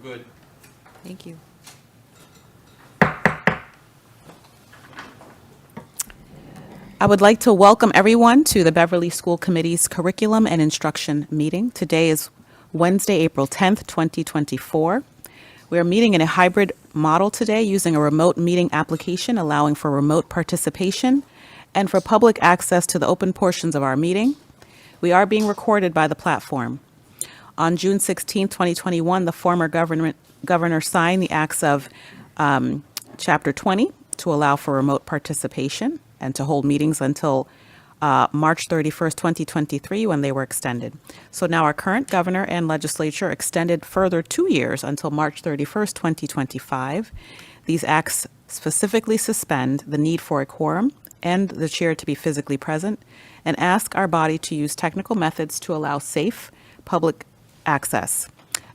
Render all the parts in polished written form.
good. Thank you. I would like to welcome everyone to the Beverly School Committee's Curriculum and Instruction meeting. Today is Wednesday, April 10th, 2024. We are meeting in a hybrid model today using a remote meeting application allowing for remote participation and for public access to the open portions of our meeting. We are being recorded by the platform. On June 16, 2021, the former governor signed the acts of Chapter 20 to allow for remote participation and to hold meetings until March 31st, 2023, when they were extended. So now our current governor and legislature extended further 2 years until March 31st, 2025. These acts specifically suspend the need for a quorum and the chair to be physically present and ask our body to use technical methods to allow safe public access.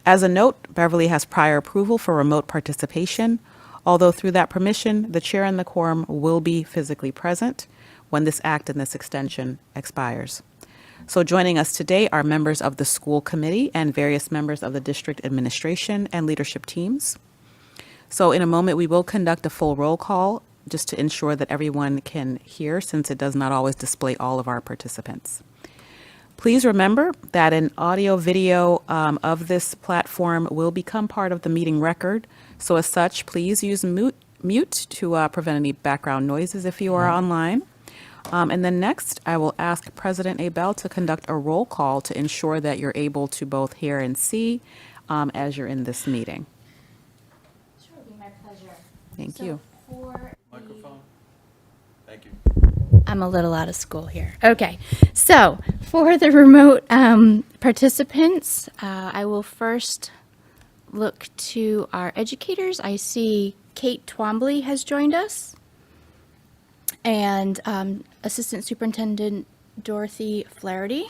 As a note, Beverly has prior approval for remote participation, although through that permission, the chair and the quorum will be physically present when this act and this extension expires. So joining us today are members of the school committee and various members of the district administration and leadership teams. So in a moment, we will conduct a full roll call just to ensure that everyone can hear, since it does not always display all of our participants. Please remember that an audio video of this platform will become part of the meeting record. So as such, please use mute to prevent any background noises if you are online. And then next, I will ask President Abel to conduct a roll call to ensure that you're able to both hear and see as you're in this meeting. Sure, it'll be my pleasure. Thank So you. for Microphone? Thank you. I'm a little out of school here. Okay, so for the remote participants, I will first look to our educators. I see Kate Twombly has joined us, and Assistant Superintendent Dorothy Flaherty.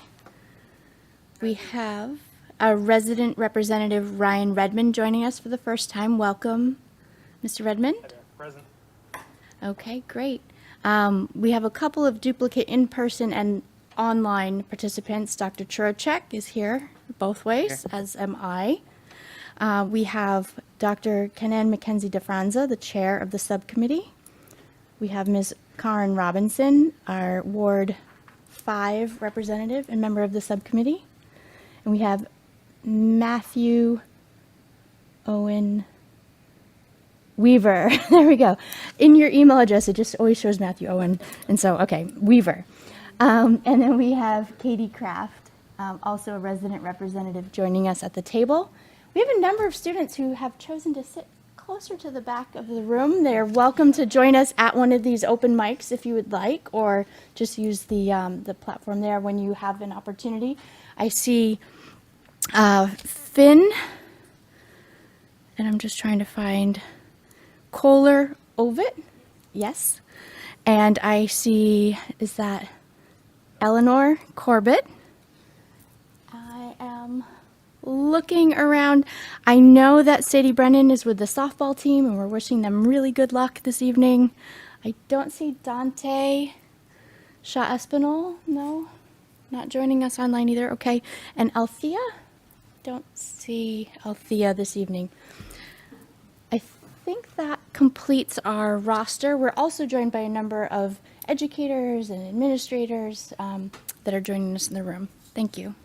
We have a resident representative, Ryan Redmond, joining us for the first time. Welcome, Mr. Redmond. Present. Okay, great. We have a couple of duplicate in-person and online participants. Dr. Churchek is here both ways, as am I. We have Dr. Kenan Mackenzie DeFranza, the chair of the subcommittee. We have Ms. Karen Robinson, our Ward 5 representative and member of the subcommittee. And we have Matthew Owen Weaver. There we go. In your email address, it just always shows Matthew Owen. And so, okay, Weaver. And then we have Katie Kraft, also a resident representative, joining us at the table. We have a number of students who have chosen to sit closer to the back of the room. They're welcome to join us at one of these open mics if you would like, or just use the platform there when you have an opportunity. I see Finn, and I'm just trying to find Kohler Ovid, yes. And I see, is that Eleanor Corbett? I am looking around. I know that Sadie Brennan is with the softball team, and we're wishing them really good luck this evening. I don't see Dante Shaw Espinal, no, not joining us online either. Okay, and Althea? Don't see Althea this evening. I think that completes our roster. We're also joined by a number of educators and administrators that are joining us in the room. Thank you.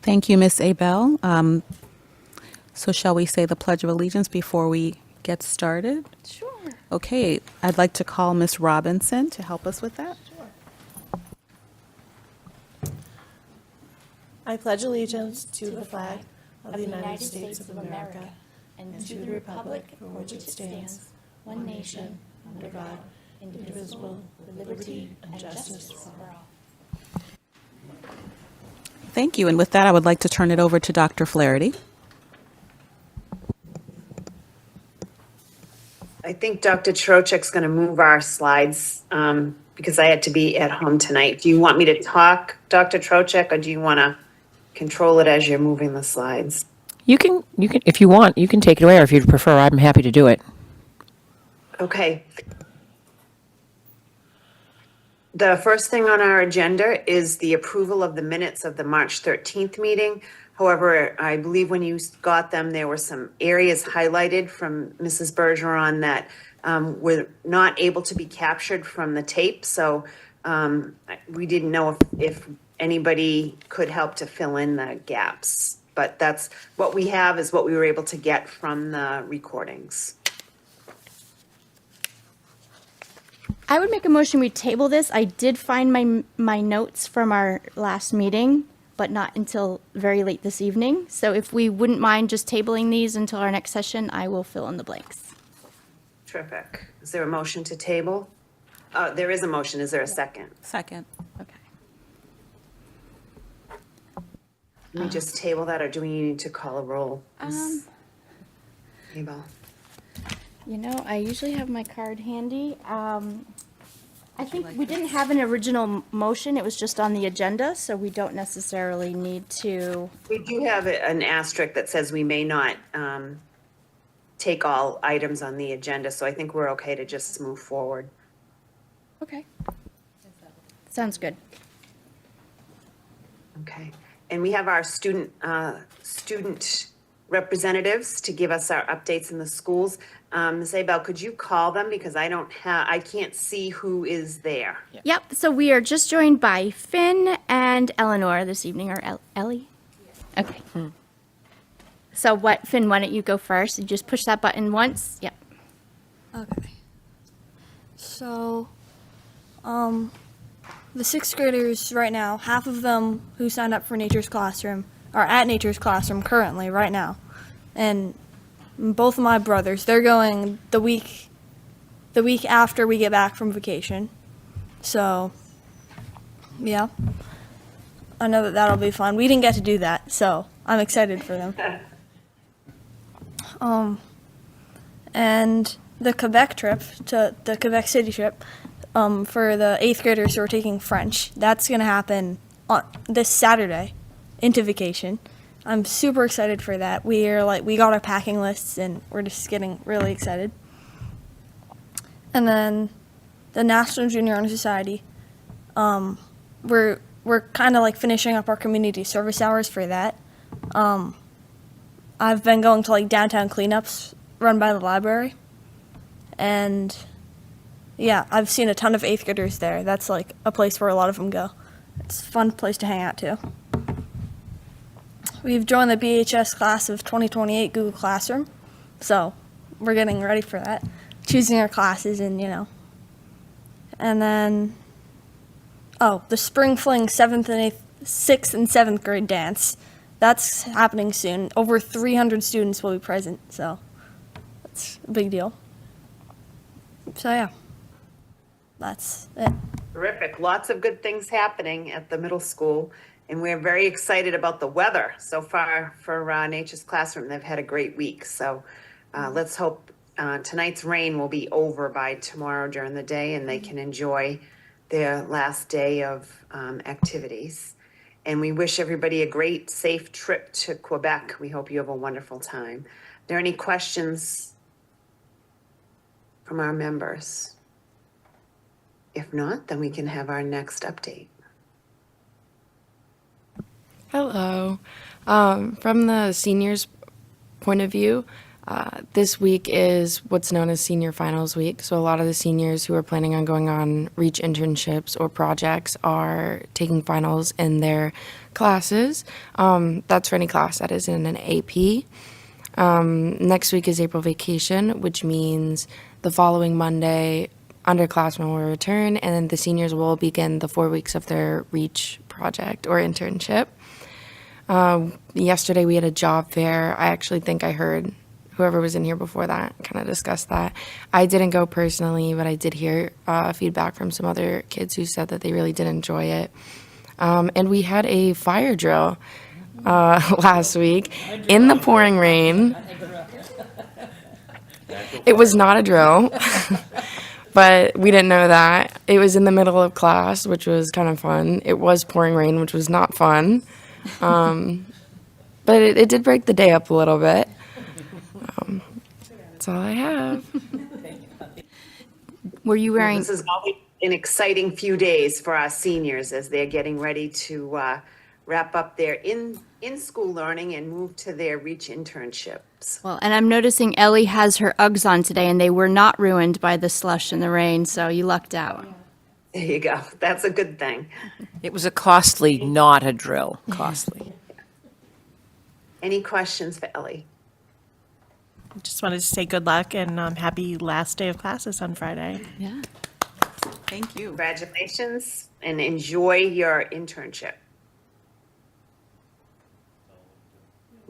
Thank you, Ms. Abel. So shall we say the Pledge of Allegiance before we get started? Sure. Okay, I'd like to call Ms. Robinson to help us with that. I pledge allegiance to the flag of the United States of America and and to the republic for which it stands, one nation, under God, indivisible, with liberty and justice for all. Thank you. And with that, I would like to turn it over to Dr. Flaherty. I think Dr. Trochek's going to move our slides because I had to be at home tonight. Do you want me to talk, Dr. Trochek, or do you want to control it as you're moving the slides? You can, if you want, you can take it away, or if you'd prefer, I'm happy to do it. Okay. The first thing on our agenda is the approval of the minutes of the March 13th meeting. However, I believe when you got them, there were some areas highlighted from Mrs. Bergeron that were not able to be captured from the tape. So we didn't know if anybody could help to fill in the gaps. But that's what we have is what we were able to get from the recordings. I would make a motion we table this. I did find my notes from our last meeting, but not until very late this evening. So if we wouldn't mind just tabling these until our next session, I will fill in the blanks. Terrific. Is there a motion to table? There is a motion. Is there a second? Second. Okay. Can we just table that, or do we need to call a roll? Mabel? You know, I usually have my card handy. I think we didn't have an original motion. It was just on the agenda, so we don't necessarily need to. We do have an asterisk that says we may not take all items on the agenda, so I think we're okay to just move forward. Okay. Sounds good. Okay. And we have our student representatives to give us our updates in the schools. Ms. Abel, could you call them, because I can't see who is there. Yep, so we are just joined by Finn and Eleanor this evening, or Ellie? Okay. So Finn, why don't you go first? You just push that button once. Yep. Okay. So, the sixth graders right now, half of them who signed up for Nature's Classroom are at Nature's Classroom currently, right now. And both of my brothers, they're going the week after we get back from vacation. So, yeah. I know that'll be fun. We didn't get to do that, so I'm excited for them. And the Quebec trip, to the Quebec City trip, for the 8th graders who are taking French, that's going to happen on this Saturday into vacation. I'm super excited for that. We got our packing lists and we're just getting really excited. And then the National Junior Honor Society, we're kind of like finishing up our community service hours for that. I've been going to like downtown cleanups run by the library, and yeah, I've seen a ton of 8th graders there. That's like a place where a lot of them go. It's a fun place to hang out too. We've joined the BHS class of 2028 Google Classroom, so we're getting ready for that, choosing our classes and and then, the Spring Fling 6th and 7th grade dance. That's happening soon. Over 300 students will be present, so that's a big deal. So yeah, that's it. Terrific. Lots of good things happening at the middle school, and we're very excited about the weather so far for Nature's Classroom. They've had a great week, so let's hope tonight's rain will be over by tomorrow during the day and they can enjoy their last day of activities. And we wish everybody a great, safe trip to Quebec. We hope you have a wonderful time. Are there any questions from our members? If not, then we can have our next update. Hello. From the seniors' point of view, this week is what's known as Senior Finals Week. So a lot of the seniors who are planning on going on REACH internships or projects are taking finals in their classes. That's for any class that is in an AP. Next week is April vacation, which means the following Monday, underclassmen will return, and then the seniors will begin the 4 weeks of their REACH project or internship. Yesterday we had a job fair. I actually think I heard whoever was in here before that kind of discussed that. I didn't go personally, but I did hear feedback from some other kids who said that they really did enjoy it. And we had a fire drill last week in the pouring rain. It was not a drill, but we didn't know that. It was in the middle of class, which was kind of fun. It was pouring rain, which was not fun. But it did break the day up a little bit. That's all I have. Were you wearing? This is always an exciting few days for our seniors as they're getting ready to wrap up their in-school learning and move to their REACH internships. Well, and I'm noticing Ellie has her Uggs on today, and they were not ruined by the slush and the rain, so you lucked out. There you go. That's a good thing. It was a costly, not a drill, costly. Any questions for Ellie? Just wanted to say good luck and happy last day of classes on Friday. Yeah. Thank you. Congratulations and enjoy your internship.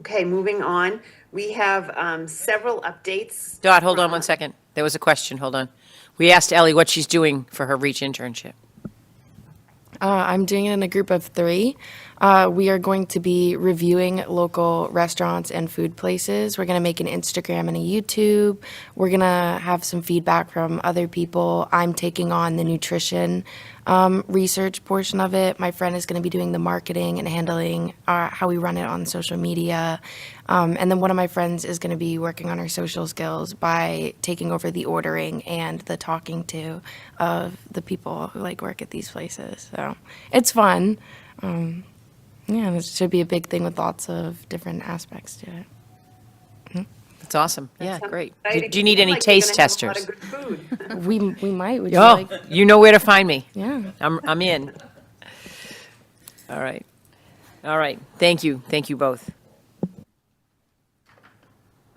Okay, moving on. We have several updates. Dot, hold on one second. There was a question, hold on. We asked Ellie what she's doing for her REACH internship. I'm doing it in a group of 3. We are going to be reviewing local restaurants and food places. We're going to make an Instagram and a YouTube. We're going to have some feedback from other people. I'm taking on the nutrition research portion of it. My friend is going to be doing the marketing and handling how we run it on social media. And then one of my friends is going to be working on her social skills by taking over the ordering and the talking to of the people who work at these places. So it's fun. Yeah, this should be a big thing with lots of different aspects to it. That's awesome. Yeah, Sounds great. exciting. Do you need Seems any like you're taste gonna have a lot testers? of good food. We might. Would you Oh, like? you know where to find me. Yeah. I'm in. All right. All right. Thank you. Thank you both.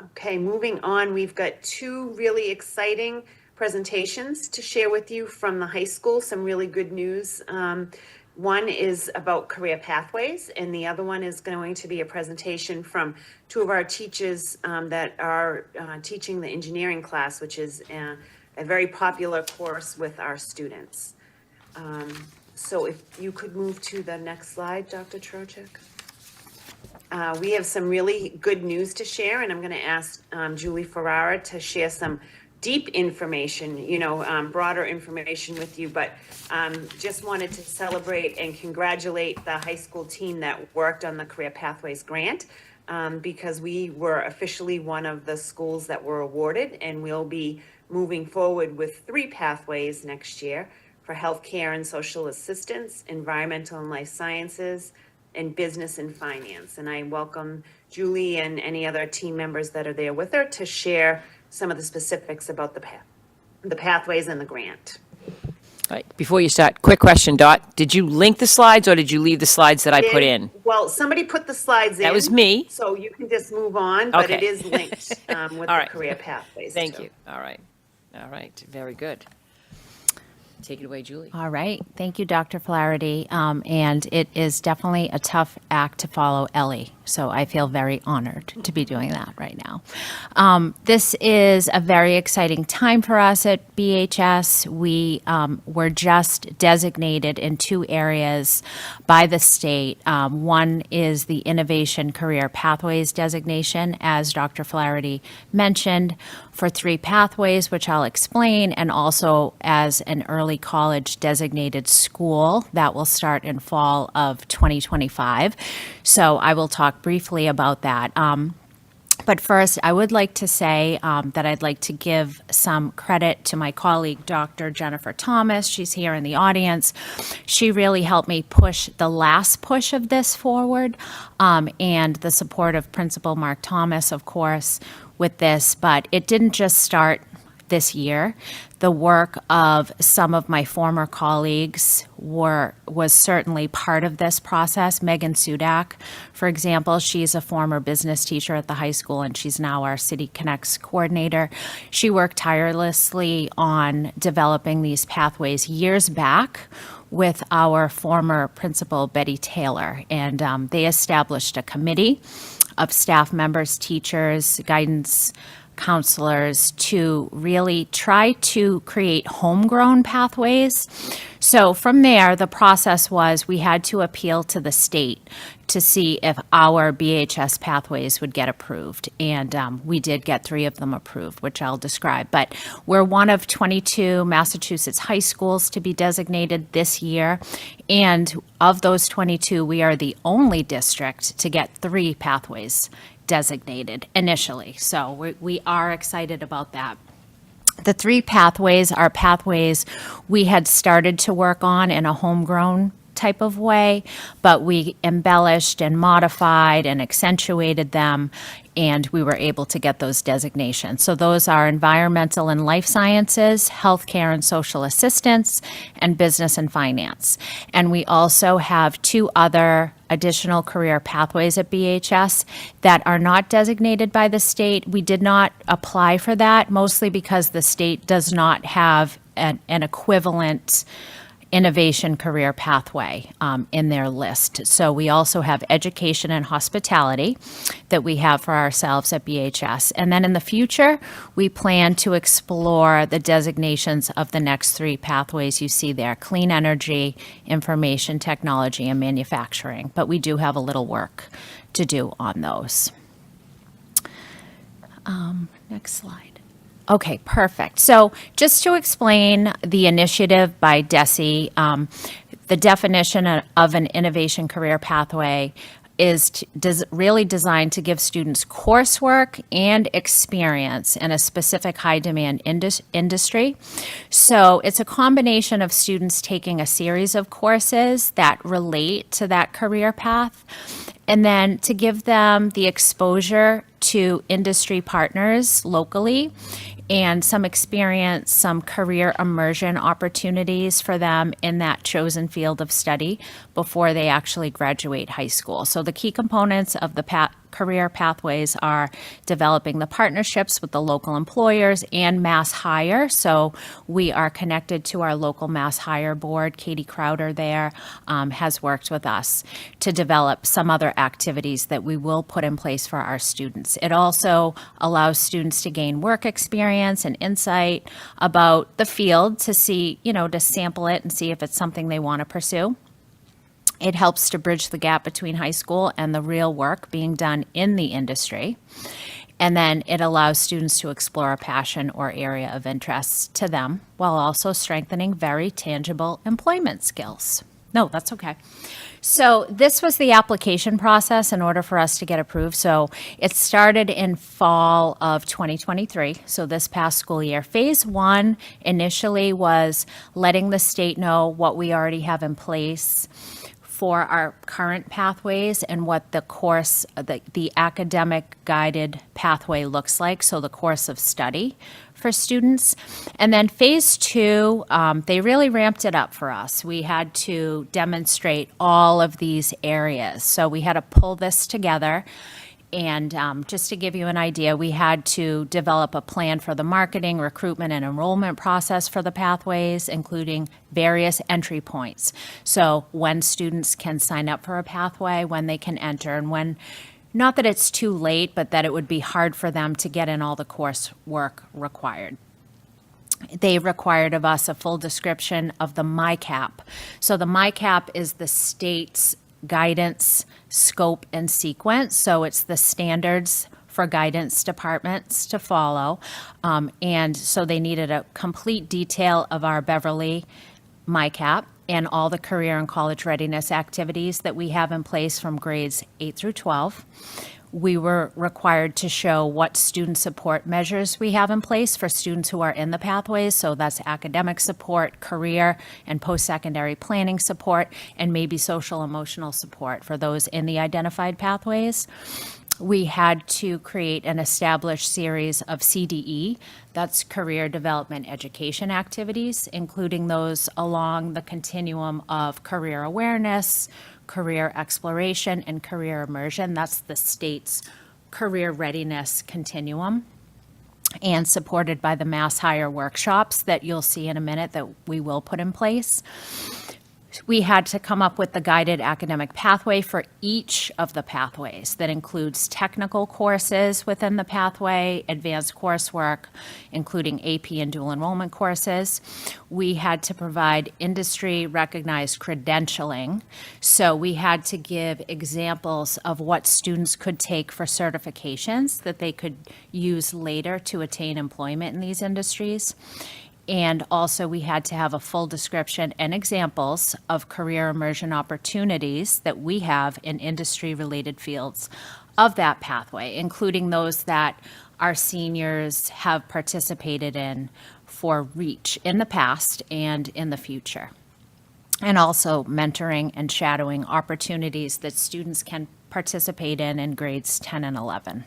Okay, moving on, we've got 2 really exciting presentations to share with you from the high school, some really good news. One is about career pathways, and the other one is going to be a presentation from 2 of our teachers that are teaching the engineering class, which is a very popular course with our students. So if you could move to the next slide, Dr. Trocek. We have some really good news to share, and I'm going to ask Julie Ferrara to share some deep information, broader information with you, but just wanted to celebrate and congratulate the high school team that worked on the Career Pathways grant, because we were officially one of the schools that were awarded, and we'll be moving forward with 3 pathways next year for healthcare and social assistance, environmental and life sciences, and business and finance. And I welcome Julie and any other team members that are there with her to share some of the specifics about the pathways and the grant. All right. Before you start, quick question, Dot. Did you link the slides or did you leave the slides that I put in? Well, somebody put the slides in. That was me. So you can just move on, but it Okay. is linked with All the right. career pathways. Thank too. you. All right. All right. Very good. Take it away, Julie. All right. Thank you, Dr. Flaherty. And it is definitely a tough act to follow Ellie. So I feel very honored to be doing that right now. This is a very exciting time for us at BHS. We were just designated in 2 areas by the state. One is the Innovation Career Pathways designation, as Dr. Flaherty mentioned, for 3 pathways, which I'll explain, and also as an early college designated school that will start in fall of 2025. So I will talk briefly about that. But first, I would like to say that I'd like to give some credit to my colleague, Dr. Jennifer Thomas. She's here in the audience. She really helped me push the last push of this forward, and the support of Principal Mark Thomas, of course, with this. But it didn't just start this year. The work of some of my former colleagues was certainly part of this process. Megan Sudak, for example, she's a former business teacher at the high school, and she's now our City Connects coordinator. She worked tirelessly on developing these pathways years back with our former principal, Betty Taylor, and they established a committee of staff members, teachers, guidance counselors to really try to create homegrown pathways. So from there, the process was we had to appeal to the state to see if our BHS pathways would get approved. And we did get 3 of them approved, which I'll describe. But we're one of 22 Massachusetts high schools to be designated this year. And of those 22, we are the only district to get 3 pathways designated initially. So we are excited about that. The 3 pathways are pathways we had started to work on in a homegrown type of way, but we embellished and modified and accentuated them, and we were able to get those designations. So those are environmental and life sciences, healthcare and social assistance, and business and finance. And we also have 2 other additional career pathways at BHS that are not designated by the state. We did not apply for that, mostly because the state does not have an equivalent innovation career pathway in their list. So we also have education and hospitality that we have for ourselves at BHS. And then in the future, we plan to explore the designations of the next 3 pathways you see there: clean energy, information technology, and manufacturing. But we do have a little work to do on those. Next slide. Okay, perfect. So just to explain the initiative by DESE, the definition of an innovation career pathway is really designed to give students coursework and experience in a specific high-demand industry. So it's a combination of students taking a series of courses that relate to that career path, and then to give them the exposure to industry partners locally and some experience, some career immersion opportunities for them in that chosen field of study before they actually graduate high school. So the key components of the career pathways are developing the partnerships with the local employers and Mass Hire. So we are connected to our local Mass Hire board. Katie Crowder there has worked with us to develop some other activities that we will put in place for our students. It also allows students to gain work experience and insight about the field to see, to sample it and see if it's something they want to pursue. It helps to bridge the gap between high school and the real work being done in the industry. And then it allows students to explore a passion or area of interest to them while also strengthening very tangible employment skills. No, that's okay. So this was the application process in order for us to get approved. So it started in fall of 2023, so this past school year. Phase 1 initially was letting the state know what we already have in place for our current pathways and what the course, the academic guided pathway looks like, so the course of study for students. And then phase 2, they really ramped it up for us. We had to demonstrate all of these areas. So we had to pull this together. And just to give you an idea, we had to develop a plan for the marketing, recruitment, and enrollment process for the pathways, including various entry points. So when students can sign up for a pathway, when they can enter, and when, not that it's too late, but that it would be hard for them to get in all the coursework required. They required of us a full description of the MyCap. So the MyCap is the state's guidance, scope, and sequence. So it's the standards for guidance departments to follow. And so they needed a complete detail of our Beverly MyCap and all the career and college readiness activities that we have in place from grades 8 through 12. We were required to show what student support measures we have in place for students who are in the pathways. So that's academic support, career and post-secondary planning support, and maybe social emotional support for those in the identified pathways. We had to create an established series of CDE, that's career development education activities, including those along the continuum of career awareness, career exploration, and career immersion. That's the state's career readiness continuum, and supported by the Mass Hire workshops that you'll see in a minute that we will put in place. We had to come up with the guided academic pathway for each of the pathways. That includes technical courses within the pathway, advanced coursework, including AP and dual enrollment courses. We had to provide industry-recognized credentialing. So we had to give examples of what students could take for certifications that they could use later to attain employment in these industries. And also we had to have a full description and examples of career immersion opportunities that we have in industry-related fields of that pathway, including those that our seniors have participated in for REACH in the past and in the future. and also mentoring and shadowing opportunities that students can participate in grades 10 and 11.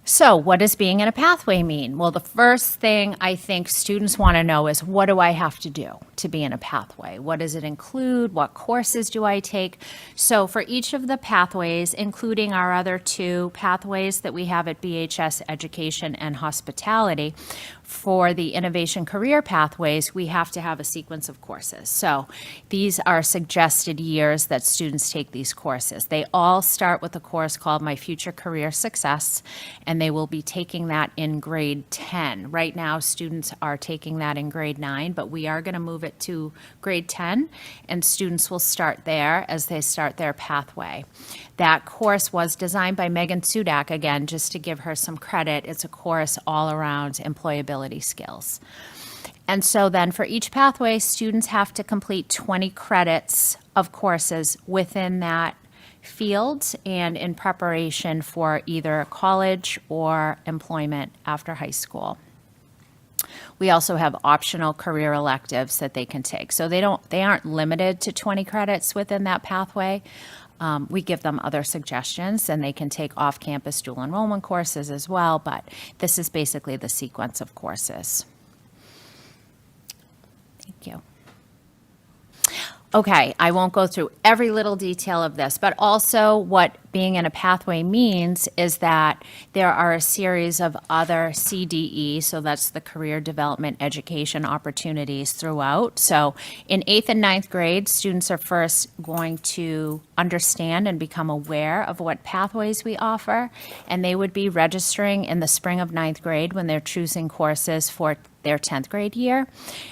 So what does being in a pathway mean? Well, the first thing I think students want to know is, what do I have to do to be in a pathway? What does it include? What courses do I take? So for each of the pathways, including our other two pathways that we have at BHS, Education and Hospitality, for the innovation career pathways, we have to have a sequence of courses. So these are suggested years that students take these courses. They all start with a course called My Future Career Success, and they will be taking that in grade 10. Right now, students are taking that in grade 9, but we are going to move it to grade 10, and students will start there as they start their pathway. That course was designed by Megan Sudak, again, just to give her some credit. It's a course all around employability skills. And so then for each pathway, students have to complete 20 credits of courses within that field and in preparation for either college or employment after high school. We also have optional career electives that they can take. So they aren't limited to 20 credits within that pathway. We give them other suggestions, and they can take off-campus dual enrollment courses as well, but this is basically the sequence of courses. Thank you. Okay, I won't go through every little detail of this, but also what being in a pathway means is that there are a series of other CDE, so that's the career development education opportunities throughout. So in 8th and 9th grade, students are first going to understand and become aware of what pathways we offer, and they would be registering in the spring of 9th grade when they're choosing courses for their 10th grade year.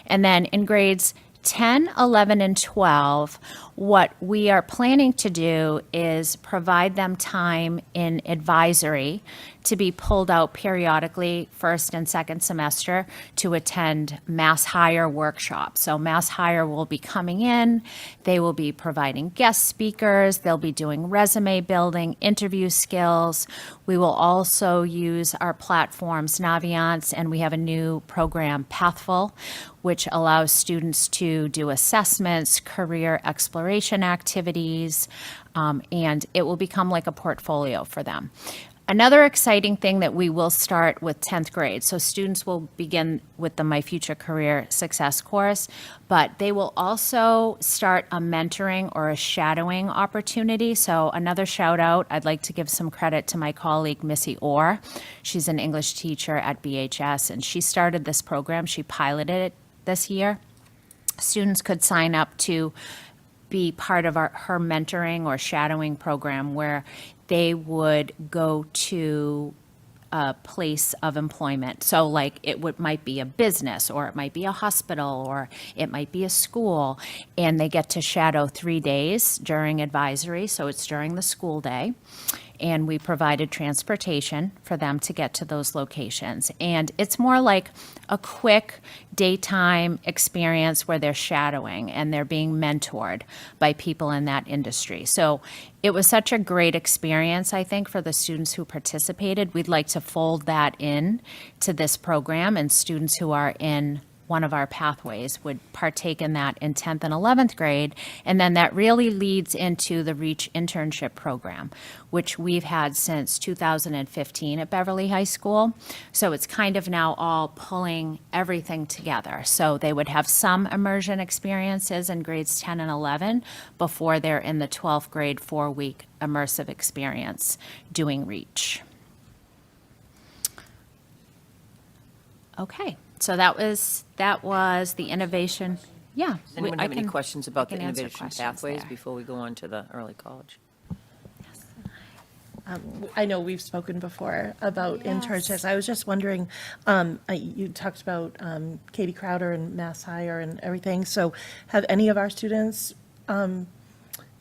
And then in grades 10, 11, and 12, what we are planning to do is provide them time in advisory to be pulled out periodically, first and second semester, to attend Mass Hire workshops. So Mass Hire will be coming in, they will be providing guest speakers, they'll be doing resume building, interview skills. We will also use our platforms, Naviance, and we have a new program, Pathful, which allows students to do assessments, career exploration activities, and it will become like a portfolio for them. Another exciting thing that we will start with 10th grade, so students will begin with the My Future Career Success course, but they will also start a mentoring or a shadowing opportunity. So another shout out, I'd like to give some credit to my colleague, Missy Orr. She's an English teacher at BHS, and she started this program. She piloted it this year. Students could sign up to be part of her mentoring or shadowing program where they would go to a place of employment. So like might be a business, or it might be a hospital, or it might be a school, and they get to shadow 3 days during advisory, so it's during the school day. And we provided transportation for them to get to those locations. And it's more like a quick daytime experience where they're shadowing and they're being mentored by people in that industry. So it was such a great experience, I think, for the students who participated. We'd like to fold that in to this program, and students who are in one of our pathways would partake in that in 10th and 11th grade. And then that really leads into the REACH internship program, which we've had since 2015 at Beverly High School. So it's kind of now all pulling everything together. So they would have some immersion experiences in grades 10 and 11 before they're in the 12th grade 4-week immersive experience doing REACH. Okay. So that was the innovation. Yeah. Does anyone have any questions about the can answer innovation questions pathways there. before we go on to the early college? I know we've spoken before about internships. I was just wondering, you talked about Katie Crowder and Mass Hire and everything. So have any of our students gotten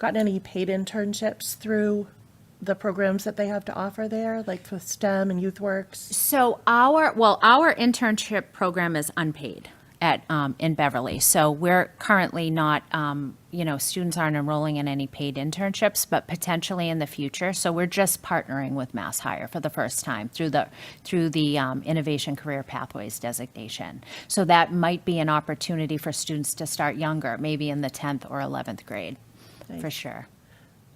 any paid internships through the programs that they have to offer there, like with STEM and YouthWorks? So our internship program is unpaid. in Beverly. So we're currently not, students aren't enrolling in any paid internships, but potentially in the future. So we're just partnering with Mass Hire for the first time through the Innovation Career Pathways designation. So that might be an opportunity for students to start younger, maybe in the 10th or 11th grade, for sure.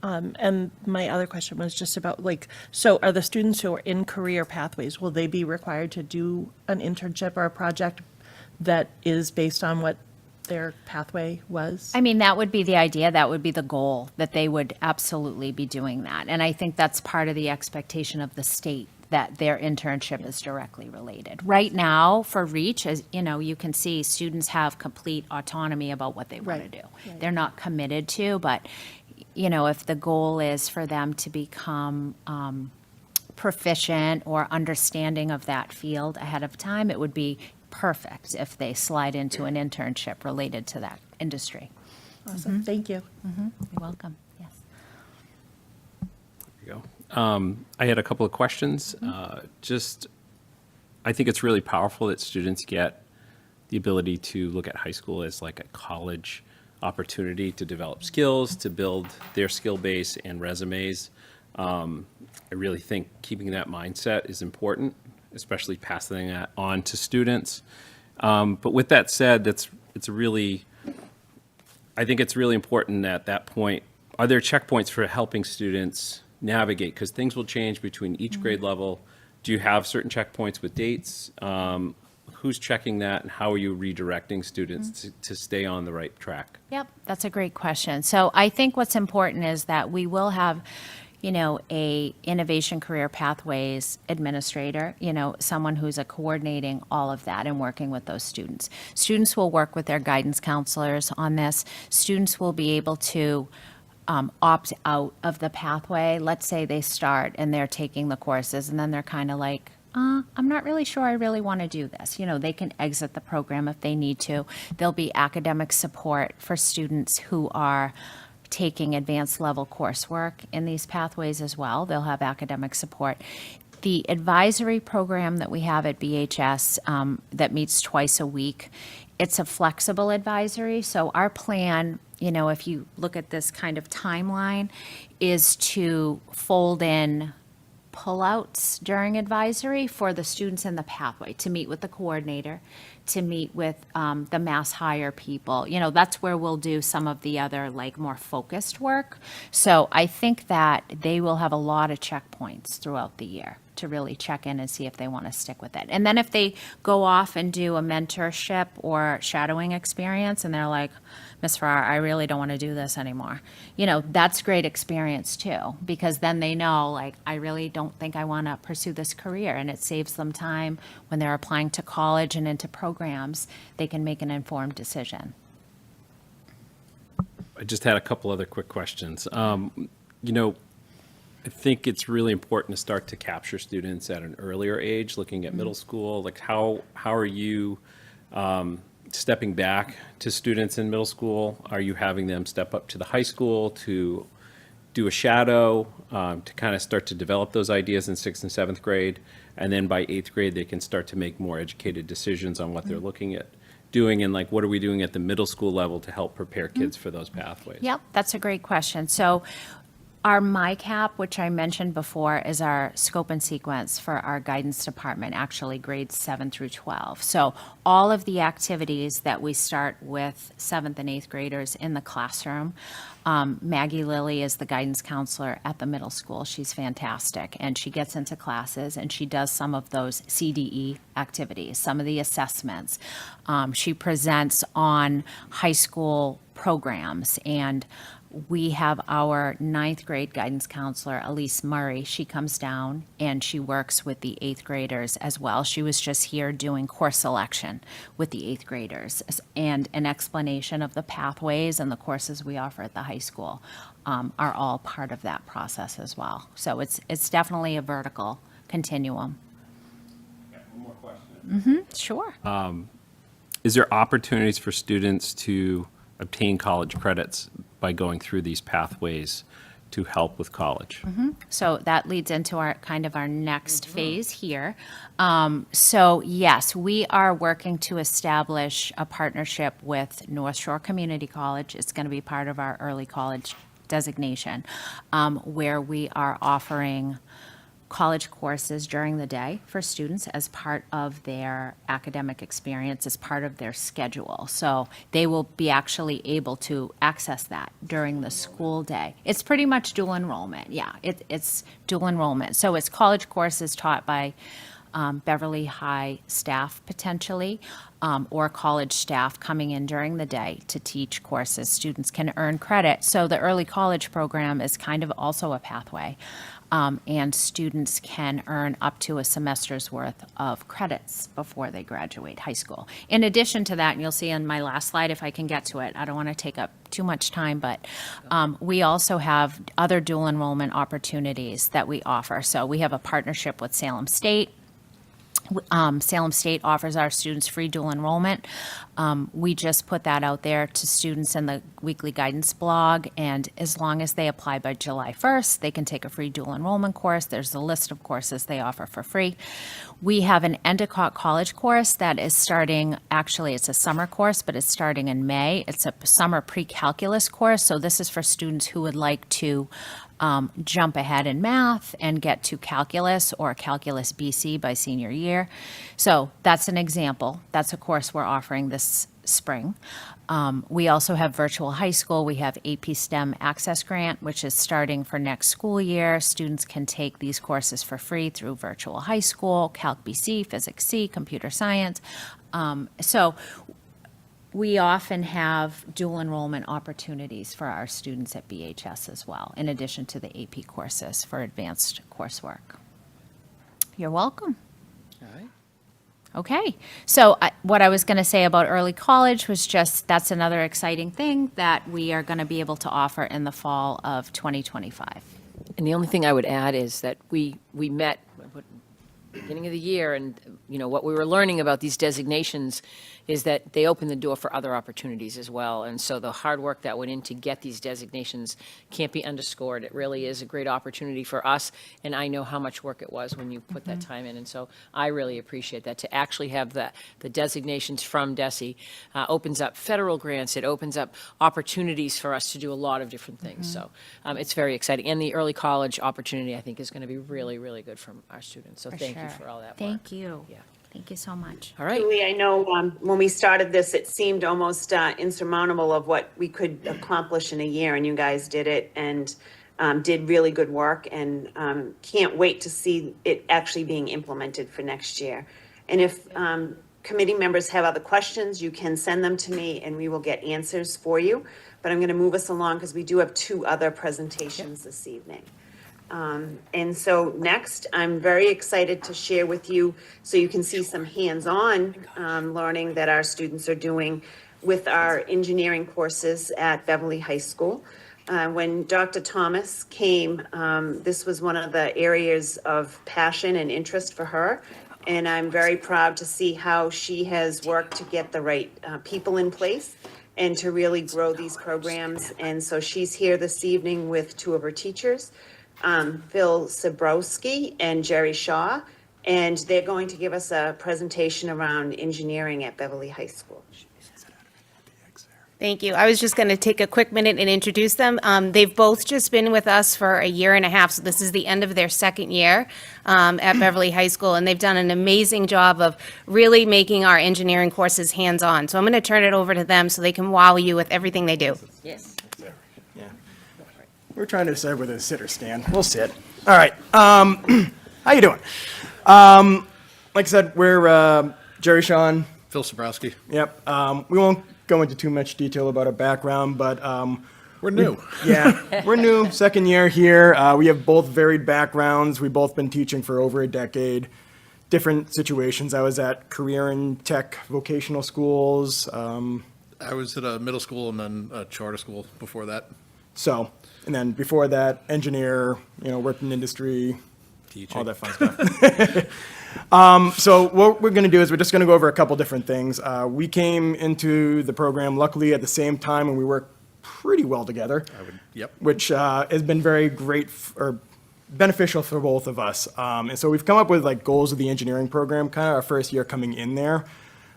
And my other question was just about so are the students who are in career pathways, will they be required to do an internship or a project that is based on what their pathway was? I mean, that would be the idea, that would be the goal, that they would absolutely be doing that. And I think that's part of the expectation of the state, that their internship is directly related. Right now, for REACH, as you can see, students have complete autonomy about what they want to do. Right. They're not committed to, but, if the goal is for them to become proficient or understanding of that field ahead of time, it would be perfect if they slide into an internship related to that industry. Awesome, thank you. You're welcome, yes. There you go. I had a couple of questions. I think it's really powerful that students get the ability to look at high school as like a college opportunity to develop skills, to build their skill base and resumes. I really think keeping that mindset is important, especially passing that on to students. But with that said, I think it's really important at that point. Are there checkpoints for helping students navigate? Because things will change between each grade level. Do you have certain checkpoints with dates? Who's checking that, and how are you redirecting students to stay on the right track? Yep, that's a great question. So I think what's important is that we will have, a innovation career pathways administrator, someone who's coordinating all of that and working with those students. Students will work with their guidance counselors on this. Students will be able to opt out of the pathway. Let's say they start and they're taking the courses and then they're kind of like, I'm not really sure I really want to do this. They can exit the program if they need to. There'll be academic support for students who are taking advanced level coursework in these pathways as well. They'll have academic support. The advisory program that we have at BHS that meets twice a week, it's a flexible advisory. So our plan, if you look at this kind of timeline, is to fold in pullouts during advisory for the students in the pathway, to meet with the coordinator, to meet with the Mass Hire people. That's where we'll do some of the other more focused work. So I think that they will have a lot of checkpoints throughout the year to really check in and see if they want to stick with it. And then if they go off and do a mentorship or shadowing experience and they're like, Ms. Farrar, I really don't want to do this anymore. That's great experience too, because then they know, I really don't think I want to pursue this career, and it saves them time when they're applying to college and into programs. They can make an informed decision. I just had a couple other quick questions. I think it's really important to start to capture students at an earlier age, looking at middle school. How are you stepping back to students in middle school? Are you having them step up to the high school to do a shadow, to kind of start to develop those ideas in 6th and 7th grade? And then by 8th grade, they can start to make more educated decisions on what they're looking at doing, and what are we doing at the middle school level to help prepare kids for those pathways? Yep, that's a great question. So our MyCap, which I mentioned before, is our scope and sequence for our guidance department, actually grades 7 through 12. So all of the activities that we start with 7th and 8th graders in the classroom. Maggie Lilly is the guidance counselor at the middle school. She's fantastic, and she gets into classes and she does some of those CDE activities, some of the assessments. She presents on high school programs, and we have our 9th grade guidance counselor, Elise Murray. She comes down and she works with the 8th graders as well. She was just here doing course selection with the 8th graders, and an explanation of the pathways and the courses we offer at the high school are all part of that process as well. So it's definitely a vertical continuum. One more question. Sure. Is there opportunities for students to obtain college credits by going through these pathways to help with college? So that leads into our kind of our next phase here. So yes, we are working to establish a partnership with North Shore Community College. It's going to be part of our early college designation, where we are offering college courses during the day for students as part of their academic experience, as part of their schedule. So they will be actually able to access that during the school day. It's pretty much dual enrollment. Yeah, it's dual enrollment. So it's college courses taught by Beverly High staff potentially, or college staff coming in during the day to teach courses. Students can earn credit. So the early college program is kind of also a pathway. And students can earn up to a semester's worth of credits before they graduate high school. In addition to that, and you'll see on my last slide if I can get to it, I don't want to take up too much time, but we also have other dual enrollment opportunities that we offer. So we have a partnership with Salem State. Salem State offers our students free dual enrollment. We just put that out there to students in the weekly guidance blog, and as long as they apply by July 1st, they can take a free dual enrollment course. There's a list of courses they offer for free. We have an Endicott College course that is starting, actually it's a summer course, but it's starting in May. It's a summer pre-calculus course, so this is for students who would like to jump ahead in math and get to calculus or calculus BC by senior year. So that's an example. That's a course we're offering this spring. We also have virtual high school. We have AP STEM Access Grant, which is starting for next school year. Students can take these courses for free through virtual high school, Calc BC, Physics C, Computer Science. So we often have dual enrollment opportunities for our students at BHS as well, in addition to the AP courses for advanced coursework. You're welcome. All right. Okay, so what I was going to say about early college was just that's another exciting thing that we are going to be able to offer in the fall of 2025. And the only thing I would add is that we met beginning of the year, and what we were learning about these designations is that they open the door for other opportunities as well. And so the hard work that went in to get these designations can't be underscored. It really is a great opportunity for us, and I know how much work it was when you put that time in. And so I really appreciate that. To actually have the designations from DESE opens up federal grants. It opens up opportunities for us to do a lot of different things. So it's very exciting. And the early college opportunity, I think, is going to be really, really good for our students. So thank you for all that work. Thank you. Yeah. Thank you so much. All right. Julie, I know when we started this, it seemed almost insurmountable of what we could accomplish in a year, and you guys did it and did really good work, and can't wait to see it actually being implemented for next year. And if committee members have other questions, you can send them to me and we will get answers for you. But I'm going to move us along because we do have two other presentations this evening. And so next, I'm very excited to share with you, so you can see some hands-on learning that our students are doing with our engineering courses at Beverly High School. When Dr. Thomas came, this was one of the areas of passion and interest for her. And I'm very proud to see how she has worked to get the right people in place and to really grow these programs. And so she's here this evening with two of her teachers, Phil Sabrowski and Jerry Shaw, and they're going to give us a presentation around engineering at Beverly High School. Thank you. I was just going to take a quick minute and introduce them. They've both just been with us for a year and a half, so this is the end of their second year at Beverly High School, and they've done an amazing job of really making our engineering courses hands-on. So I'm going to turn it over to them so they can wow you with everything they do. Yes. Yeah. We're trying to decide whether to sit or stand. We'll sit. All right. How you doing? Like I said, we're Jerry Sean. Phil Sabrowski. Yep. We won't go into too much detail about our background, but We're new. yeah, we're new, second year here. We have both varied backgrounds. We've both been teaching for over a decade. Different situations. I was at career and tech vocational schools. I was at a middle school and then a charter school before that. And then before that, engineer, worked in industry, Teaching. all that fun stuff. So what we're going to do is we're just going to go over a couple different things. We came into the program luckily at the same time, and we worked pretty well together. Yep. Which has been very great or beneficial for both of us. And so we've come up with like goals of the engineering program, kind of our first year coming in there.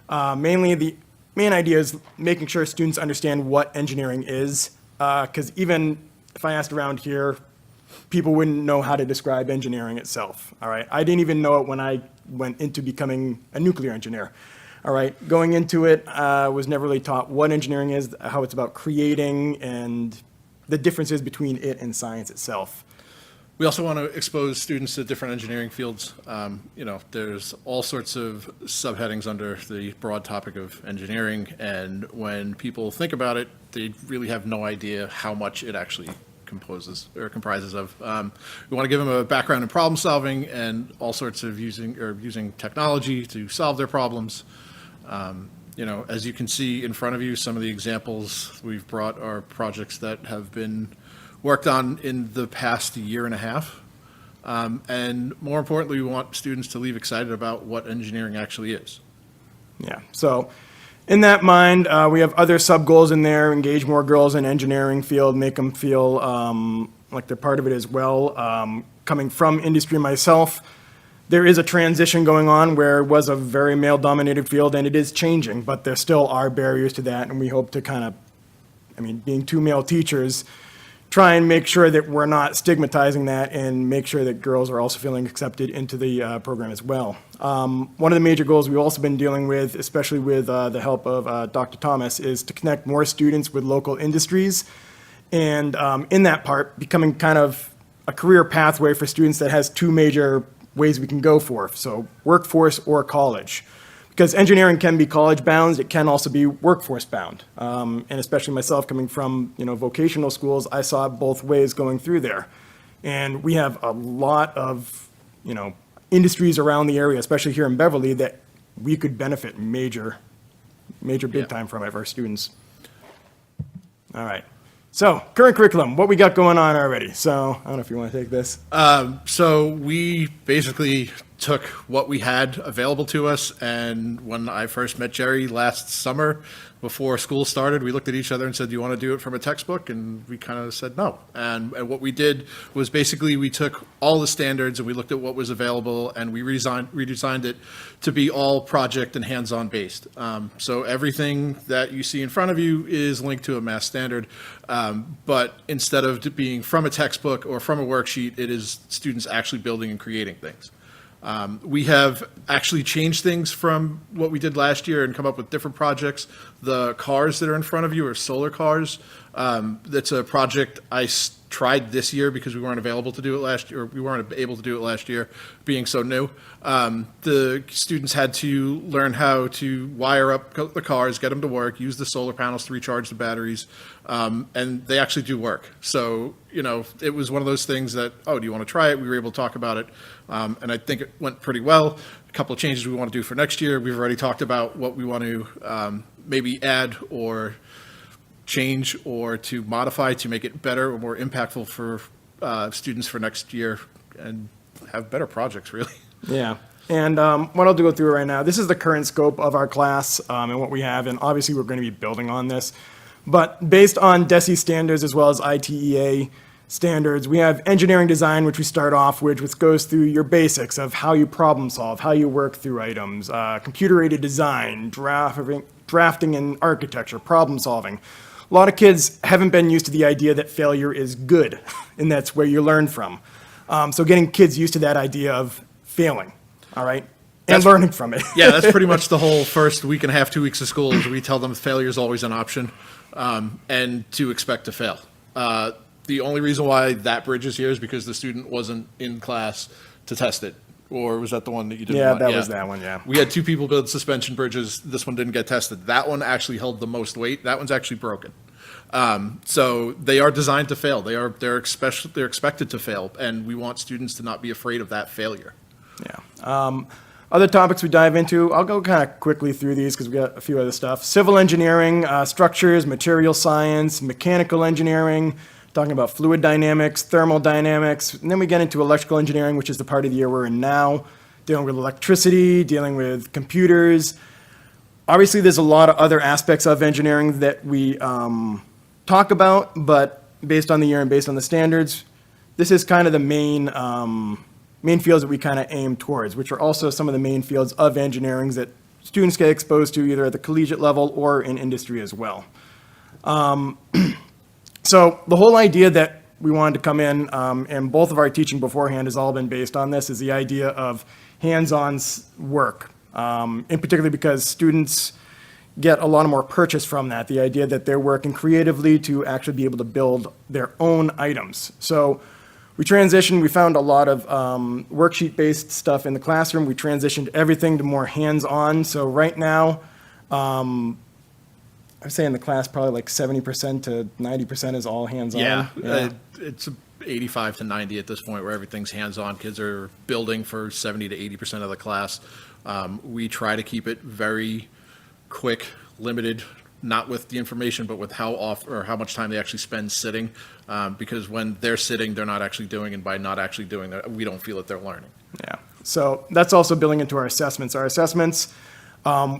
Mainly the main idea is making sure students understand what engineering is, because even if I asked around here, people wouldn't know how to describe engineering itself, all right? I didn't even know it when I went into becoming a nuclear engineer, all right? Going into it, was never really taught what engineering is, how it's about creating, and the differences between it and science itself. We also want to expose students to different engineering fields. There's all sorts of subheadings under the broad topic of engineering, and when people think about it, they really have no idea how much it actually comprises of. We want to give them a background in problem solving and all sorts of using technology to solve their problems. As you can see in front of you, some of the examples we've brought are projects that have been worked on in the past year and a half. And more importantly, we want students to leave excited about what engineering actually is. Yeah, so in that mind, we have other sub-goals in there: engage more girls in engineering field, make them feel like they're part of it as well. Coming from industry myself, there is a transition going on where it was a very male-dominated field, and it is changing, but there still are barriers to that, and we hope to kind of, being two male teachers, try and make sure that we're not stigmatizing that and make sure that girls are also feeling accepted into the program as well. One of the major goals we've also been dealing with, especially with the help of Dr. Thomas, is to connect more students with local industries, and in that part, becoming kind of a career pathway for students that has two major ways we can go for, so workforce or college. Because engineering can be college bound, it can also be workforce bound. And especially myself coming from, vocational schools, I saw both ways going through there. And we have a lot of, industries around the area, especially here in Beverly, that we could benefit major big time from it for our students. All right. So current curriculum, what we got going on already. So I don't know if you want to take this. So we basically took what we had available to us, and when I first met Jerry last summer, before school started, we looked at each other and said, do you want to do it from a textbook? And we kind of said no. And what we did was basically we took all the standards and we looked at what was available, and we redesigned it to be all project and hands-on based. So everything that you see in front of you is linked to a math standard, but instead of being from a textbook or from a worksheet, it is students actually building and creating things. We have actually changed things from what we did last year and come up with different projects. The cars that are in front of you are solar cars. That's a project I tried this year because we weren't available to do it last year, or we weren't able to do it last year, being so new. The students had to learn how to wire up the cars, get them to work, use the solar panels to recharge the batteries, and they actually do work. So, it was one of those things that, do you want to try it? We were able to talk about it, and I think it went pretty well. A couple of changes we want to do for next year. We've already talked about what we want to maybe add or change or to modify to make it better or more impactful for students for next year and have better projects, really. Yeah. And what I'll go through right now, this is the current scope of our class and what we have, and obviously we're going to be building on this. But based on DESE standards as well as ITEA standards, we have engineering design, which we start off with, which goes through your basics of how you problem solve, how you work through items, computer-aided design, drafting and architecture, problem solving. A lot of kids haven't been used to the idea that failure is good, and that's where you learn from. So getting kids used to that idea of failing, all right, and learning from it. Yeah, that's pretty much the whole first week and a half, 2 weeks of school is we tell them failure is always an option, and to expect to fail. The only reason why that bridge is here is because the student wasn't in class to test it. Or was that the one that you didn't want? That was that one, yeah. We had two people build suspension bridges. This one didn't get tested. That one actually held the most weight. That one's actually broken. So they are designed to fail. They're expected to fail, and we want students to not be afraid of that failure. Yeah. Other topics we dive into, I'll go kind of quickly through these because we got a few other stuff. Civil engineering, structures, material science, mechanical engineering, talking about fluid dynamics, thermal dynamics, and then we get into electrical engineering, which is the part of the year we're in now, dealing with electricity, dealing with computers. Obviously, there's a lot of other aspects of engineering that we talk about, but based on the year and based on the standards, this is kind of the main fields that we kind of aim towards, which are also some of the main fields of engineering that students get exposed to either at the collegiate level or in industry as well. So the whole idea that we wanted to come in, and both of our teaching beforehand has all been based on this, is the idea of hands-on work, in particular because students get a lot more purchase from that, the idea that they're working creatively to actually be able to build their own items. So we transitioned, we found a lot of worksheet-based stuff in the classroom. We transitioned everything to more hands-on. So right now, I'd say in the class, probably like 70% to 90% is all hands-on. Yeah, it's 85 to 90 at this point where everything's hands-on. Kids are building for 70 to 80% of the class. We try to keep it very quick, limited, not with the information, but with how much time they actually spend sitting. Because when they're sitting, they're not actually doing, and by not actually doing that, we don't feel that they're learning. Yeah, so that's also building into our assessments. Our assessments,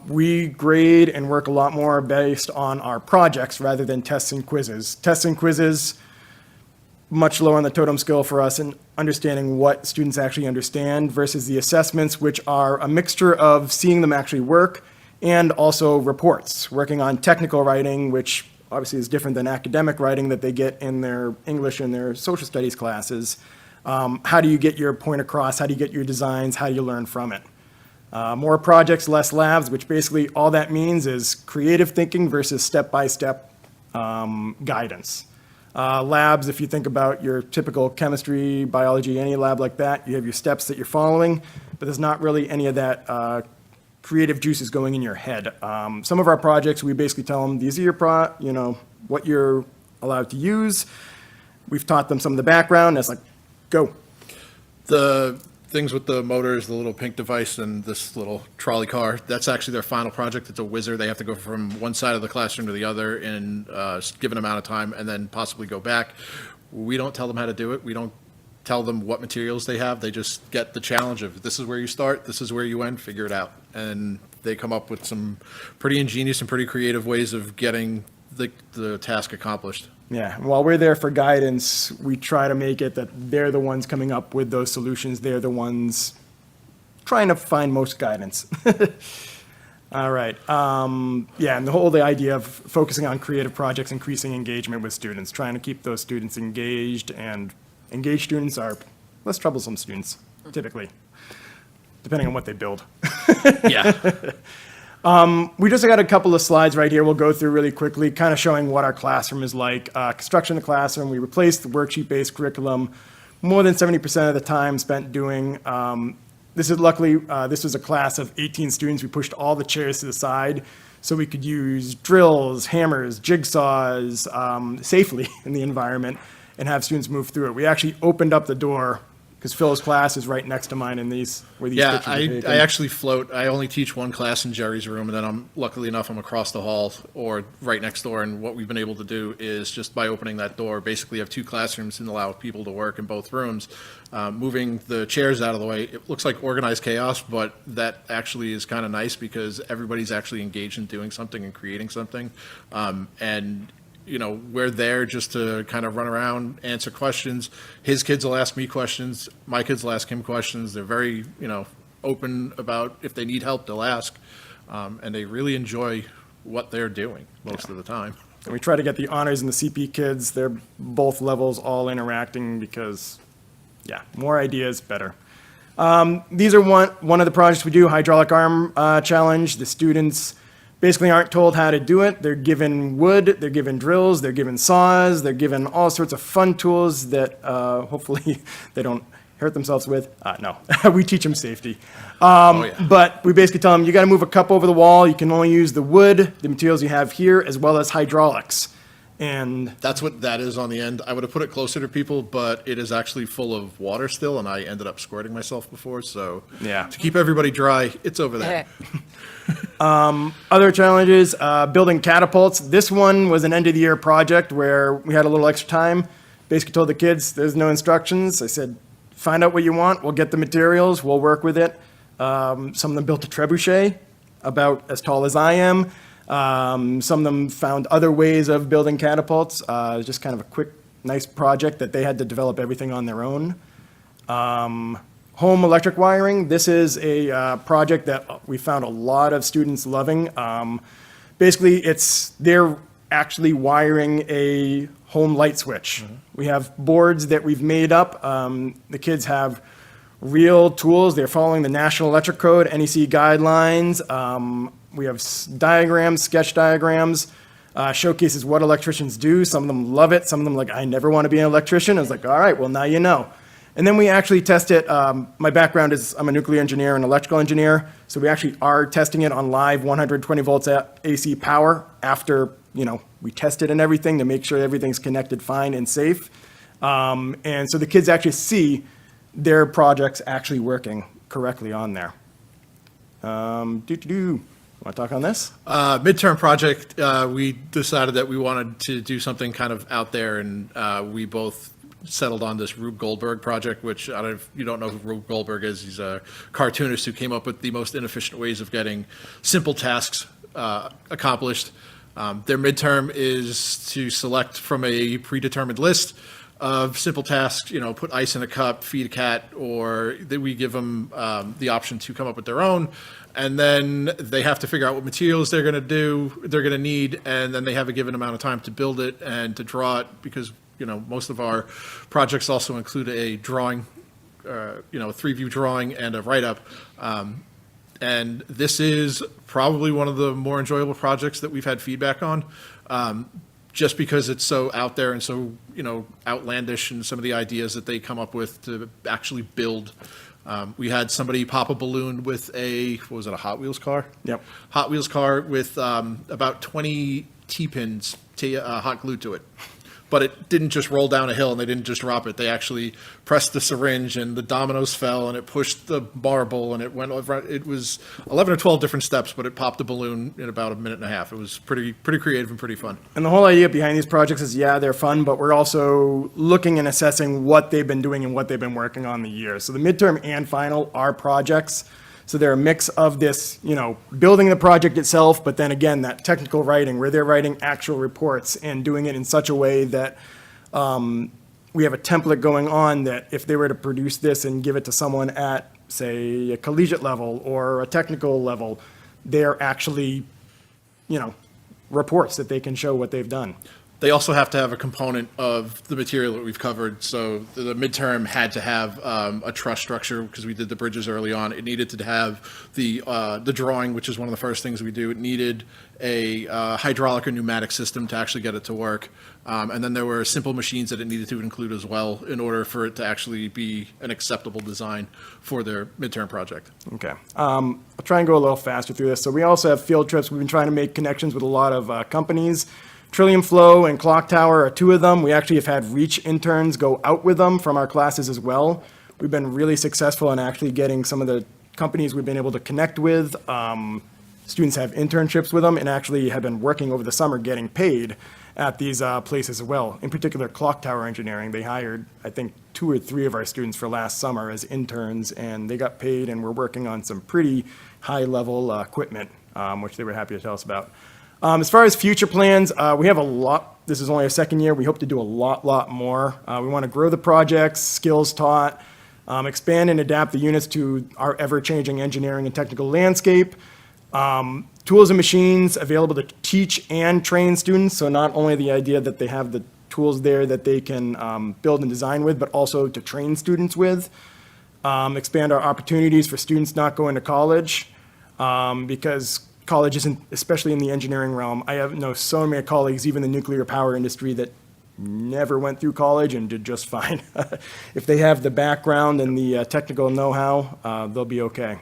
we grade and work a lot more based on our projects rather than tests and quizzes. Tests and quizzes, much lower on the totem scale for us in understanding what students actually understand versus the assessments, which are a mixture of seeing them actually work and also reports, working on technical writing, which obviously is different than academic writing that they get in their English and their social studies classes. How do you get your point across? How do you get your designs? How do you learn from it? More projects, less labs, which basically all that means is creative thinking versus step-by-step guidance. Labs, if you think about your typical chemistry, biology, any lab like that, you have your steps that you're following, but there's not really any of that creative juices going in your head. Some of our projects, we basically tell them, these are your what you're allowed to use. We've taught them some of the background. It's like, go. The things with the motors, the little pink device and this little trolley car, that's actually their final project. It's a whizzer. They have to go from one side of the classroom to the other in a given amount of time and then possibly go back. We don't tell them how to do it. We don't tell them what materials they have. They just get the challenge of this is where you start, this is where you end, figure it out. And they come up with some pretty ingenious and pretty creative ways of getting the task accomplished. Yeah, while we're there for guidance, we try to make it that they're the ones coming up with those solutions. They're the ones trying to find most guidance. All right. Yeah, and the idea of focusing on creative projects, increasing engagement with students, trying to keep those students engaged, and engaged students are less troublesome students, typically, depending on what they build. Yeah. We just got a couple of slides right here we'll go through really quickly, kind of showing what our classroom is like. Construction of the classroom, we replaced the worksheet-based curriculum. More than 70% of the time spent doing, this was a class of 18 students. We pushed all the chairs to the side so we could use drills, hammers, jigsaws safely in the environment and have students move through it. We actually opened up the door because Phil's class is right next to mine in where these Yeah, pictures are taken. I actually float. I only teach one class in Jerry's room, and then luckily enough, I'm across the hall or right next door. And what we've been able to do is just by opening that door, basically have two classrooms and allow people to work in both rooms. Moving the chairs out of the way, it looks like organized chaos, but that actually is kind of nice because everybody's actually engaged in doing something and creating something. And we're there just to kind of run around, answer questions. His kids will ask me questions. My kids will ask him questions. They're very, open about if they need help, they'll ask. And they really enjoy what they're doing most of the time. And we try to get the honors and the CP kids, they're both levels all interacting because, yeah, more ideas, better. These are one of the projects we do, hydraulic arm challenge. The students basically aren't told how to do it. They're given wood, they're given drills, they're given saws, they're given all sorts of fun tools that hopefully they don't hurt themselves with. No, we teach them safety. But we basically tell them, you got to move a cup over the wall. You can only use the wood, the materials you have here, as well as hydraulics. And that's what that is on the end. I would have put it closer to people, but it is actually full of water still, and I ended up squirting myself before. So yeah, to keep everybody dry, it's over there. Other challenges, building catapults. This one was an end-of-the-year project where we had a little extra time. Basically told the kids, there's no instructions. I said, find out what you want. We'll get the materials. We'll work with it. Some of them built a trebuchet about as tall as I am. Some of them found other ways of building catapults. Just kind of a quick, nice project that they had to develop everything on their own. Home electric wiring. This is a project that we found a lot of students loving. Basically, they're actually wiring a home light switch. We have boards that we've made up. The kids have real tools. They're following the National Electric Code, NEC guidelines. We have diagrams, sketch diagrams, showcases what electricians do. Some of them love it. Some of them like, I never want to be an electrician. I was like, all right, well, now you know. And then we actually test it. My background is I'm a nuclear engineer and electrical engineer. So we actually are testing it on live 120 volts AC power after, we test it and everything to make sure everything's connected fine and safe. And so the kids actually see their projects actually working correctly on there. Want to talk on this? Midterm project, we decided that we wanted to do something kind of out there, and we both settled on this Rube Goldberg project, which I don't know if you don't know who Rube Goldberg is. He's a cartoonist who came up with the most inefficient ways of getting simple tasks accomplished. Their midterm is to select from a predetermined list of simple tasks, put ice in a cup, feed a cat, or that we give them the option to come up with their own. And then they have to figure out what materials they're going to need, and then they have a given amount of time to build it and to draw it, because most of our projects also include a drawing, a 3-view drawing and a write-up. And this is probably one of the more enjoyable projects that we've had feedback on, just because it's so out there and so, outlandish, and some of the ideas that they come up with to actually build. We had somebody pop a balloon with a Hot Wheels car? Yep. Hot Wheels car with about 20 T-pins hot glued to it. But it didn't just roll down a hill and they didn't just drop it. They actually pressed the syringe and the dominoes fell and it pushed the marble and it went over. It was 11 or 12 different steps, but it popped the balloon in about a minute and a half. It was pretty creative and pretty fun. And the whole idea behind these projects is, they're fun, but we're also looking and assessing what they've been doing and what they've been working on the year. So the midterm and final are projects. So they're a mix of this, building the project itself, but then again, that technical writing where they're writing actual reports and doing it in such a way that we have a template going on that if they were to produce this and give it to someone at, say, a collegiate level or a technical level, they're actually, reports that they can show what they've done. They also have to have a component of the material that we've covered. So the midterm had to have a truss structure because we did the bridges early on. It needed to have the drawing, which is one of the first things we do. It needed a hydraulic or pneumatic system to actually get it to work. And then there were simple machines that it needed to include as well in order for it to actually be an acceptable design for their midterm project. Okay. I'll try and go a little faster through this. So we also have field trips. We've been trying to make connections with a lot of companies. Trillium Flow and Clock Tower are two of them. We actually have had REACH interns go out with them from our classes as well. We've been really successful in actually getting some of the companies we've been able to connect with. Students have internships with them and actually have been working over the summer getting paid at these places as well. In particular, Clock Tower Engineering, they hired, I think, 2 or 3 of our students for last summer as interns, and they got paid and were working on some pretty high-level equipment, which they were happy to tell us about. As far as future plans, we have a lot. This is only our second year. We hope to do a lot more. We want to grow the projects, skills taught, expand and adapt the units to our ever-changing engineering and technical landscape. Tools and machines available to teach and train students. So not only the idea that they have the tools there that they can build and design with, but also to train students with. Expand our opportunities for students not going to college, because college isn't, especially in the engineering realm. I know so many colleagues, even in the nuclear power industry, that never went through college and did just fine. If they have the background and the technical know-how, they'll be okay.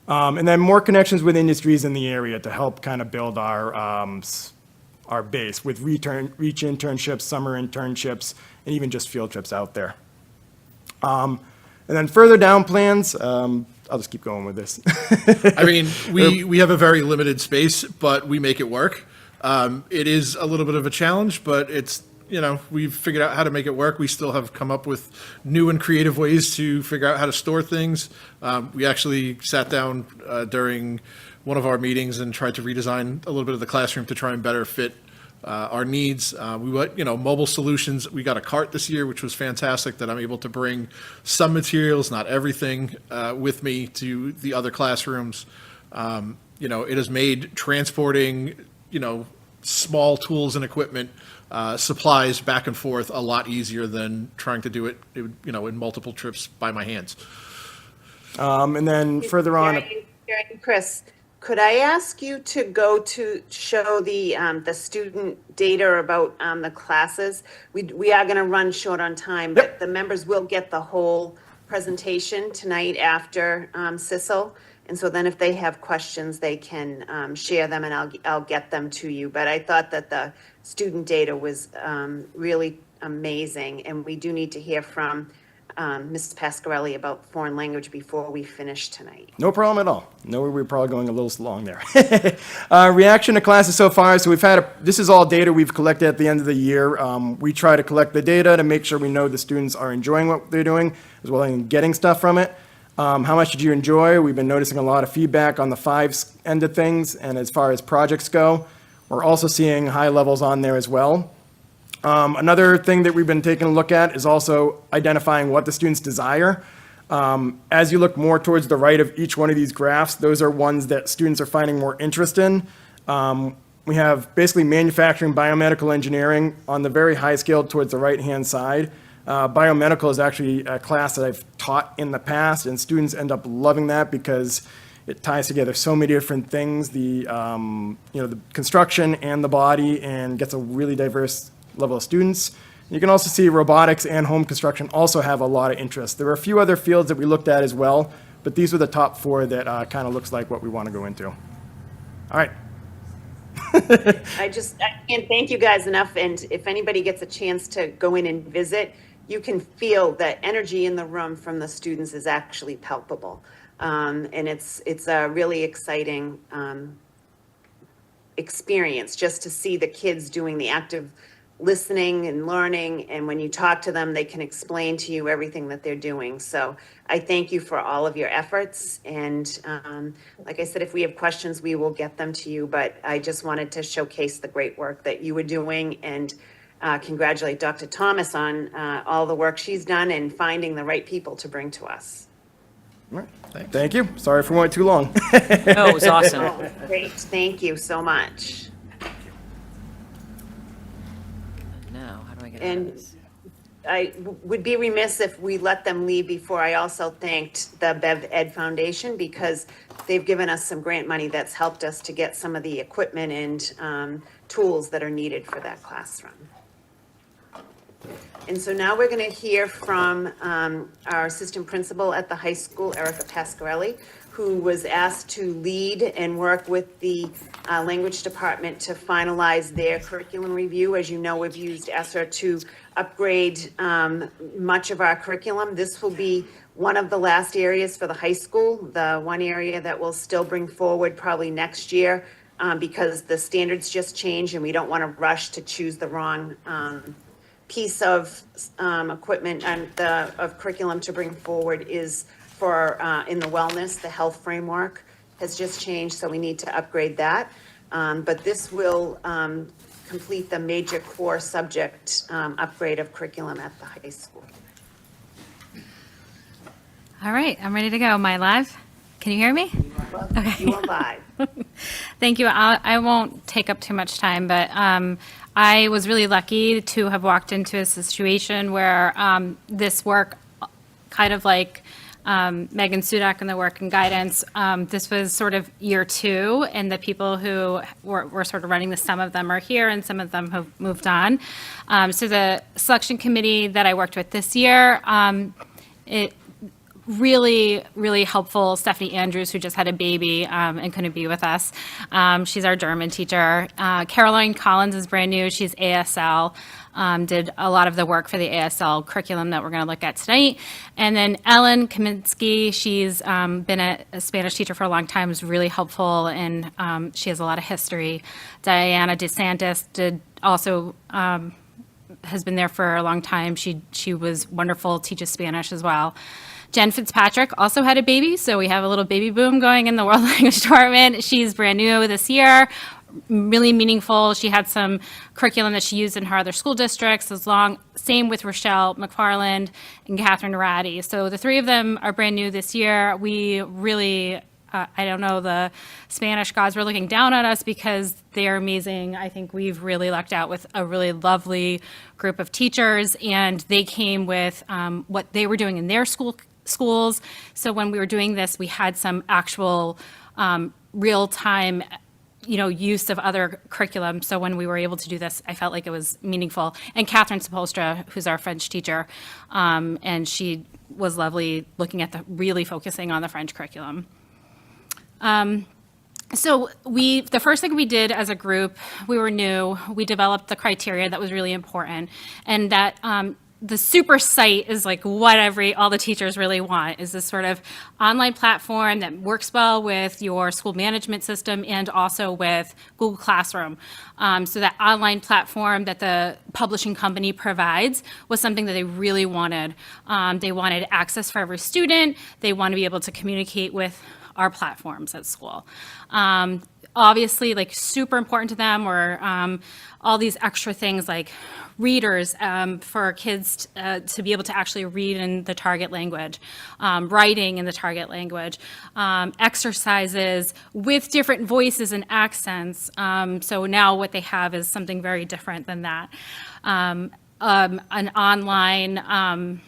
And then more connections with industries in the area to help kind of build our base with REACH internships, summer internships, and even just field trips out there. And then further down plans, I'll just keep going with this. I mean, we have a very limited space, but we make it work. It is a little bit of a challenge, but it's, we've figured out how to make it work. We still have come up with new and creative ways to figure out how to store things. We actually sat down during one of our meetings and tried to redesign a little bit of the classroom to try and better fit our needs. We went, mobile solutions. We got a cart this year, which was fantastic, that I'm able to bring some materials, not everything, with me to the other classrooms. It has made transporting, small tools and equipment, supplies back and forth a lot easier than trying to do it, in multiple trips by my hands. And then further on. Jerry, Chris, could I ask you to go to show the student data about the classes? We are going to run short on time, but the members will get the whole presentation tonight after CISL. And so then if they have questions, they can share them, and I'll get them to you. But I thought that the student data was really amazing, and we do need to hear from Mrs. Pasquarelli about foreign language before we finish tonight. No problem at all. No, we're probably going a little long there. Reaction to classes so far. So this is all data we've collected at the end of the year. We try to collect the data to make sure we know the students are enjoying what they're doing, as well as getting stuff from it. How much did you enjoy? We've been noticing a lot of feedback on the 5 end of things, and as far as projects go, we're also seeing high levels on there as well. Another thing that we've been taking a look at is also identifying what the students desire. As you look more towards the right of each one of these graphs, those are ones that students are finding more interest in. We have basically manufacturing, biomedical engineering on the very high scale towards the right-hand side. Biomedical is actually a class that I've taught in the past, and students end up loving that because it ties together so many different things, the construction and the body, and gets a really diverse level of students. You can also see robotics and home construction also have a lot of interest. There were a few other fields that we looked at as well, but these were the top 4 that kind of looks like what we want to go into. All right. I can't thank you guys enough, and if anybody gets a chance to go in and visit, you can feel that energy in the room from the students is actually palpable. And it's a really exciting experience just to see the kids doing the active listening and learning, and when you talk to them, they can explain to you everything that they're doing. So I thank you for all of your efforts, and like I said, if we have questions, we will get them to you, but I just wanted to showcase the great work that you were doing, and congratulate Dr. Thomas on all the work she's done and finding the right people to bring to us. All right. Thank you. Sorry if we went too long. No, it was awesome. Oh, great, thank you so much. Now, how do I get out of And this? I would be remiss if we let them leave before I also thanked the Bev Ed Foundation, because they've given us some grant money that's helped us to get some of the equipment and tools that are needed for that classroom. And so now we're going to hear from our assistant principal at the high school, Erica Pasquarelli, who was asked to lead and work with the language department to finalize their curriculum review. As you know, we've used ESSER to upgrade much of our curriculum. This will be one of the last areas for the high school, the one area that we'll still bring forward probably next year because the standards just changed and we don't want to rush to choose the wrong piece of equipment and of curriculum to bring forward is for in the wellness, the health framework has just changed, so we need to upgrade that. But this will complete the major core subject upgrade of curriculum at the high school. All right, I'm ready to go. Am I live? Can you hear me? Okay. You are live. Thank you. I won't take up too much time, but I was really lucky to have walked into a situation where this work, kind of like Megan Sudak and the work and guidance, this was sort of year 2, and the people who were sort of running this, some of them are here and some of them have moved on. So the selection committee that I worked with this year, it really, really helpful. Stephanie Andrews, who just had a baby and couldn't be with us. She's our German teacher. Caroline Collins is brand new. She's ASL. Did a lot of the work for the ASL curriculum that we're going to look at tonight. And then Ellen Kaminsky, she's been a Spanish teacher for a long time, is really helpful, and she has a lot of history. Diana DeSantis did also has been there for a long time. She was wonderful, teaches Spanish as well. Jen Fitzpatrick also had a baby, so we have a little baby boom going in the world language department. She's brand new this year, really meaningful. She had some curriculum that she used in her other school districts, same with Rochelle McFarland and Catherine Ratty. So the three of them are brand new this year. We really, I don't know, the Spanish gods were looking down on us because they're amazing. I think we've really lucked out with a really lovely group of teachers, and they came with what they were doing in their schools. So when we were doing this, we had some actual real-time use of other curriculum. So when we were able to do this, I felt like it was meaningful. And Catherine Sepulstra, who's our French teacher, and she was lovely looking at really focusing on the French curriculum. So the first thing we did as a group, we were new, we developed the criteria that was really important, and that the super site is like what all the teachers really want, is this sort of online platform that works well with your school management system and also with Google Classroom. So that online platform that the publishing company provides was something that they really wanted. They wanted access for every student. They want to be able to communicate with our platforms at school. Obviously, like super important to them were all these extra things like readers for kids to be able to actually read in the target language, writing in the target language, exercises with different voices and accents. So now what they have is something very different than that. An online,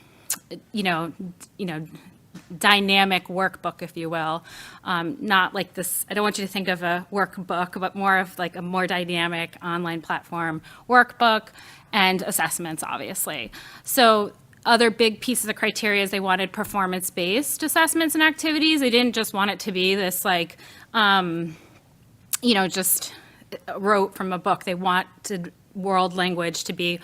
dynamic workbook, if you will. Not like this, I don't want you to think of a workbook, but more of like a more dynamic online platform workbook and assessments, obviously. So other big pieces of criteria is they wanted performance-based assessments and activities. They didn't just want it to be this like, just rote from a book. They wanted world language to be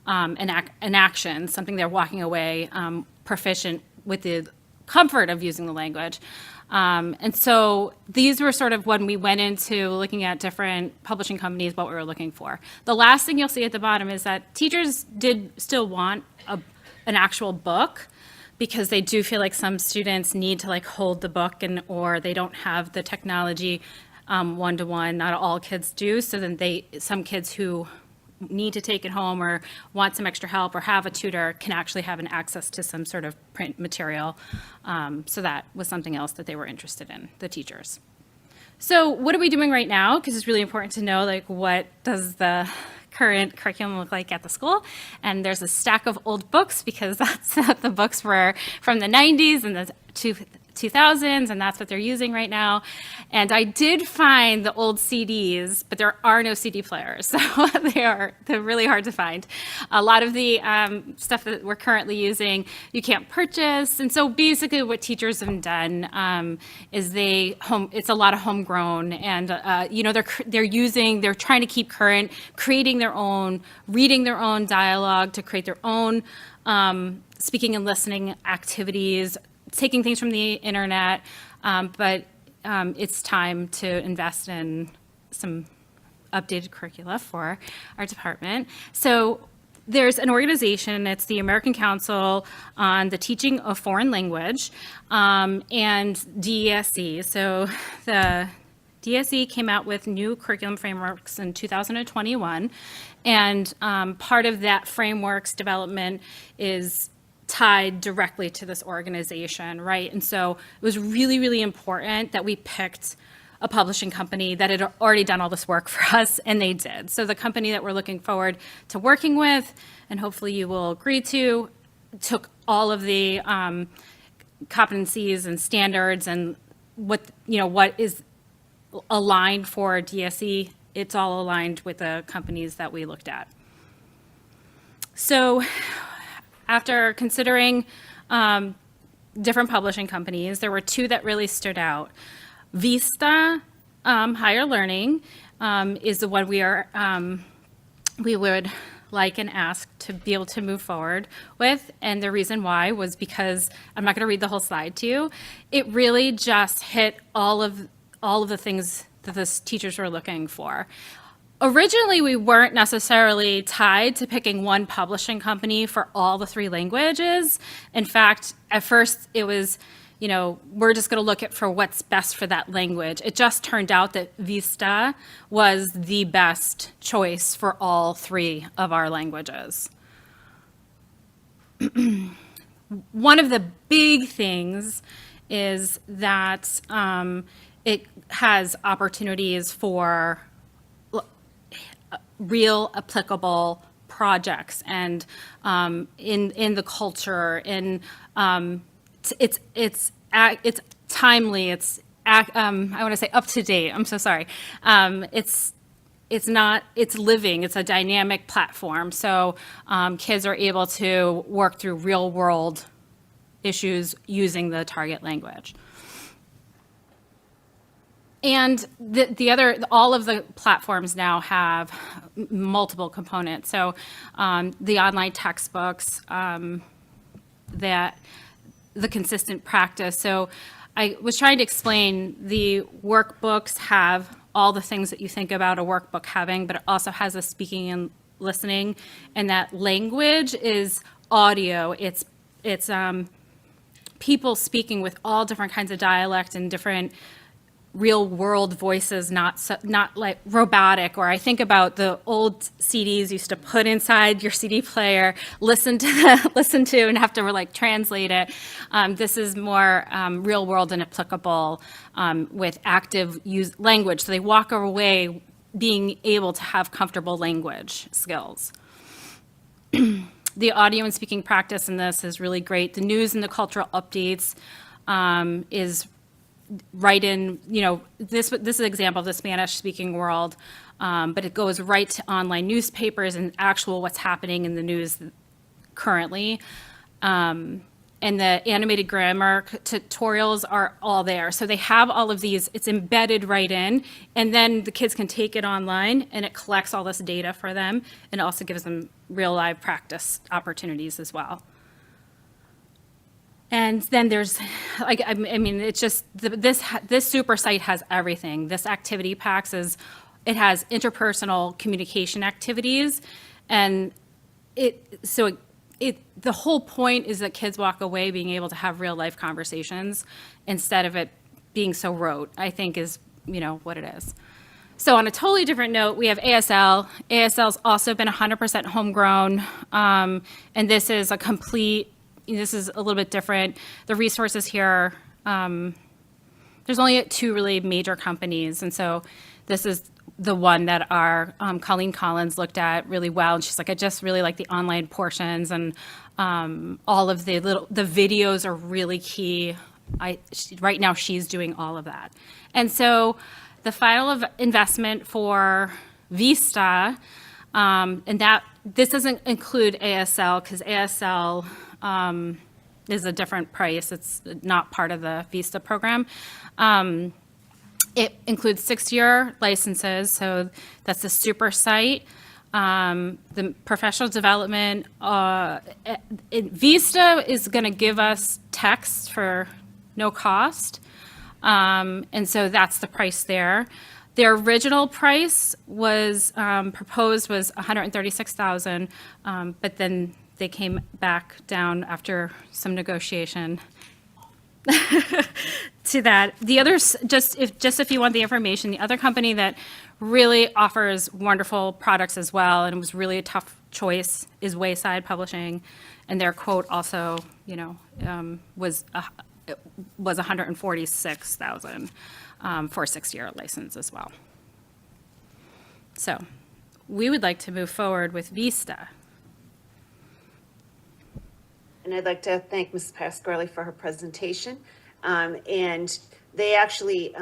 an action, something they're walking away proficient with the comfort of using the language. And so these were sort of when we went into looking at different publishing companies, what we were looking for. The last thing you'll see at the bottom is that teachers did still want an actual book, because they do feel like some students need to like hold the book or they don't have the technology one-to-one. Not all kids do. So then some kids who need to take it home or want some extra help or have a tutor can actually have an access to some sort of print material. So that was something else that they were interested in, the teachers. So what are we doing right now? Because it's really important to know, like, what does the current curriculum look like at the school? And there's a stack of old books, because that's the books were from the 90s and the 2000s, and that's what they're using right now. And I did find the old CDs, but there are no CD players, so they're really hard to find. A lot of the stuff that we're currently using, you can't purchase. And so basically what teachers have done is it's a lot of homegrown, and they're trying to keep current, creating their own, reading their own dialogue to create their own speaking and listening activities, taking things from the internet, but it's time to invest in some updated curricula for our department. So there's an organization, it's the American Council on the Teaching of Foreign Language, and DESE. So the DSE came out with new curriculum frameworks in 2021, and part of that framework's development is tied directly to this organization, right? And so it was really, really important that we picked a publishing company that had already done all this work for us, and they did. So the company that we're looking forward to working with, and hopefully you will agree to, took all of the competencies and standards and what is aligned for DSE. It's all aligned with the companies that we looked at. So after considering different publishing companies, there were two that really stood out. Vista Higher Learning is the one we would like and ask to be able to move forward with. And the reason why was because, I'm not going to read the whole slide to you, it really just hit all of the things that the teachers were looking for. Originally, we weren't necessarily tied to picking one publishing company for all the 3 languages. In fact, at first it was, we're just going to look at for what's best for that language. It just turned out that Vista was the best choice for all 3 of our languages. One of the big things is that it has opportunities for real applicable projects and in the timely, I want to say up to date. I'm so sorry. It's living. It's a dynamic platform. So kids are able to work through real world issues using the target language. And all of the platforms now have multiple components. So the online textbooks, the consistent practice. So I was trying to explain the workbooks have all the things that you think about a workbook having, but it also has a speaking and listening, and that language is audio. It's people speaking with all different kinds of dialect and different real world voices, not like robotic. Or I think about the old CDs you used to put inside your CD player, listen to and have to like translate it. This is more real world and applicable with active use language. So they walk away being able to have comfortable language skills. The audio and speaking practice in this is really great. The news and the cultural updates is right in, this is an example of the Spanish-speaking world, but it goes right to online newspapers and actual what's happening in the news currently. And the animated grammar tutorials are all there. So they have all of these, it's embedded right in, and then the kids can take it online and it collects all this data for them and also gives them real live practice opportunities as well. And then there's, like, I mean, it's just, this super site has everything. This activity packs it has interpersonal communication activities. And the whole point is that kids walk away being able to have real life conversations instead of it being so rote, I think is, what it is. So on a totally different note, we have ASL. ASL's also been 100% homegrown. And this is this is a little bit different. The resources here, there's only 2 really major companies. And so this is the one that our Colleen Collins looked at really well. And she's like, I just really like the online portions, and all of the videos are really key. Right now she's doing all of that. And so the final investment for Vista, and this doesn't include ASL, because ASL is a different price. It's not part of the Vista program. It includes 6-year licenses, so that's the super site. The professional development, Vista is going to give us text for no cost, and so that's the price there. Their original price was proposed was $136,000, but then they came back down after some negotiation to that. The others, just if you want the information, the other company that really offers wonderful products as well, and it was really a tough choice, is Wayside Publishing, and their quote also, was $146,000 for a 6-year license as well. So we would like to move forward with Vista. And I'd like to thank Mrs. Pasquarelli for her presentation. And they actually,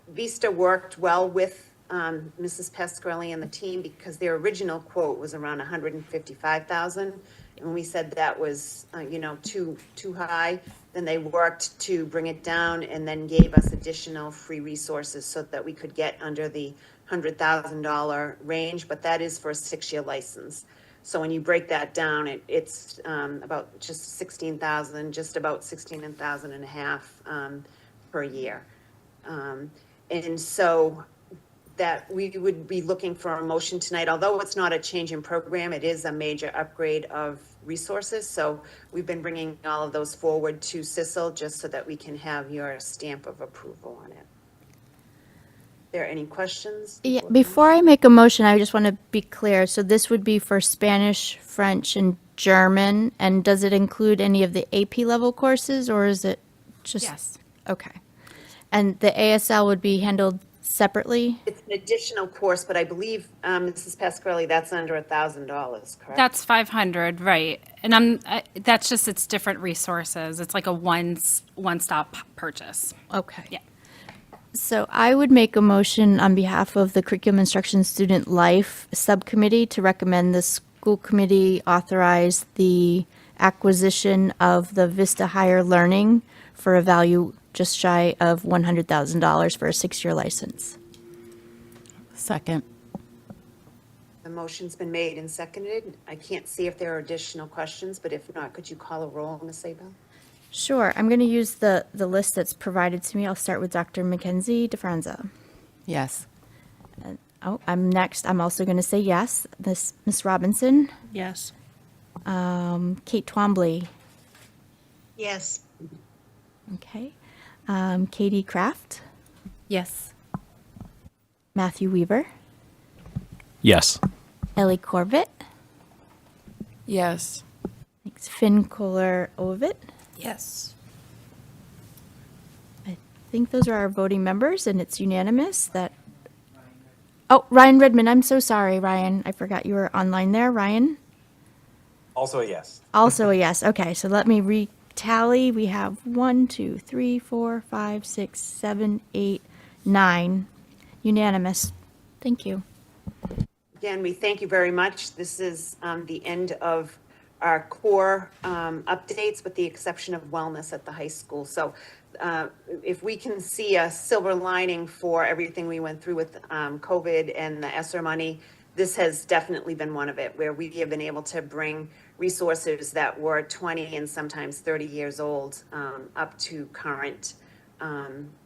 Vista worked well with Mrs. Pasquarelli and the team, because their original quote was around $155,000. And when we said that was, too high, then they worked to bring it down and then gave us additional free resources so that we could get under the $100,000 range, but that is for a 6-year license. So when you break that down, it's about just 16,000, just about 16,500 per year. And so that we would be looking for a motion tonight. Although it's not a change in program, it is a major upgrade of resources. So we've been bringing all of those forward to CISL just so that we can have your stamp of approval on it. There any questions? Yeah, before I make a motion, I just want to be clear. So this would be for Spanish, French, and German, and does it include any of the AP level courses, or is it just? Yes. Okay. And the ASL would be handled separately? It's an additional course, but I believe, Mrs. Pasquarelli, that's under $1,000, correct? That's 500, right. And that's just, it's different resources. It's like a one-stop purchase. Okay. Yeah. So I would make a motion on behalf of the Curriculum Instruction Student Life Subcommittee to recommend the school committee authorize the acquisition of the Vista Higher Learning for a value just shy of $100,000 for a 6-year license. Second. The motion's been made and seconded. I can't see if there are additional questions, but if not, could you call a roll, Ms. Abel? Sure. I'm going to use the list that's provided to me. I'll start with Dr. Mackenzie DeFranza. Yes. Oh, I'm next. I'm also going to say yes. Miss Robinson, Yes. Kate Twombly. Yes. Okay. Katie Kraft, Yes. Matthew Weaver, Yes. Ellie Corbett, Yes. thanks, Finn Kohler Ovit. Yes. I think those are our voting members, and it's unanimous that. Oh, Ryan Redmond. I'm so sorry, Ryan. I forgot you were online there, Ryan. Also a yes. Also a yes. Okay, so let me retally. We have 1, 2, 3, 4, 5, 6, 7, 8, 9. Unanimous. Thank you. Again, we thank you very much. This is the end of our core updates, with the exception of wellness at the high school. So if we can see a silver lining for everything we went through with COVID and the ESSER money, this has definitely been one of it, where we have been able to bring resources that were 20 and sometimes 30 years old up to current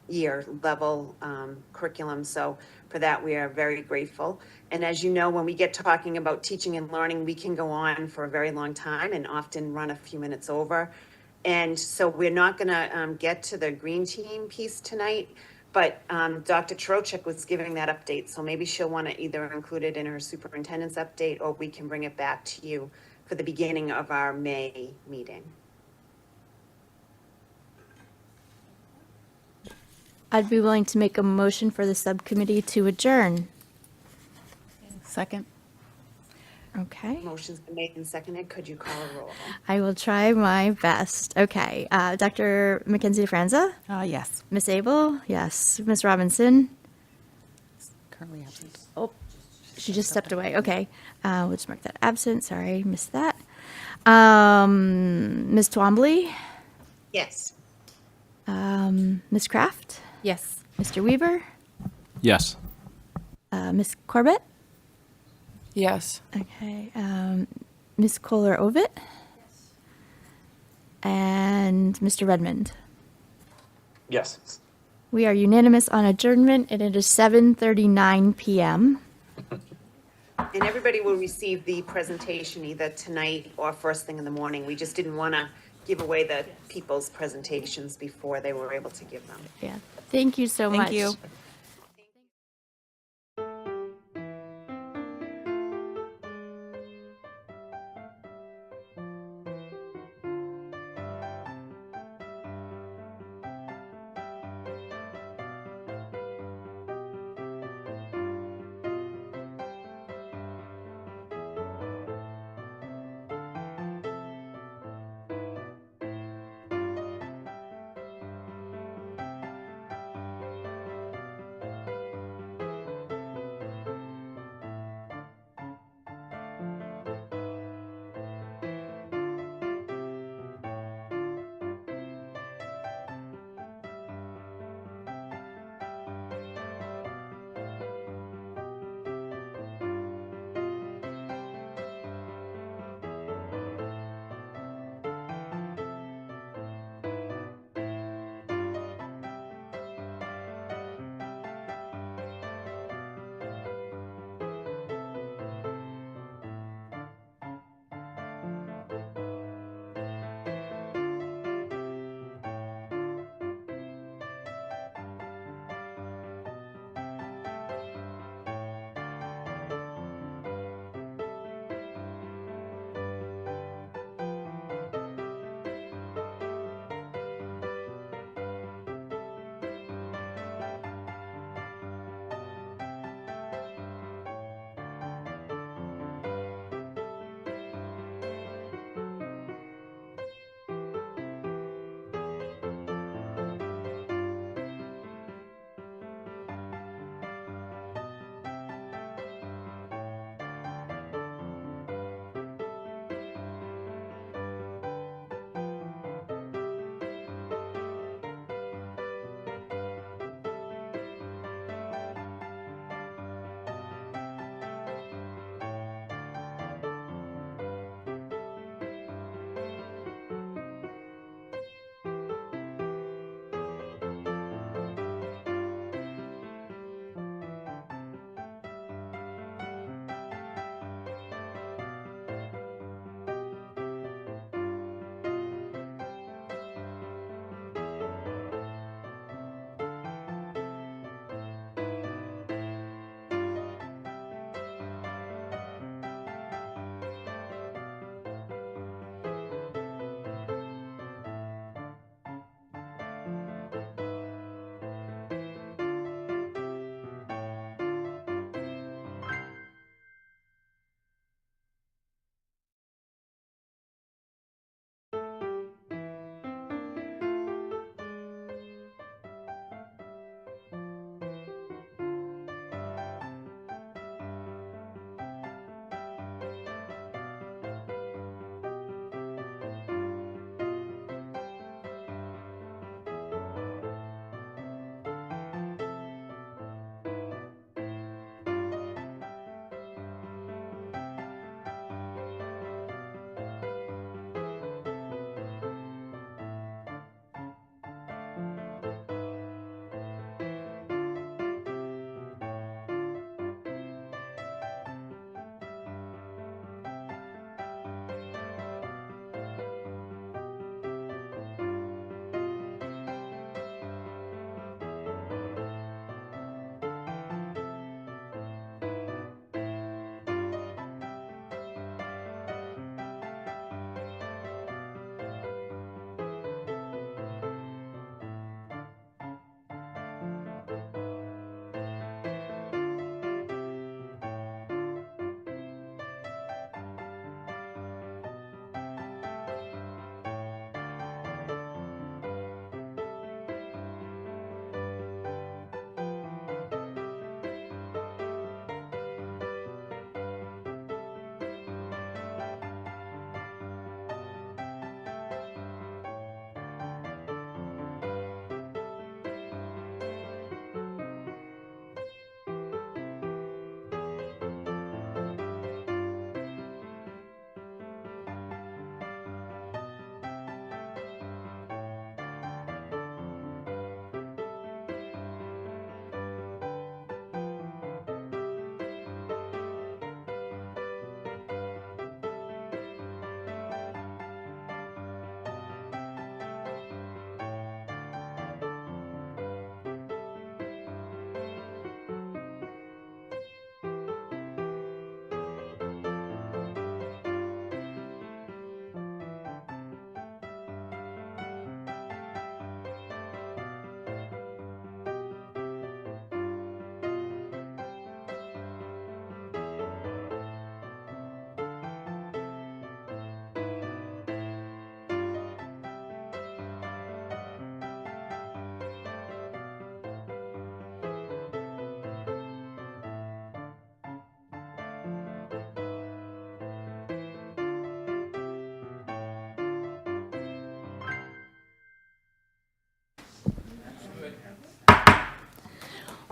year level curriculum. So for that, we are very grateful. And as you know, when we get talking about teaching and learning, we can go on for a very long time and often run a few minutes over. And so we're not going to get to the green team piece tonight, but Dr. Trocheck was giving that update. So maybe she'll want to either include it in her superintendent's update, or we can bring it back to you for the beginning of our May meeting. I'd be willing to make a motion for the subcommittee to adjourn. Second. Okay. Motion's been made and seconded. Could you call a roll? I will try my best. Okay. Dr. Mackenzie DeFranza? Yes. Miss Abel? Yes. Miss Robinson? Currently absent. Oh, she just stepped away. Okay. We'll just mark that absent. Sorry, missed that. Miss Twombly? Yes. Miss Kraft? Yes. Mr. Weaver? Yes. Miss Corbett? Yes. Okay. Miss Kohler Ovit? Yes. And Mr. Redmond? Yes. We are unanimous on adjournment, and it is 7:39 p.m. And everybody will receive the presentation either tonight or first thing in the morning. We just didn't want to give away the people's presentations before they were able to give them. Yeah. Thank you so much. Thank you.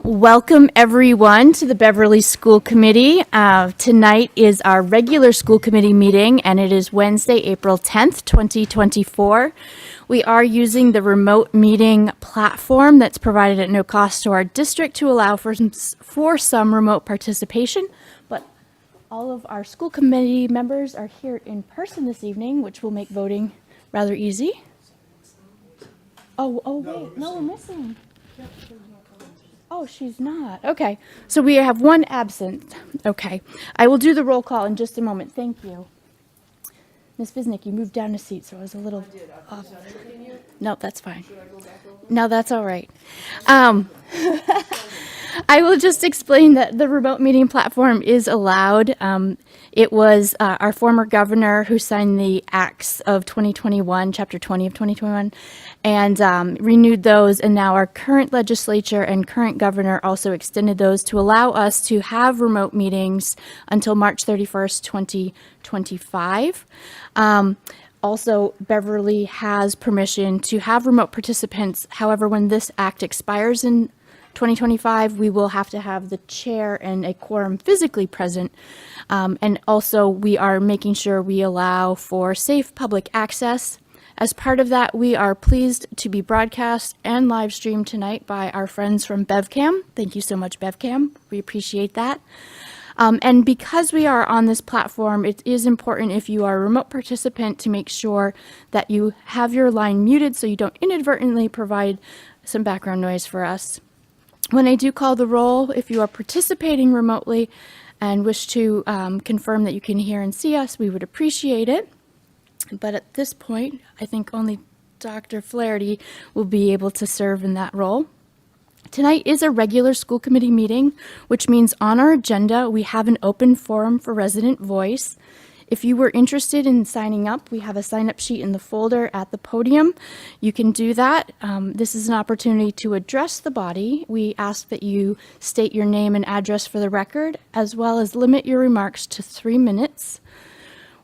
Welcome, everyone, to the Beverly School Committee. Tonight is our regular school committee meeting, and it is Wednesday, April 10th, 2024. We are using the remote meeting platform that's provided at no cost to our district to allow for some remote participation, but all of our school committee members are here in person this evening, which will make voting rather easy. Oh, wait, no, we're missing. Oh, she's not. Okay. So we have one absent. Okay. I will do the roll call in just a moment. Thank you. Ms. Visnick, you moved down a seat, so I was a little off. No, that's fine. No, that's all right. I will just explain that the remote meeting platform is allowed. It was our former governor who signed the Acts of 2021, Chapter 20 of 2021, and renewed those. And now our current legislature and current governor also extended those to allow us to have remote meetings until March 31st, 2025. Also, Beverly has permission to have remote participants. However, when this act expires in 2025, we will have to have the chair and a quorum physically present. And also, we are making sure we allow for safe public access. As part of that, we are pleased to be broadcast and live streamed tonight by our friends from BevCam. Thank you so much, BevCam. We appreciate that. And because we are on this platform, it is important if you are a remote participant to make sure that you have your line muted so you don't inadvertently provide some background noise for us. When I do call the roll, if you are participating remotely and wish to confirm that you can hear and see us, we would appreciate it. But at this point, I think only Dr. Flaherty will be able to serve in that role. Tonight is a regular school committee meeting, which means on our agenda, we have an open forum for resident voice. If you were interested in signing up, we have a sign-up sheet in the folder at the podium. You can do that. This is an opportunity to address the body. We ask that you state your name and address for the record, as well as limit your remarks to 3 minutes.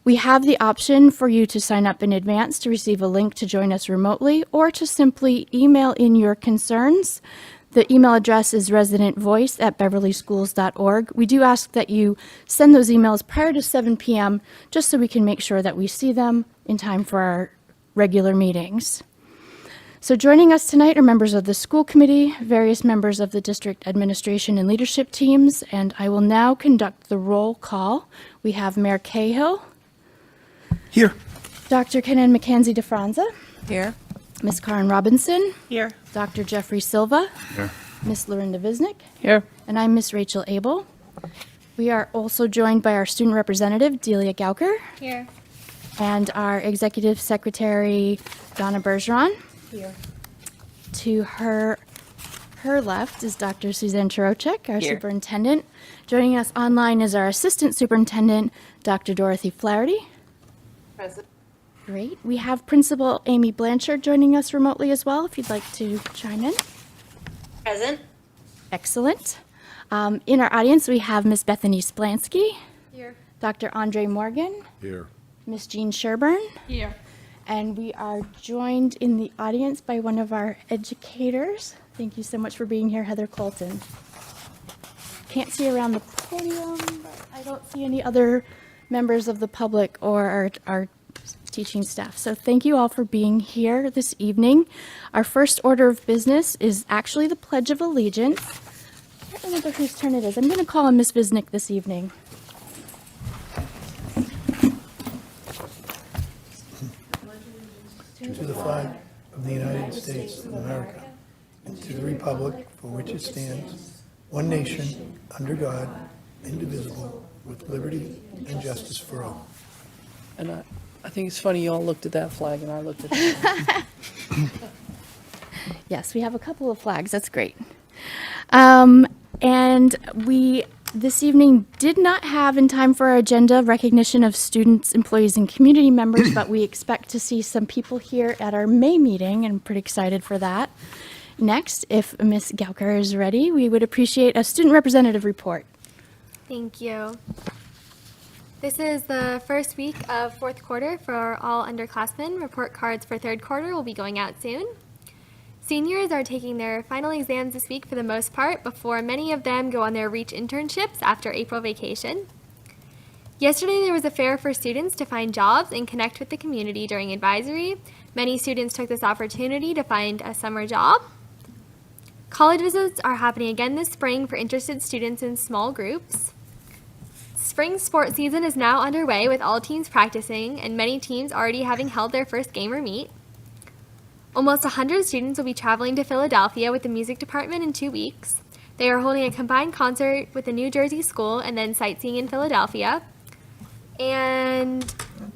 We have the option for you to sign up in advance to receive a link to join us remotely, or to simply email in your concerns. The email address is residentvoice@beverlyschools.org. We do ask that you send those emails prior to 7 p.m. just so we can make sure that we see them in time for our regular meetings. So joining us tonight are members of the school committee, various members of the district administration and leadership teams, and I will now conduct the roll call. We have Mayor Cahill. Here. Dr. Kenan McKenzie DeFranza. Here. Ms. Karen Robinson. Here. Dr. Jeffrey Silva. Here. Ms. Lorinda Visnick. Here. And I'm Ms. Rachel Abel. We are also joined by our student representative, Delia Gauker. Here. And our executive secretary, Donna Bergeron. Here. To her left is Dr. Suzanne Chirocek, our Here. superintendent. Joining us online is our assistant superintendent, Dr. Dorothy Flaherty. Present. Great. We have Principal Amy Blanchard joining us remotely as well, if you'd like to chime in. Present. Excellent. In our audience, we have Ms. Bethany Splansky. Here. Dr. Andre Morgan. Here. Ms. Jean Sherburne. Here. And we are joined in the audience by one of our educators. Thank you so much for being here, Heather Colton. Can't see around the podium, but I don't see any other members of the public or our teaching staff. So thank you all for being here this evening. Our first order of business is actually the Pledge of Allegiance. I can't remember whose turn it is. I'm going to call on Ms. Visnick this evening. To the flag of the United States of America and to the republic for which it stands, one nation, under God, indivisible, with liberty and justice for all. And I think it's funny you all looked at that flag and I looked at that. Yes, we have a couple of flags. That's great. And we, this evening, did not have in time for our agenda recognition of students, employees, and community members, but we expect to see some people here at our May meeting, and I'm pretty excited for that. Next, if Ms. Gauker is ready, we would appreciate a student representative report. Thank you. This is the first week of fourth quarter for all underclassmen. Report cards for third quarter will be going out soon. Seniors are taking their final exams this week for the most part before many of them go on their REACH internships after April vacation. Yesterday, there was a fair for students to find jobs and connect with the community during advisory. Many students took this opportunity to find a summer job. College visits are happening again this spring for interested students in small groups. Spring sports season is now underway with all teams practicing and many teams already having held their first game or meet. Almost 100 students will be traveling to Philadelphia with the music department in 2 weeks. They are holding a combined concert with a New Jersey school and then sightseeing in Philadelphia. And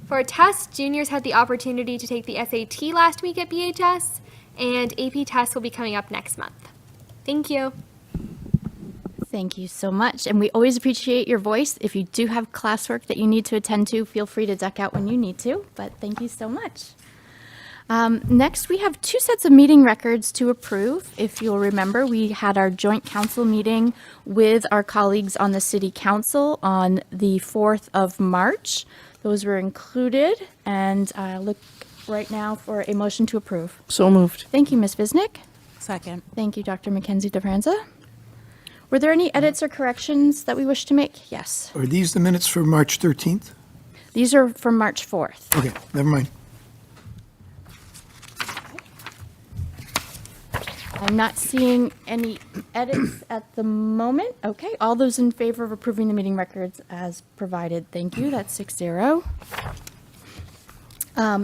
for tests, juniors had the opportunity to take the SAT last week at BHS, and AP tests will be coming up next month. Thank you. Thank you so much. And we always appreciate your voice. If you do have classwork that you need to attend to, feel free to duck out when you need to. But thank you so much. Next, we have 2 sets of meeting records to approve. If you'll remember, we had our joint council meeting with our colleagues on the city council on the 4th of March. Those were included, and I look right now for a motion to approve. So moved. Thank you, Ms. Visnick. Second. Thank you, Dr. Mackenzie DeFranza. Were there any edits or corrections that we wish to make? Yes. Are these the minutes for March 13th? These are from March 4th. Okay, never mind. I'm not seeing any edits at the moment. Okay, all those in favor of approving the meeting records as provided, thank you. That's 6-0.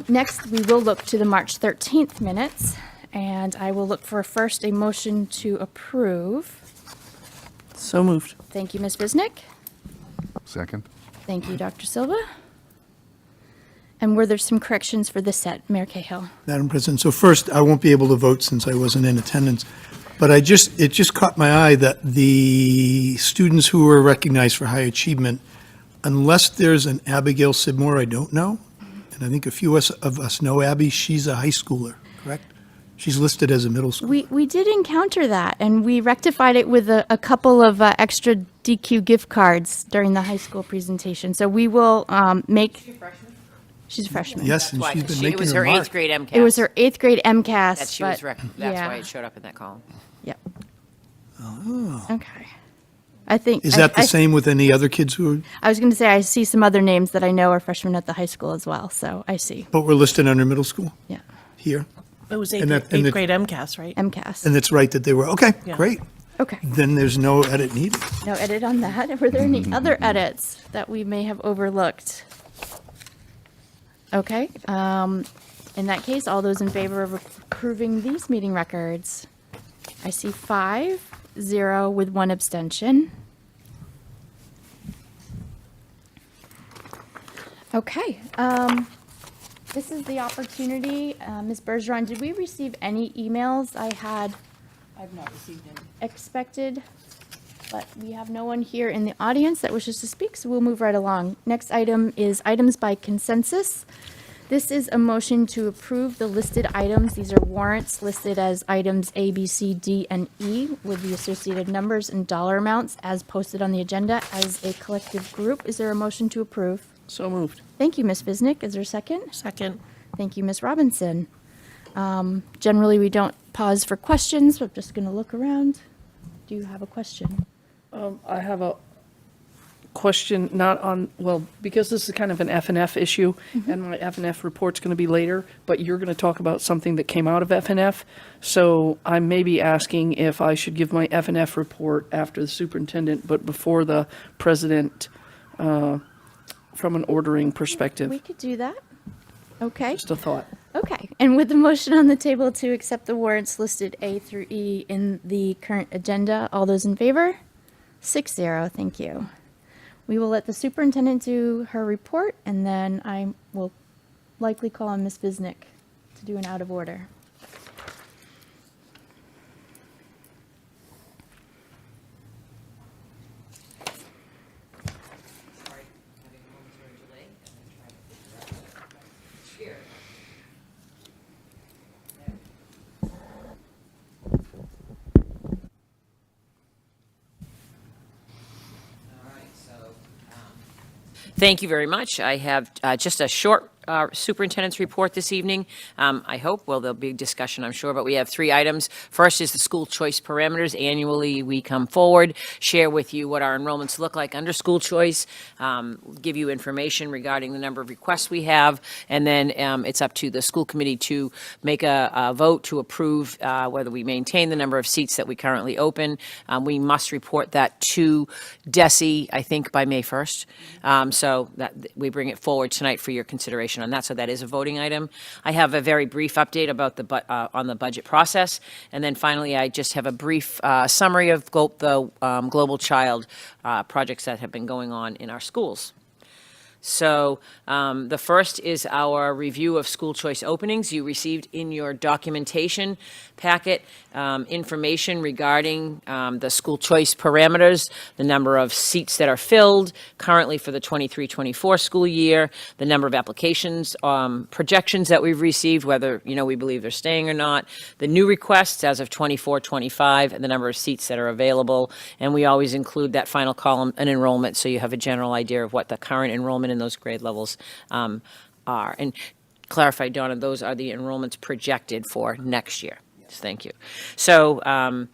Next, we will look to the March 13th minutes, and I will look for first a motion to approve. So moved. Thank you, Ms. Visnick. Second. Thank you, Dr. Silva. And were there some corrections for this set, Mayor Cahill? Madam President, so first, I won't be able to vote since I wasn't in attendance, but it just caught my eye that the students who were recognized for high achievement, unless there's an Abigail Sidmore I don't know, and I think a few of us know Abby, she's a high schooler, correct? She's listed as a middle schooler. We did encounter that, and we rectified it with a couple of extra DQ gift cards during the high school presentation. So we will make... She's a freshman. Yes, and she's been It making was her her mark. 8th grade MCAS. It was her 8th grade MCAS. That she was, but, that's yeah. why it showed up in that column. Yep. Oh. Okay. I think. Is that the same with any other kids who are, I was going to say, I see some other names that I know are freshmen at the high school as well, so I see. but were listed under middle school Yeah. here? It was And that- and eighth the- grade MCAS, right? MCAS. And it's right that they were, okay, Yeah. great. Okay. Then there's no edit needed. No edit on that. Were there any other edits that we may have overlooked? Okay. In that case, all those in favor of approving these meeting records? I see 5-0 with 1 abstention. Okay. This is the opportunity. Ms. Bergeron, did we receive any emails? I've not received any. Expected, but we have no one here in the audience that wishes to speak, so we'll move right along. Next item is items by consensus. This is a motion to approve the listed items. These are warrants listed as items A, B, C, D, and E with the associated numbers and dollar amounts as posted on the agenda as a collective group. Is there a motion to approve? So moved. Thank you, Ms. Visnick. Is there a second? Second. Thank you, Ms. Robinson. Generally, we don't pause for questions, but I'm just going to look around. Do you have a question? I have a question, not on, well, because this is kind of an F&F issue, and my F&F report's going to be later, but you're going to talk about something that came out of F&F. So I may be asking if I should give my F&F report after the superintendent, but before the president, from an ordering perspective. We could do that. Okay. Just a thought. Okay, and with the motion on the table to accept the warrants listed A through E in the current agenda, all those in favor? 6-0, thank you. We will let the superintendent do her report, and then I will likely call on Ms. Visnick to do an out of order. Thank you very much. I have just a short superintendent's report this evening. I hope, well, there'll be discussion, I'm sure, but we have 3 items. First is the school choice parameters. Annually, we come forward, share with you what our enrollments look like under school choice, give you information regarding the number of requests we have, and then it's up to the school committee to make a vote to approve whether we maintain the number of seats that we currently open. We must report that to DESE, I think, by May 1st. So that we bring it forward tonight for your consideration on that. So that is a voting item. I have a very brief update about on the budget process. And then finally, I just have a brief summary of the Global Child projects that have been going on in our schools. So the first is our review of school choice openings. You received in your documentation packet information regarding the school choice parameters, the number of seats that are filled currently for the 23-24 school year, the number of applications, projections that we've received, whether we believe they're staying or not, the new requests as of 24-25, and the number of seats that are available. And we always include that final column, an enrollment, so you have a general idea of what the current enrollment in those grade levels are. And clarify, Donna, those are the enrollments projected for next year. Thank you. So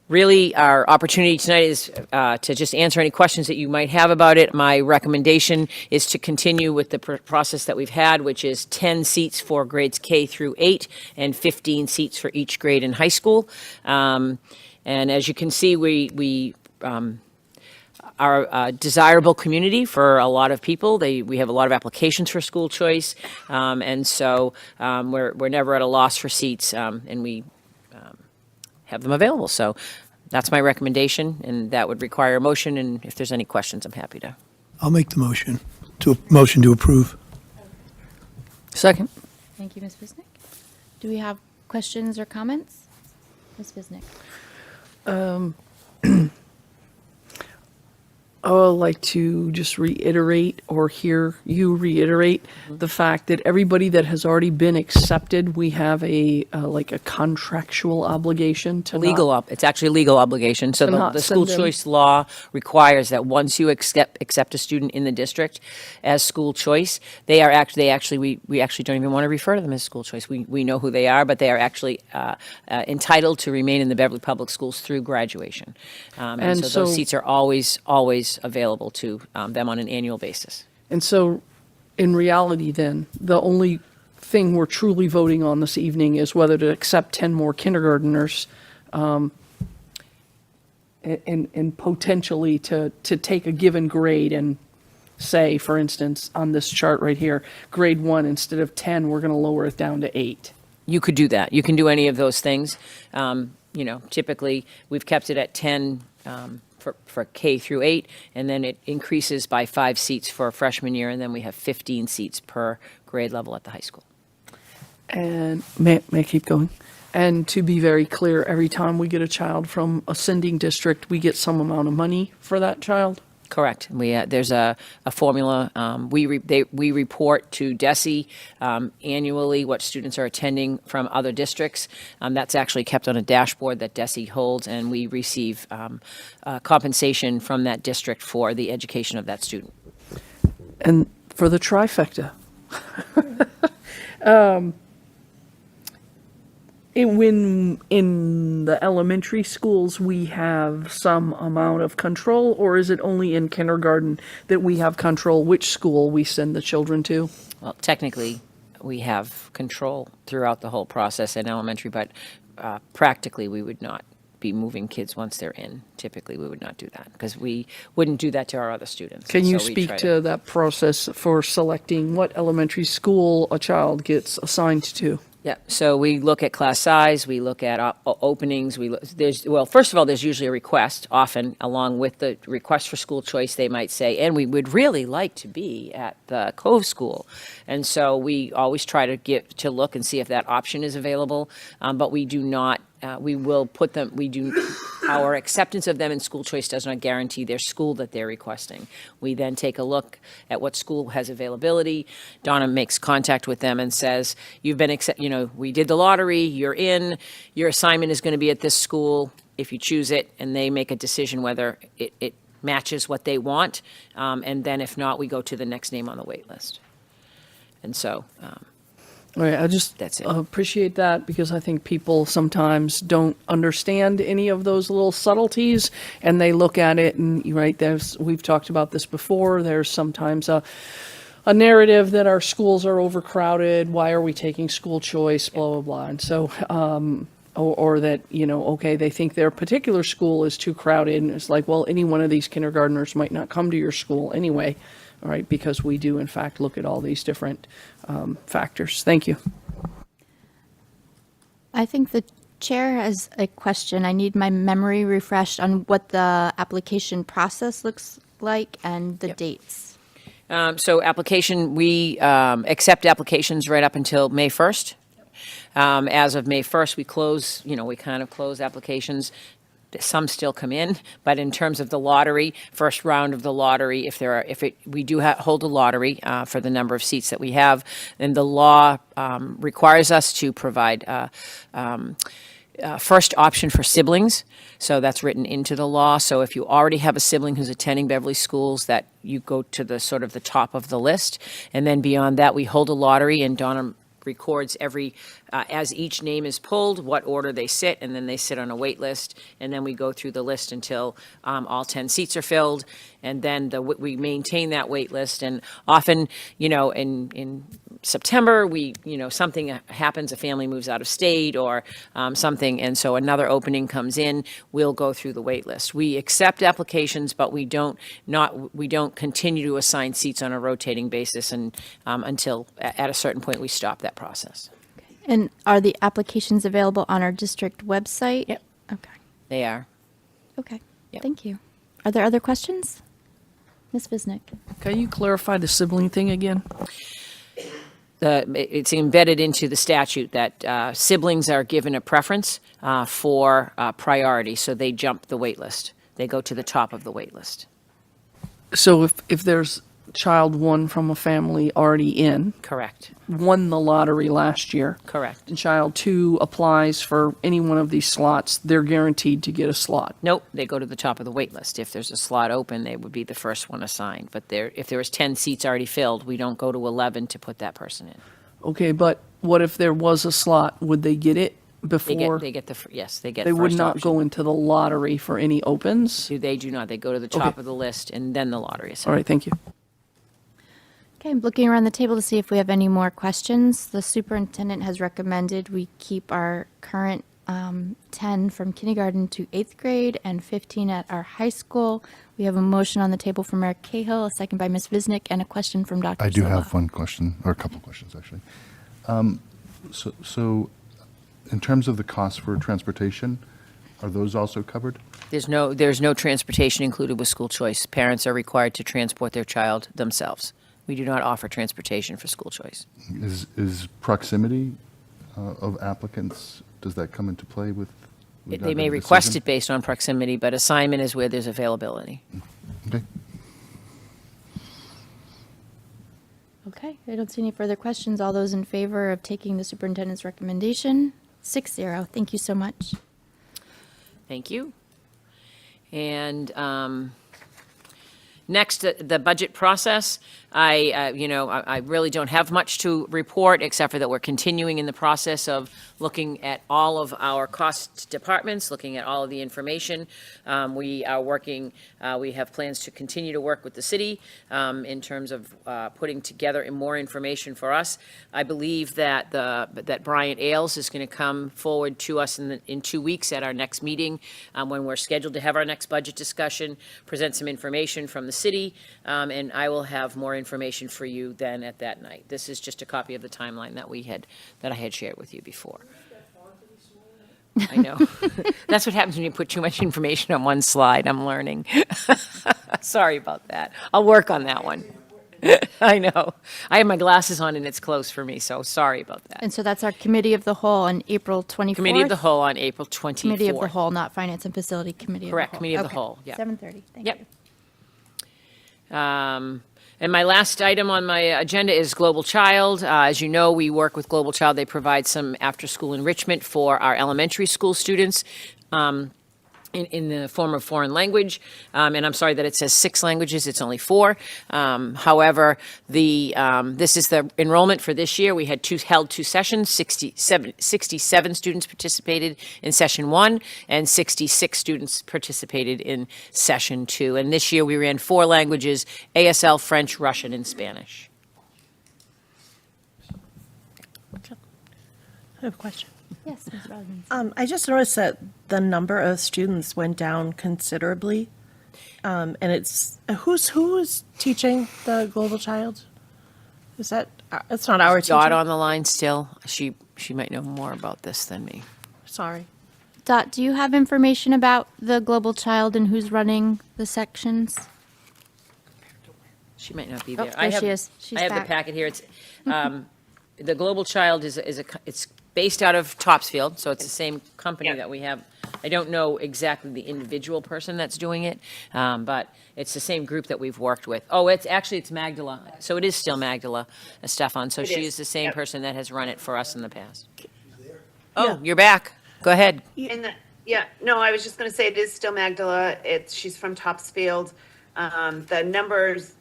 really, our opportunity tonight is to just answer any questions that you might have about it. My recommendation is to continue with the process that we've had, which is 10 seats for grades K through 8 and 15 seats for each grade in high school. And as you can see, we are a desirable community for a lot of people. We have a lot of applications for school choice, and so we're never at a loss for seats, and we have them available. So that's my recommendation, and that would require a motion, and if there's any questions, I'm happy to. I'll make the motion to approve. Second. Thank you, Ms. Bisnick. Do we have questions or comments? Ms. Bisnick. I would like to just reiterate or hear you reiterate the fact that everybody that has already been accepted, we have a contractual obligation to It's actually a legal obligation. So the school choice law requires that once you accept a student in the district as school choice, we actually don't even want to refer to them as school choice. We know who they are, but they are actually entitled to remain in the Beverly Public Schools through graduation. And so those seats are always available to them on an annual basis. And so, in reality then, the only thing we're truly voting on this evening is whether to accept 10 more kindergarteners and potentially to take a given grade and say, for instance, on this chart right here, grade 1, instead of 10, we're going to lower it down to 8. You could do that. You can do any of those things. Typically, we've kept it at 10 for K through 8, and then it increases by 5 seats for a freshman year, and then we have 15 seats per grade level at the high school. And may I keep going? And to be very clear, every time we get a child from a sending district, we get some amount of money for that child? Correct. There's a formula. We report to DESE annually what students are attending from other districts. That's actually kept on a dashboard that DESE holds, and we receive compensation from that district for the education of that student. And for the trifecta, when in the elementary schools we have some amount of control, or is it only in kindergarten that we have control which school we send the children to? Well, technically, we have control throughout the whole process in elementary, but practically we would not be moving kids once they're in. Typically, we would not do that because we wouldn't do that to our other students. Can you So we speak try to that process for selecting what elementary school a child gets assigned to? Yeah, so we look at class size, we look at openings, first of all, there's usually a request, often, along with the request for school choice, they might say, and we would really like to be at the Cove School. And so we always try to look and see if that option is available, but we do not, we will put them, our acceptance of them in school choice does not guarantee their school that they're requesting. We then take a look at what school has availability. Donna makes contact with them and says, we did the lottery, you're in, your assignment is going to be at this school if you choose it, and they make a decision whether it matches what they want, and then if not, we go to the next name on the wait list. And so, All right, I just That's it. appreciate that because I think people sometimes don't understand any of those little subtleties, and they look at it and right we've talked about this before. There's sometimes a narrative that our schools are overcrowded. Why are we taking school choice? Blah blah blah. And so, or that okay, they think their particular school is too crowded, and it's like, well, any one of these kindergartners might not come to your school anyway. All right, because we do in fact look at all these different factors. Thank you. I think the chair has a question. I need my memory refreshed on what the application process looks like and the dates. So application, we accept applications right up until May 1st. As of May 1st, we close, we kind of close applications. Some still come in, but in terms of the lottery, first round of the lottery, we do hold a lottery for the number of seats that we have, and the law requires us to provide first option for siblings. So that's written into the law. So if you already have a sibling who's attending Beverly Schools, that you go to the sort of the top of the list, and then beyond that, we hold a lottery, and Donna records as each name is pulled, what order they sit, and then they sit on a wait list, and then we go through the list until all 10 seats are filled, and then we maintain that wait list. And often, in September, something happens, a family moves out of state or something, and so another opening comes in, we'll go through the wait list. We accept applications, but we don't continue to assign seats on a rotating basis and until at a certain point we stop that process. And are the applications available on our district website? Yep. Okay. They are. Okay. Yep. Thank you. Are there other questions? Ms. Visnick? Can you clarify the sibling thing again? It's embedded into the statute that siblings are given a preference for priority, so they jump the wait list. They go to the top of the wait list. So if there's child one from a family already in, Correct. won the lottery last year, Correct. and child two applies for any one of these slots, they're guaranteed to get a slot. Nope, they go to the top of the wait list. If there's a slot open, they would be the first one assigned. But if there was 10 seats already filled, we don't go to 11 to put that person in. Okay, but what if there was a slot? Would they get it before? They get yes, they get They would first not option. go into the lottery for any opens? They do not. They go to the top Okay. of the list, and then the lottery is. All right, thank you. Okay, I'm looking around the table to see if we have any more questions. The superintendent has recommended we keep our current 10 from kindergarten to 8th grade and 15 at our high school. We have a motion on the table from Eric Cahill, a second by Ms. Visnick, and a question from Dr. I do Silva. have one question, or a couple questions, actually. So in terms of the costs for transportation, are those also covered? There's no transportation included with school choice. Parents are required to transport their child themselves. We do not offer transportation for school choice. Is proximity of applicants, does that come into play with? They that may decision? request it based on proximity, but assignment is where there's availability. Okay. Okay, I don't see any further questions. All those in favor of taking the superintendent's recommendation? 6-0. Thank you so much. Thank you. And next, the budget process. I really don't have much to report, except for that we're continuing in the process of looking at all of our cost departments, looking at all of the information. We are working, we have plans to continue to work with the city in terms of putting together more information for us. I believe that that Bryant Ailes is going to come forward to us in 2 weeks at our next meeting, when we're scheduled to have our next budget discussion, present some information from the city, and I will have more information for you then at that night. This is just a copy of the timeline that I had shared with you before. I know. That's what happens when you put too much information on one slide. I'm learning. Sorry about that. I'll work on that one. I know. I have my glasses on and it's close for me, so sorry about that. And so that's our committee of the whole on April 24th? Committee of the Whole on April 24th. Committee of the whole, not Finance and Facility Committee Correct, of the whole. Committee of the Okay. Whole, yeah. 7:30, thank Yep. you. And my last item on my agenda is Global Child. As you know, we work with Global Child. They provide some after-school enrichment for our elementary school students. in the form of foreign language. And I'm sorry that it says 6 languages, it's only 4. However, this is the enrollment for this year. We had held 2 sessions, 67 students participated in session 1, and 66 students participated in session 2. And this year we ran 4 languages, ASL, French, Russian, and Spanish. I have a question. Yes, Ms. Robbins. I just noticed that the number of students went down considerably. And it's, who is teaching the Global Child? Is that, it's not our teacher? Dot on the line still. She might know more about this than me. Sorry. Dot, do you have information about the Global Child and who's running the sections? She might not be Oh, there. there she is. She's I have back. the packet here. It's, the Global Child it's based out of Topsfield, so it's the same company that we have. I don't know exactly the individual person that's doing it, but it's the same group that we've worked with. Oh, it's Magdala. So it is still Magdala Stefan. So she is the same person that has run it for us in the past. Oh, you're back. Go ahead. No, I was just going to say it is still Magdala. She's from Topsfield. The numbers,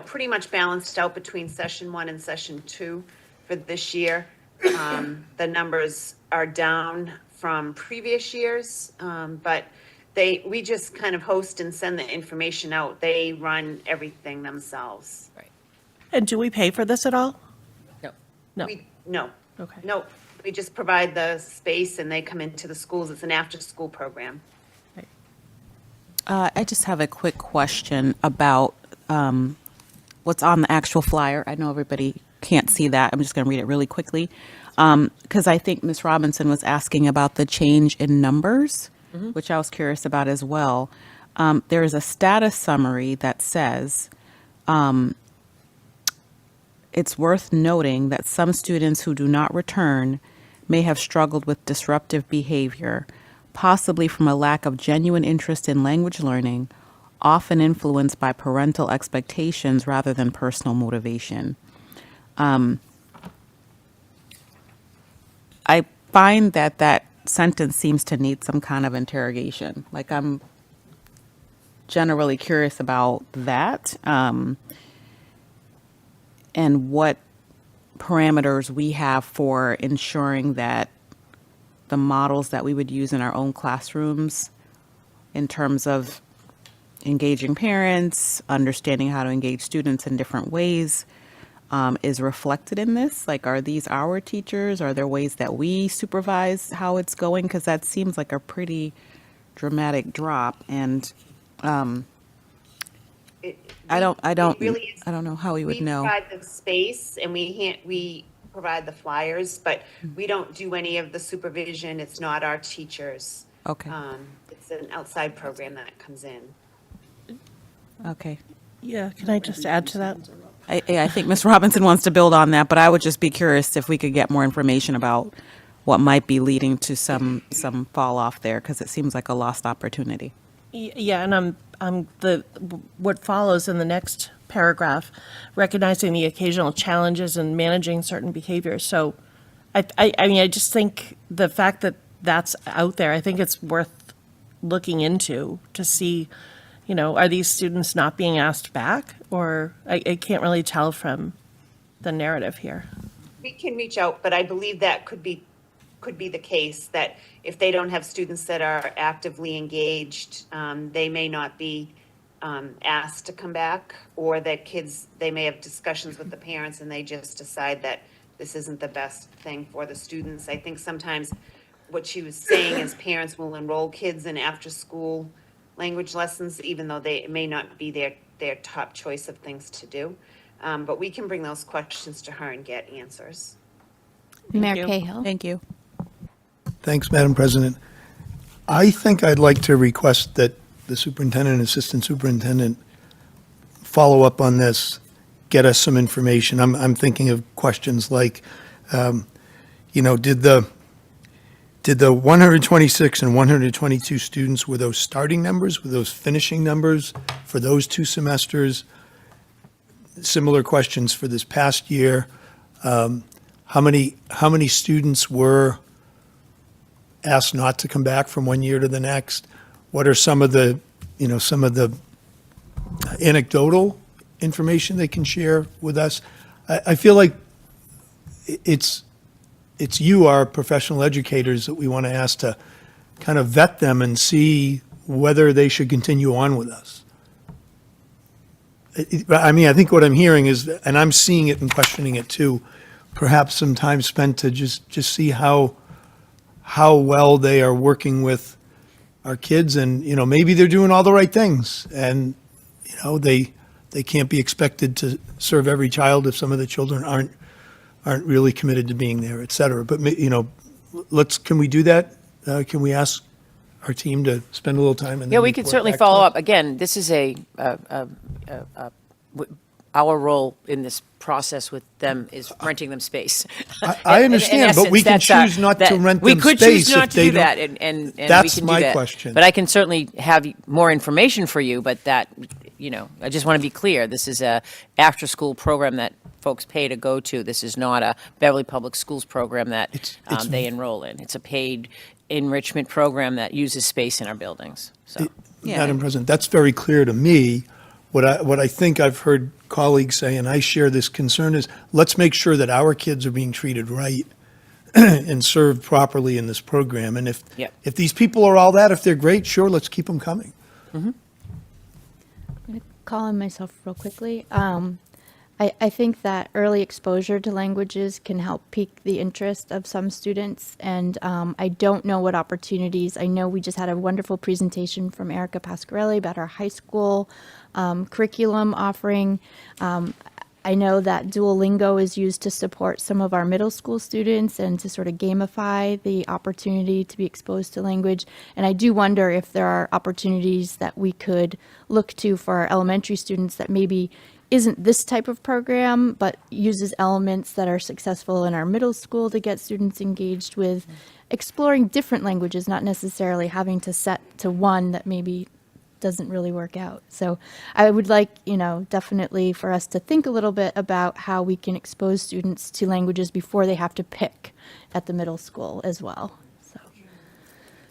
pretty much balanced out between session 1 and session 2 for this year. The numbers are down from previous years, but we just kind of host and send the information out. They run everything themselves. Right. And do we pay for this at all? No. No. No. Okay. No, we just provide the space and they come into the schools. It's an after-school program. I just have a quick question about what's on the actual flyer. I know everybody can't see that. I'm just going to read it really quickly because I think Ms. Robinson was asking about the change in numbers, which I was curious about as well. There is a status summary that says, it's worth noting that some students who do not return may have struggled with disruptive behavior, possibly from a lack of genuine interest in language learning, often influenced by parental expectations rather than personal motivation. I find that sentence seems to need some kind of interrogation. Like, I'm generally curious about that, and what parameters we have for ensuring that the models that we would use in our own classrooms in terms of engaging parents, understanding how to engage students in different ways, is reflected in this? Like, are these our teachers? Are there ways that we supervise how it's going? Because that seems like a pretty dramatic drop, and I don't know how we would know. We provide the space and we provide the flyers, but we don't do any of the supervision. It's not our teachers. Okay. It's an outside program that comes in. Okay. Yeah, can I just add to that? I think Ms. Robinson wants to build on that, but I would just be curious if we could get more information about what might be leading to some fall off there, because it seems like a lost opportunity. Yeah, and what follows in the next paragraph, recognizing the occasional challenges and managing certain behaviors. So, I just think the fact that that's out there, I think it's worth looking into to see, are these students not being asked back, or I can't really tell from the narrative here. We can reach out, but I believe that could be the case, that if they don't have students that are actively engaged, they may not be asked to come back, or that they may have discussions with the parents and they just decide that this isn't the best thing for the students. I think sometimes what she was saying is parents will enroll kids in after-school language lessons, even though it may not be their top choice of things to do. But we can bring those questions to her and get answers. Mayor Cahill. Thank you. Thanks, Madam President. I think I'd like to request that the superintendent and assistant superintendent follow up on this, get us some information. I'm thinking of questions like, did the 126 and 122 students, were those starting numbers? Were those finishing numbers for those 2 semesters? Similar questions for this past year. How many students were asked not to come back from one year to the next? What are some of the, some of the anecdotal information they can share with us? I feel like it's you, our professional educators, that we want to ask to kind of vet them and see whether they should continue on with us. I mean, I think what I'm hearing is, and I'm seeing it and questioning it too, perhaps some time spent to just see how well they are working with our kids, and, maybe they're doing all the right things, and, they can't be expected to serve every child if some of the children aren't really committed to being there, et cetera. But, can we do that? Can we ask our team to spend a little time? And Yeah, then we could report certainly back to follow us? up. Again, this is our role in this process with them is renting them space. I In understand, but we essence, can that's our- choose not to that- rent we them could space choose not if to they do don't- that, and we That's can do my that. question. But I can certainly have more information for you, but that, I just want to be clear, this is a after-school program that folks pay to go to. This is not a Beverly Public Schools program that It's- they enroll in. It's a paid enrichment program that uses space in our buildings, so. Madam President, that's very clear to me. What I think I've heard colleagues say, and I share this concern, is let's make sure that our kids are being treated right and served properly in this program. And if these people are all that, if they're great, sure, let's keep them coming. I'm going to call on myself real quickly. I think that early exposure to languages can help pique the interest of some students, and I don't know what opportunities. I know we just had a wonderful presentation from Erica Pasquarelli about our high school curriculum offering. I know that Duolingo is used to support some of our middle school students and to sort of gamify the opportunity to be exposed to language. And I do wonder if there are opportunities that we could look to for our elementary students that maybe isn't this type of program, but uses elements that are successful in our middle school to get students engaged with exploring different languages, not necessarily having to set to one that maybe doesn't really work out. So I would like, definitely for us to think a little bit about how we can expose students to languages before they have to pick at the middle school as well. So.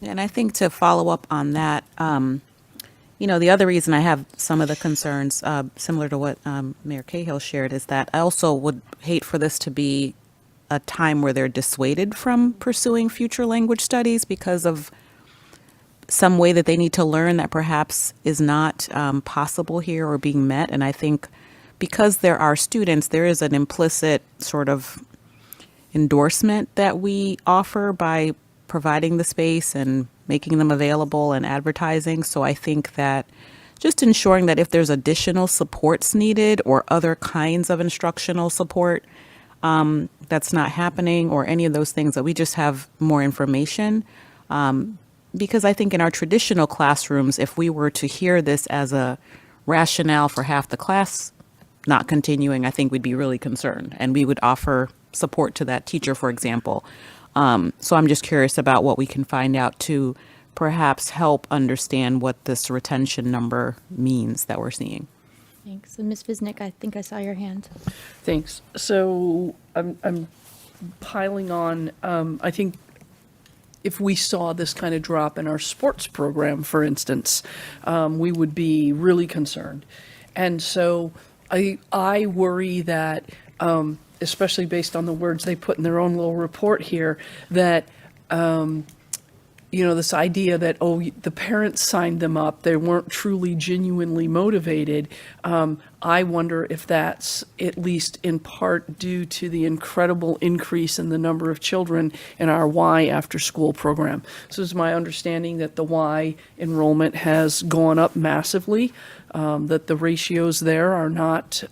And I think to follow up on that, the other reason I have some of the concerns, similar to what Mayor Cahill shared, is that I also would hate for this to be a time where they're dissuaded from pursuing future language studies because of some way that they need to learn that perhaps is not possible here or being met. And I think because there are students, there is an implicit sort of endorsement that we offer by providing the space and making them available and advertising. So I think that just ensuring that if there's additional supports needed or other kinds of instructional support that's not happening or any of those things, that we just have more information. Because I think in our traditional classrooms, if we were to hear this as a rationale for half the class not continuing, I think we'd be really concerned. And we would offer support to that teacher, for example. So I'm just curious about what we can find out to perhaps help understand what this retention number means that we're seeing. Thanks. And Ms. Visnick, I think I saw your hand. Thanks. So I'm piling on, I think if we saw this kind of drop in our sports program, for instance, we would be really concerned. And so I worry that, especially based on the words they put in their own little report here, that, this idea that, the parents signed them up, they weren't truly genuinely motivated. I wonder if that's at least in part due to the incredible increase in the number of children in our Y after-school program. So it's my understanding that the Y enrollment has gone up massively, that the ratios there are not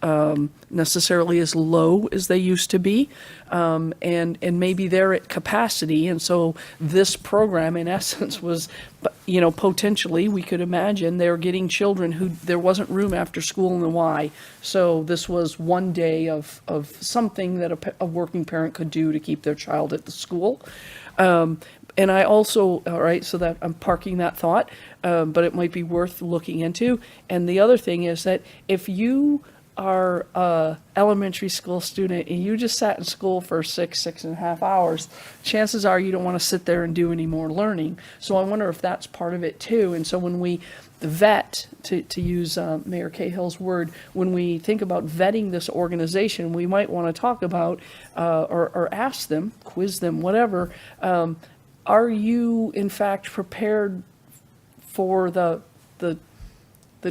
necessarily as low as they used to be, and maybe they're at capacity. And so this program, in essence, was, potentially, we could imagine they're getting children who there wasn't room after school in the Y. So this was one day of something that a working parent could do to keep their child at the school. And I also, all right, so that I'm parking that thought, but it might be worth looking into. And the other thing is that if you are a elementary school student and you just sat in school for 6.5 hours, chances are you don't want to sit there and do any more learning. So I wonder if that's part of it too. And so when we vet, to use Mayor Cahill's word, when we think about vetting this organization, we might want to talk about or ask them, quiz them, whatever. Are you in fact prepared for the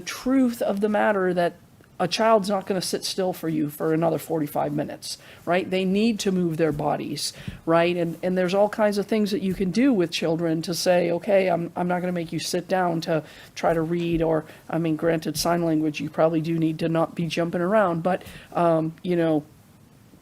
truth of the matter that a child's not going to sit still for you for another 45 minutes, right? They need to move their bodies, right? And there's all kinds of things that you can do with children to say, okay, I'm not going to make you sit down to try to read, or, I mean, granted, sign language, you probably do need to not be jumping around, but, you know,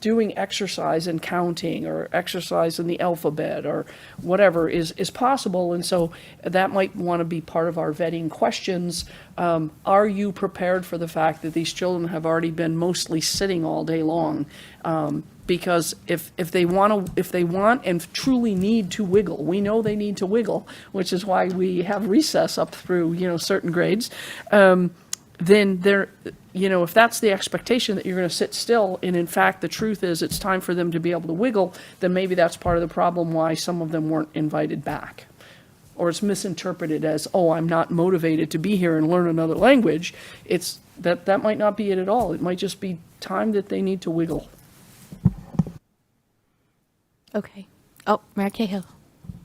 doing exercise and counting or exercise in the alphabet or whatever is possible. And so that might want to be part of our vetting questions. Are you prepared for the fact that these children have already been mostly sitting all day long? Because if they want and truly need to wiggle, we know they need to wiggle, which is why we have recess up through, you know, certain grades. Then they're, you know, if that's the expectation that you're going to sit still, and in fact the truth is it's time for them to be able to wiggle, then maybe that's part of the problem why some of them weren't invited back. Or it's misinterpreted as, oh, I'm not motivated to be here and learn another language. It's that might not be it at all. It might just be time that they need to wiggle. Okay. Oh, Mayor Cahill.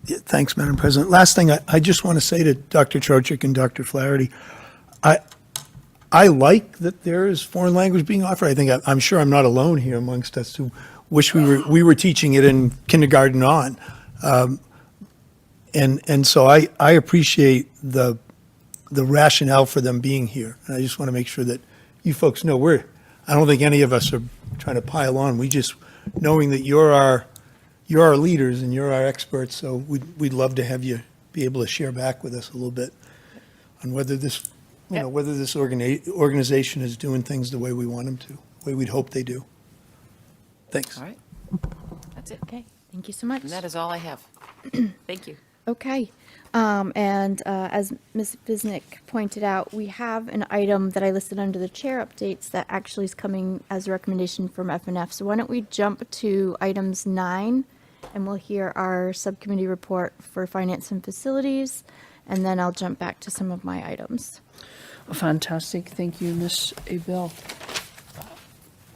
Yeah, thanks, Madam President. Last thing, I just want to say to Dr. Trochek and Dr. Flaherty, I like that there is foreign language being offered. I think I'm sure I'm not alone here amongst us who wish we were teaching it in kindergarten on, and so I appreciate the rationale for them being here. And I just want to make sure that you folks know I don't think any of us are trying to pile on. We just knowing that you're our leaders and you're our experts. So we'd love to have you be able to share back with us a little bit on whether this. You know, whether this organization is doing things the way we want them to, the way we'd hope they do. Thanks. All right. That's it. Okay. Thank you so much. And that is all I have. Thank you. Okay. And as Ms. Bisnick pointed out, we have an item that I listed under the chair updates that actually is coming as a recommendation from FNF. So why don't we jump to items 9, and we'll hear our subcommittee report for finance and facilities, and then I'll jump back to some of my items. Fantastic. Thank you, Ms. Abel.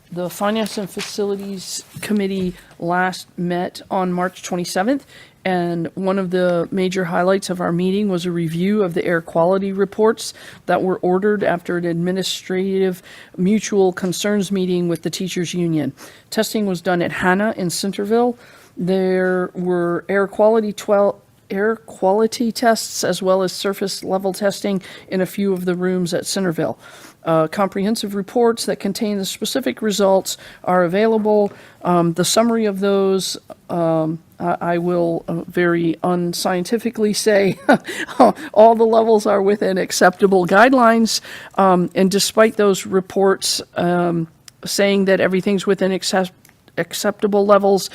The Finance and Facilities Committee last met on March 27th, and one of the major highlights of our meeting was a review of the air quality reports that were ordered after an administrative mutual concerns meeting with the teachers union. Testing was done at Hannah in Centerville. There were air quality tests as well as surface level testing in a few of the rooms at Centerville. Comprehensive reports that contain the specific results are available. The summary of those, I will very unscientifically say all the levels are within acceptable guidelines. And despite those reports saying that everything's within acceptable levels.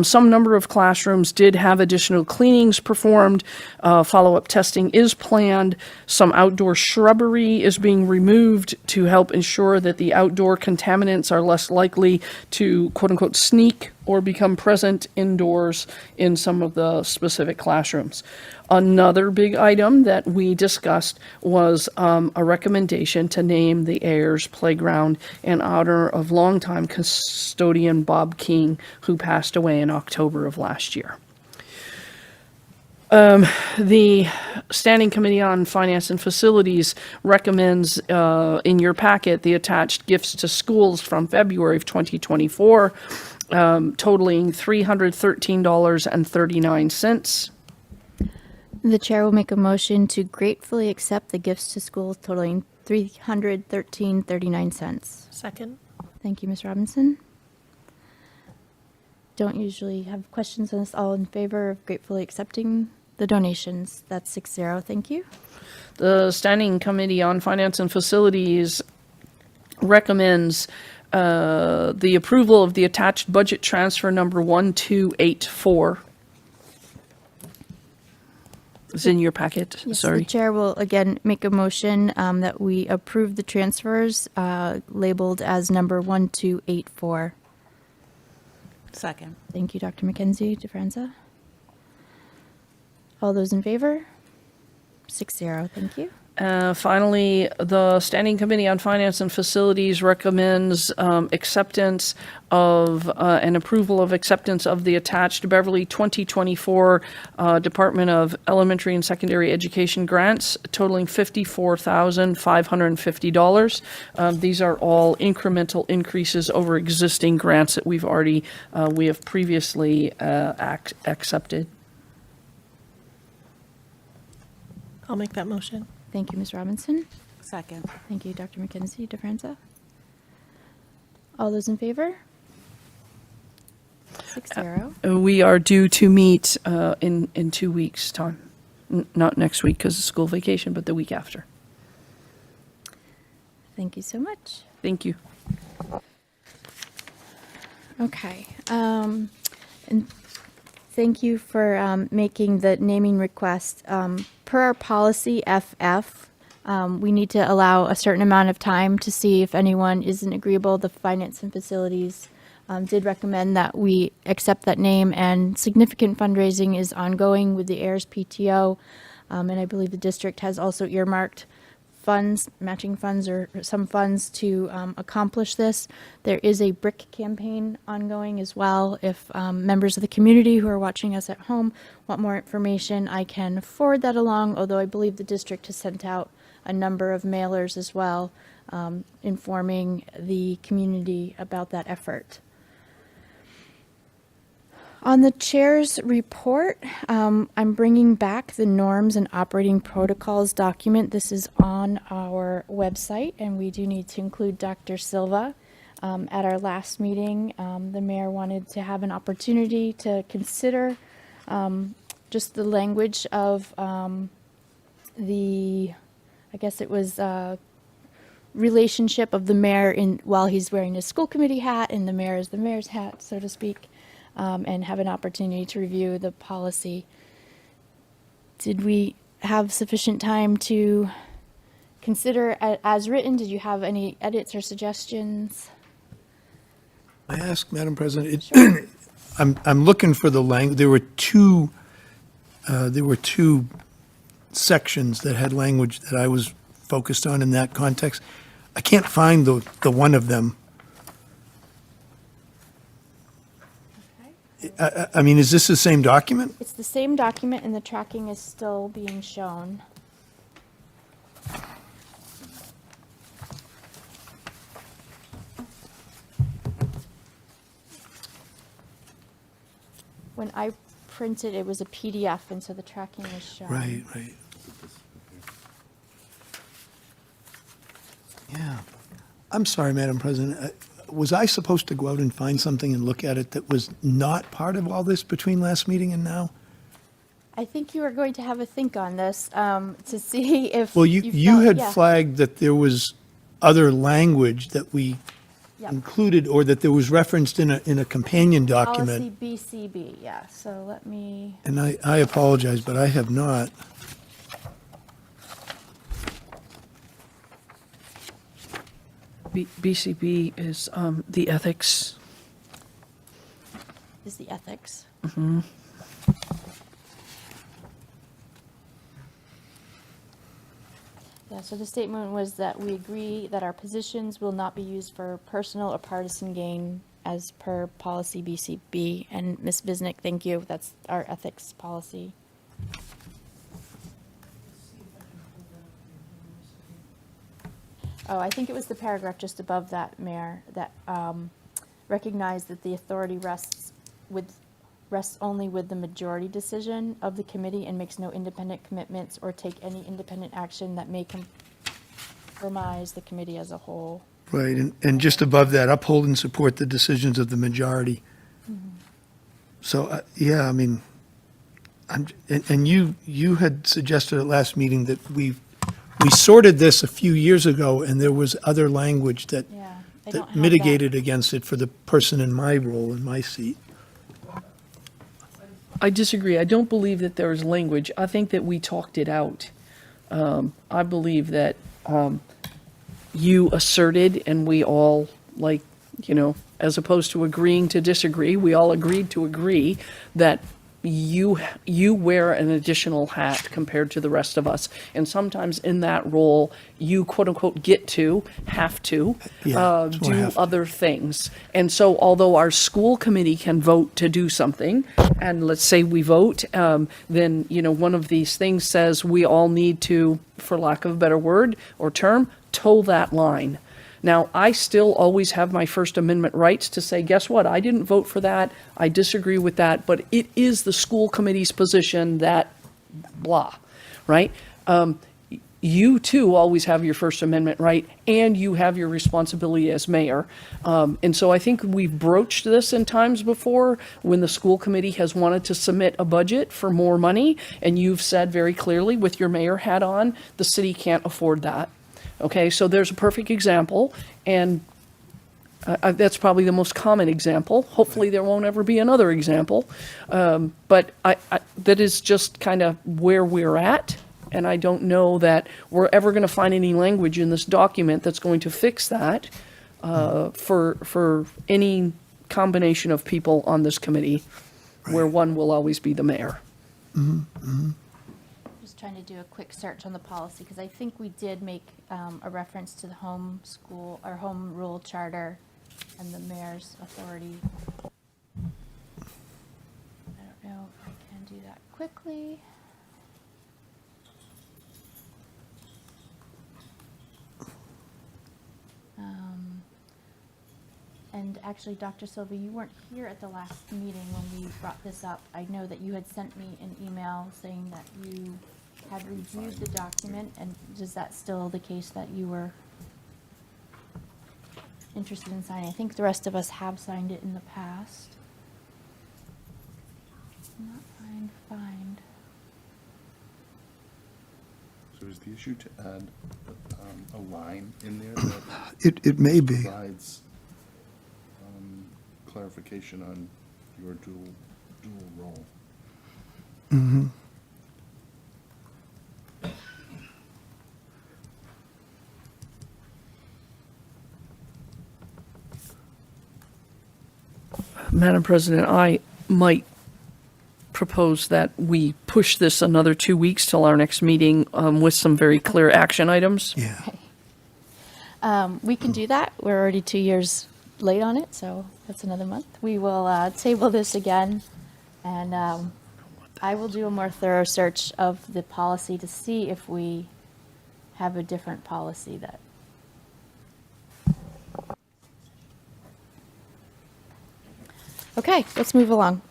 Some number of classrooms did have additional cleanings performed. Follow-up testing is planned. Some outdoor shrubbery is being removed to help ensure that the outdoor contaminants are less likely to, quote-unquote, sneak or become present indoors in some of the specific classrooms. Another big item that we discussed was a recommendation to name the Ayers Playground in honor of longtime custodian Bob King, who passed away in October of last year. The Standing Committee on Finance and Facilities recommends in your packet the attached gifts to schools from February of 2024, totaling $313.39. The chair will make a motion to gratefully accept the gifts to schools totaling $313.39. Second. Thank you, Ms. Robinson. Don't usually have questions on this. All in favor of gratefully accepting the donations? That's 6-0. Thank you. The Standing Committee on Finance and Facilities recommends the approval of the attached budget transfer number 1284. It's in your packet, Yes, sorry. the chair will again make a motion that we approve the transfers labeled as number 1284. Second. Thank you, Dr. McKenzie. DeFranza? All those in favor? 6-0, thank you. Finally, the Standing Committee on Finance and Facilities recommends acceptance of and approval of acceptance of the attached Beverly 2024 Department of Elementary and Secondary Education grants totaling $54,550. These are all incremental increases over existing grants that we have previously accepted. I'll make that motion. Thank you, Ms. Robinson. Second. Thank you, Dr. McKenzie. DeFranza? All those in favor? 6-0. We are due to meet in 2 weeks' time. Not next week because of school vacation, but the week after. Thank you so much. Thank you. Okay. And thank you for making the naming request. Per our policy FF, we need to allow a certain amount of time to see if anyone isn't agreeable. The Finance and Facilities did recommend that we accept that name, and significant fundraising is ongoing with the AIRS PTO, and I believe the district has also earmarked funds, matching funds or some funds to accomplish this. There is a brick campaign ongoing as well. If members of the community who are watching us at home want more information, I can forward that along, although I believe the district has sent out a number of mailers as well, informing the community about that effort. On the chair's report, I'm bringing back the norms and operating protocols document. This is on our website, and we do need to include Dr. Silva. At our last meeting, the mayor wanted to have an opportunity to consider just the language of I guess it was relationship of the mayor while he's wearing his school committee hat, and the mayor is the mayor's hat, so to speak. And have an opportunity to review the policy. Did we have sufficient time to consider as written? Did you have any edits or suggestions? I ask, Madam President, Sure. I'm looking for the language. There were two sections that had language that I was focused on in that context. I can't find the one of them. I mean, is this the same document? It's the same document, and the tracking is still being shown. When I printed, it was a PDF, and so the tracking is shown. Right. Yeah. I'm sorry, Madam President. Was I supposed to go out and find something and look at it that was not part of all this between last meeting and now? I think you are going to have a think on this to see if. Well, you you felt- had yeah. flagged that there was other language that we Yep. included, or that there was referenced in a companion document. Policy BCB, yeah, so let me, And I apologize, but I have not. BCB is the ethics. is the ethics. Yeah, so the statement was that we agree that our positions will not be used for personal or partisan gain as per policy BCB. And Ms. Visnick, thank you, that's our ethics policy. Oh, I think it was the paragraph just above that, Mayor, that recognized that the authority rests only with the majority decision of the committee and makes no independent commitments or take any independent action that may compromise the committee as a whole. Right, and just above that, uphold and support the decisions of the majority. So, yeah, I mean, and you had suggested at last meeting that we sorted this a few years ago, and there was other language that Yeah, I don't have that. mitigated against it for the person in my role, in my seat. I disagree. I don't believe that there is language. I think that we talked it out. I believe that you asserted, and we all, like, as opposed to agreeing to disagree, we all agreed to agree that you wear an additional hat compared to the rest of us. And sometimes in that role, you quote unquote have to do other things. And so although our school committee can vote to do something, and let's say we vote, then, one of these things says we all need to, for lack of a better word or term, toe that line. Now, I still always have my First Amendment rights to say, guess what? I didn't vote for that. I disagree with that, but it is the school committee's position that blah, right? You too always have your First Amendment right, and you have your responsibility as mayor. And so I think we've broached this in times before when the school committee has wanted to submit a budget for more money, and you've said very clearly with your mayor hat on, the city can't afford that. Okay, so there's a perfect example, and that's probably the most common example. Hopefully there won't ever be another example. But that is just kind of where we're at, and I don't know that we're ever going to find any language in this document that's going to fix that for any combination of people on this committee, where one will always be the mayor. Just trying to do a quick search on the policy, because I think we did make a reference to the home school or home rule charter and the mayor's authority. I don't know if I can do that quickly. And actually, Dr. Silva, you weren't here at the last meeting when we brought this up. I know that you had sent me an email saying that you had reviewed the document, and is that still the case that you were interested in signing? I think the rest of us have signed it in the past. Not find. So is the issue to add a line in there that It may be. provides clarification on your dual role? Madam President, I might propose that we push this another 2 weeks till our next meeting with some very clear action items. Yeah. We can do that. We're already 2 years late on it, so that's another month. We will table this again, and I will do a more thorough search of the policy to see if we have a different policy that. Okay, let's move along.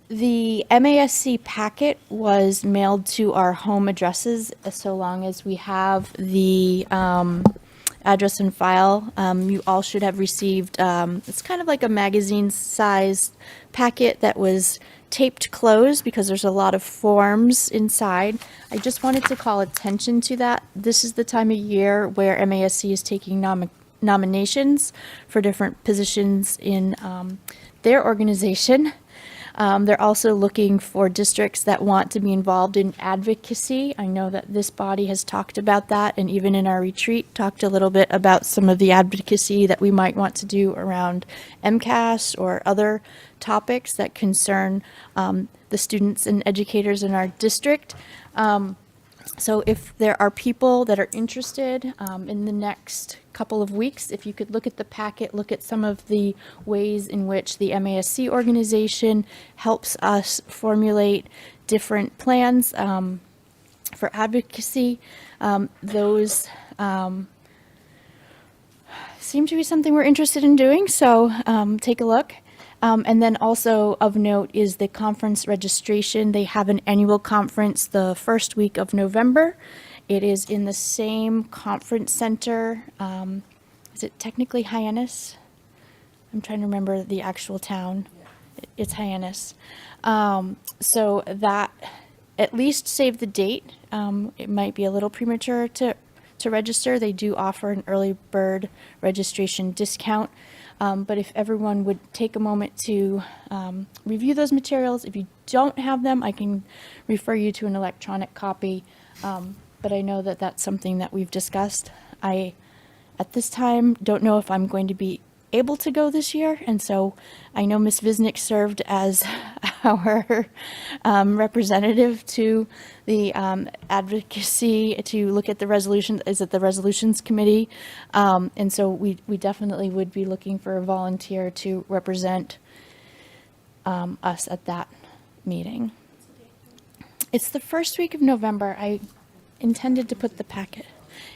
The MASC packet was mailed to our home addresses, so long as we have the address and file. You all should have received, it's kind of like a magazine-sized packet that was taped closed because there's a lot of forms inside. I just wanted to call attention to that. This is the time of year where MASC is taking nominations for different positions in their organization. They're also looking for districts that want to be involved in advocacy. I know that this body has talked about that, and even in our retreat, talked a little bit about some of the advocacy that we might want to do around MCAS or other topics that concern the students and educators in our district. So if there are people that are interested in the next couple of weeks, if you could look at the packet, look at some of the ways in which the MASC organization helps us formulate different plans for advocacy. Those seem to be something we're interested in doing, so take a look. And then also of note is the conference registration. They have an annual conference the first week of November. It is in the same conference center. Is it technically Hyannis? I'm trying to remember the actual town. It's Hyannis. So that at least save the date. It might be a little premature to register. They do offer an early bird registration discount. But if everyone would take a moment to review those materials, if you don't have them, I can refer you to an electronic copy. But I know that that's something that we've discussed. I, at this time, don't know if I'm going to be able to go this year, and so I know Ms. Visnick served as our representative to the advocacy to look at the resolution, is it the resolutions committee? And so we definitely would be looking for a volunteer to represent us at that meeting. It's the first week of November. I intended to put the packet.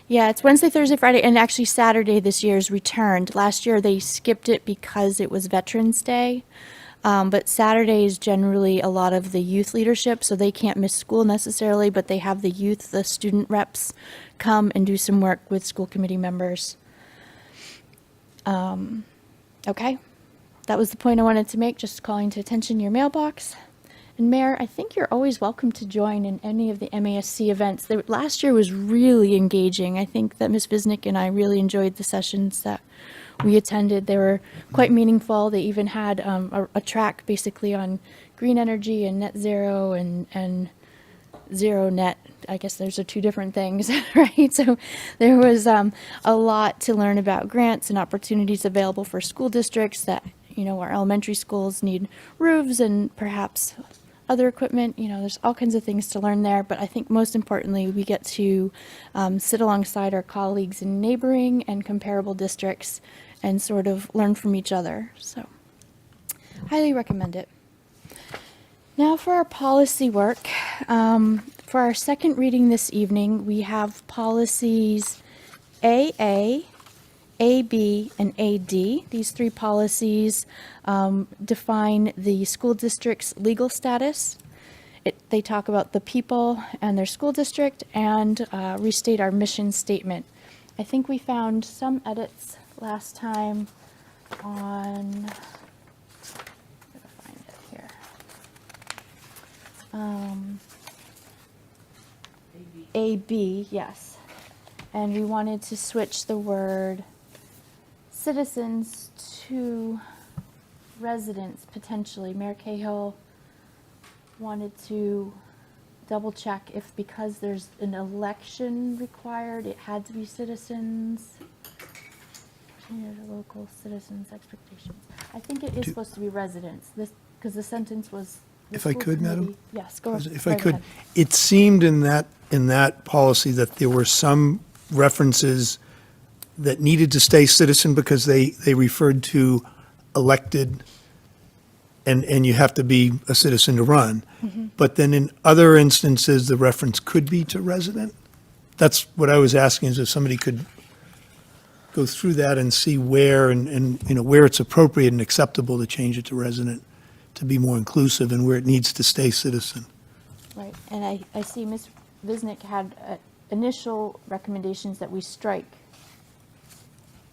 Yeah, it's Wednesday, Thursday, Friday, and actually Saturday this year is returned. Last year they skipped it because it was Veterans Day. But Saturday is generally a lot of the youth leadership, so they can't miss school necessarily, but they have the youth, the student reps come and do some work with school committee members. Okay, that was the point I wanted to make, just calling to attention your mailbox. And Mayor, I think you're always welcome to join in any of the MASC events. Last year was really engaging. I think that Ms. Visnick and I really enjoyed the sessions that we attended. They were quite meaningful. They even had a track basically on green energy and net zero and zero net. I guess those are two different things, right? So there was a lot to learn about grants and opportunities available for school districts that, you know, our elementary schools need roofs and perhaps other equipment. You know, there's all kinds of things to learn there, but I think most importantly, we get to sit alongside our colleagues in neighboring and comparable districts and sort of learn from each other. So, highly recommend it. Now for our policy work. For our second reading this evening, we have policies AA, AB, and AD. These three policies define the school district's legal status. They talk about the people and their school district and restate our mission statement. I think we found some edits last time on, I'm gonna find it here. AB, yes. And we wanted to switch the word citizens to residents potentially. Mayor Cahill wanted to double check if because there's an election required, it had to be citizens. Local citizens' expectations. I think it is supposed to be residents. This, because the sentence was. If I could, Madam? Yes, go ahead. If I could, it seemed in that policy that there were some references that needed to stay citizen because they referred to elected and you have to be a citizen to run. But then in other instances, the reference could be to resident. That's what I was asking, is if somebody could go through that and see where and you know, where it's appropriate and acceptable to change it to resident, to be more inclusive, and where it needs to stay citizen. Right, and I see Ms. Visnick had initial recommendations that we strike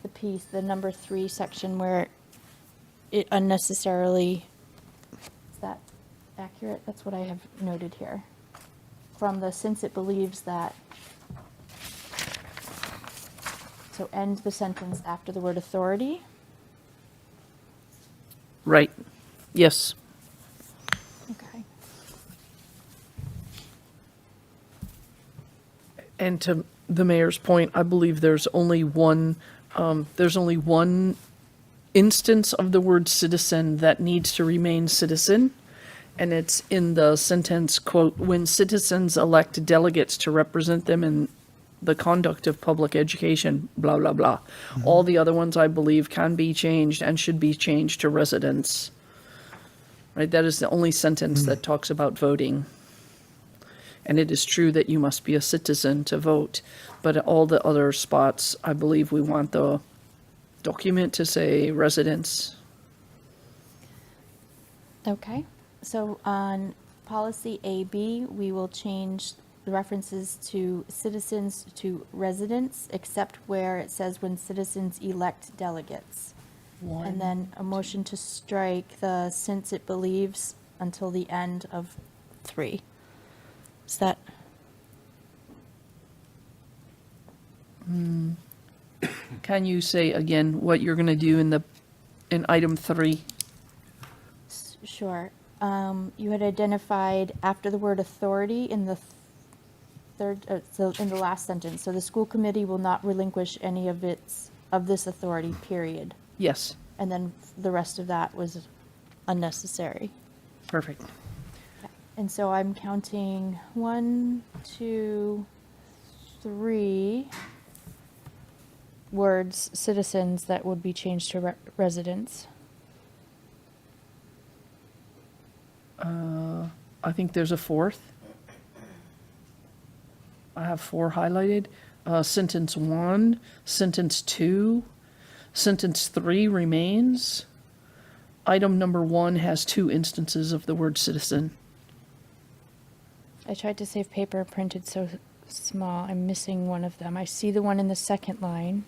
the piece, the number 3 section where it unnecessarily, is that accurate? That's what I have noted here. From the since it believes that, so end the sentence after the word authority. Right. Yes. Okay. And to the mayor's point, I believe there's only one instance of the word citizen that needs to remain citizen. And it's in the sentence, quote, when citizens elect delegates to represent them in the conduct of public education, blah, blah, blah. All the other ones, I believe, can be changed and should be changed to residents. Right, that is the only sentence that talks about voting. And it is true that you must be a citizen to vote, but all the other spots, I believe we want the document to say residents. Okay, so on policy AB, we will change the references to citizens to residents, except where it says when citizens elect delegates. And then a motion to strike the since it believes until the end of 3. Is that? Can you say again what you're going to do in the in item 3. Sure. You had identified after the word authority in the so in the last sentence, so the school committee will not relinquish any of this authority, period. Yes, And then the rest of that was unnecessary. perfect. And so I'm counting 1, 2, 3 words, citizens, that would be changed to residents. I think there's a fourth. I have 4 highlighted. Sentence 1, sentence 2, sentence 3 remains. Item number 1 has 2 instances of the word citizen. I tried to save paper printed so small. I'm missing one of them. I see the one in the second line.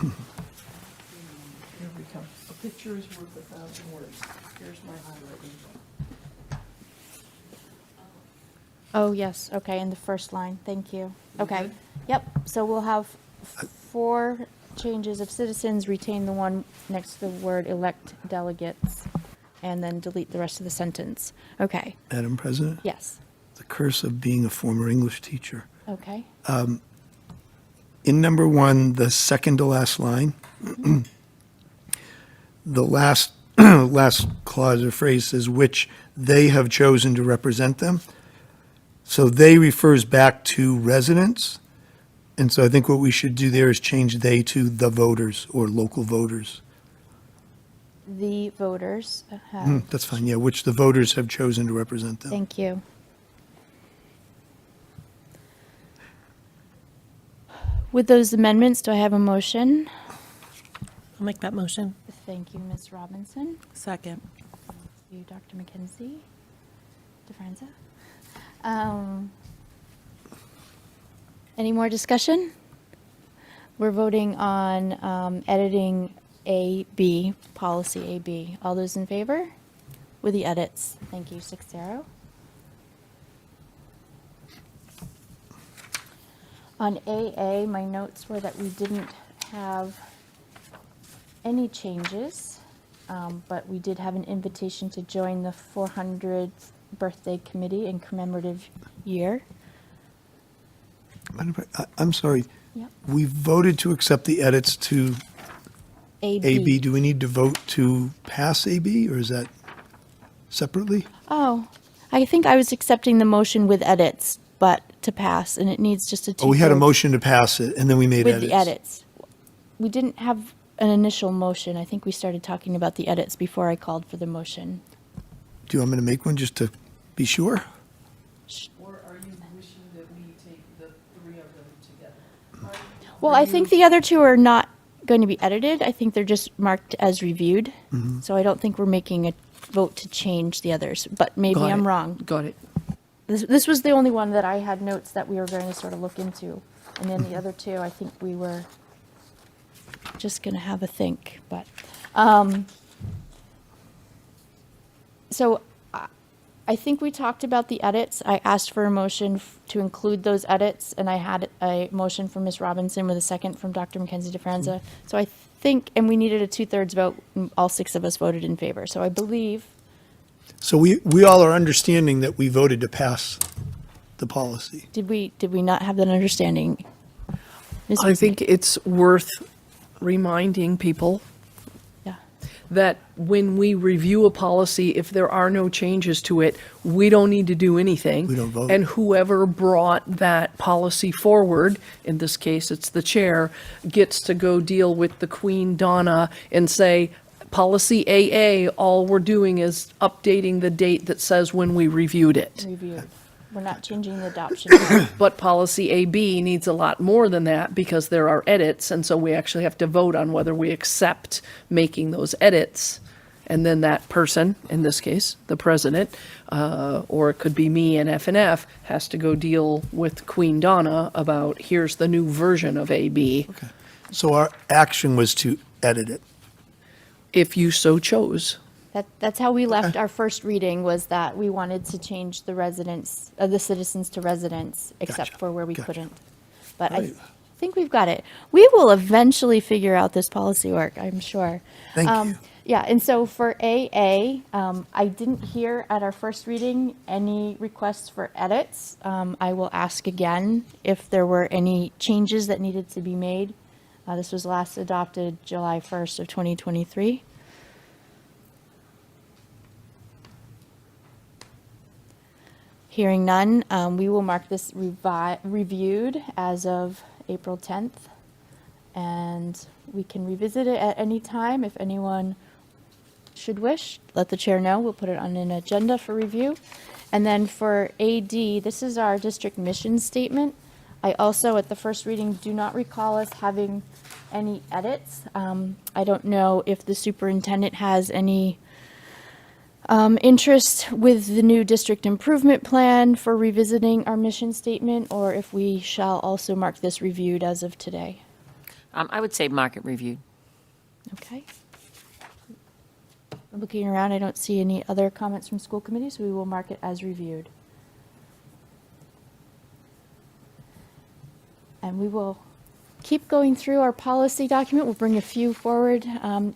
Here we go. A picture is worth 1,000 words. Here's my highlighting. Oh, yes, okay, in the first line, thank you. Okay, yep, so we'll have 4 changes of citizens, retain the one next to the word elect delegates, and then delete the rest of the sentence. Okay, Madam President? yes, The curse of being a former English teacher. okay. In number 1, the second to last line, the last clause or phrase says, which they have chosen to represent them. So they refers back to residents. And so I think what we should do there is change they to the voters or local voters. The voters have, That's fine, yeah, which the voters have chosen to represent them. thank you. With those amendments, do I have a motion? I'll make that motion. Thank you, Ms. Robinson. Second. Thank you, Dr. McKenzie. DeFranza. Any more discussion? We're voting on editing AB, policy AB. All those in favor? With the edits. Thank you, 6-0. On AA, my notes were that we didn't have any changes, but we did have an invitation to join the 400th birthday committee in commemorative year. I'm sorry. Yep. We voted to accept the edits to AB. Do we need to vote to pass AB, or is that separately? Oh, I think I was accepting the motion with edits, but to pass, and it needs just a two. Oh, we had a motion to pass it, and then we made with edits. the edits. We didn't have an initial motion. I think we started talking about the edits before I called for the motion. Do you want me to make one just to be sure? Or are you wishing that we take the 3 of them together? Well, I think the other 2 are not going to be edited. I think they're just marked as reviewed. So I don't think we're making a vote to change the others, but maybe Got I'm it. wrong. Got it. This was the only one that I had notes that we were going to sort of look into. And then the other 2, I think we were just going to have a think, but, so I think we talked about the edits. I asked for a motion to include those edits, and I had a motion from Ms. Robinson with a second from Dr. Mackenzie DeFranza. So I think, and we needed a 2/3 vote, and all 6 of us voted in favor. So I believe, So we all are understanding that we voted to pass the policy. did we not have that understanding? Ms. I think it's worth reminding people Yeah. that when we review a policy, if there are no changes to it, we don't need to do anything. We don't vote. And whoever brought that policy forward, in this case, it's the chair, gets to go deal with the Queen Donna and say, policy AA, all we're doing is updating the date that says when we reviewed it. Reviewed. We're not changing the adoption. But policy AB needs a lot more than that because there are edits, and so we actually have to vote on whether we accept making those edits. And then that person, in this case, the president, or it could be me and FNF, has to go deal with Queen Donna about, here's the new version of AB, So our action was to edit it. if you so chose. That's how we left our first reading, was that we wanted to change the residents, the citizens to residents, except Gotcha, for where we gotcha. couldn't. But I Right. think we've got it. We will eventually figure out this policy work, I'm sure. Thank you. Yeah, and so for AA, I didn't hear at our first reading any requests for edits. I will ask again if there were any changes that needed to be made. This was last adopted July 1st of 2023. Hearing none, we will mark this reviewed as of April 10th. And we can revisit it at any time if anyone should wish. Let the chair know. We'll put it on an agenda for review. And then for AD, this is our district mission statement. I also, at the first reading, do not recall us having any edits. I don't know if the superintendent has any interest with the new district improvement plan for revisiting our mission statement, or if we shall also mark this reviewed as of today. I would say market reviewed. Okay. Looking around, I don't see any other comments from school committee, so we will mark it as reviewed. And we will keep going through our policy document. We'll bring a few forward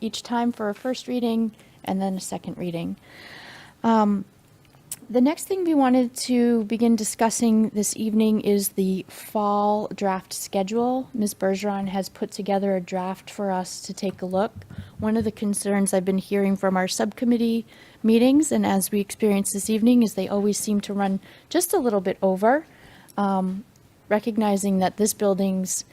each time for a first reading and then a second reading. The next thing we wanted to begin discussing this evening is the fall draft schedule. Ms. Bergeron has put together a draft for us to take a look. One of the concerns I've been hearing from our subcommittee meetings, and as we experienced this evening, is they always seem to run just a little bit over, recognizing that this building's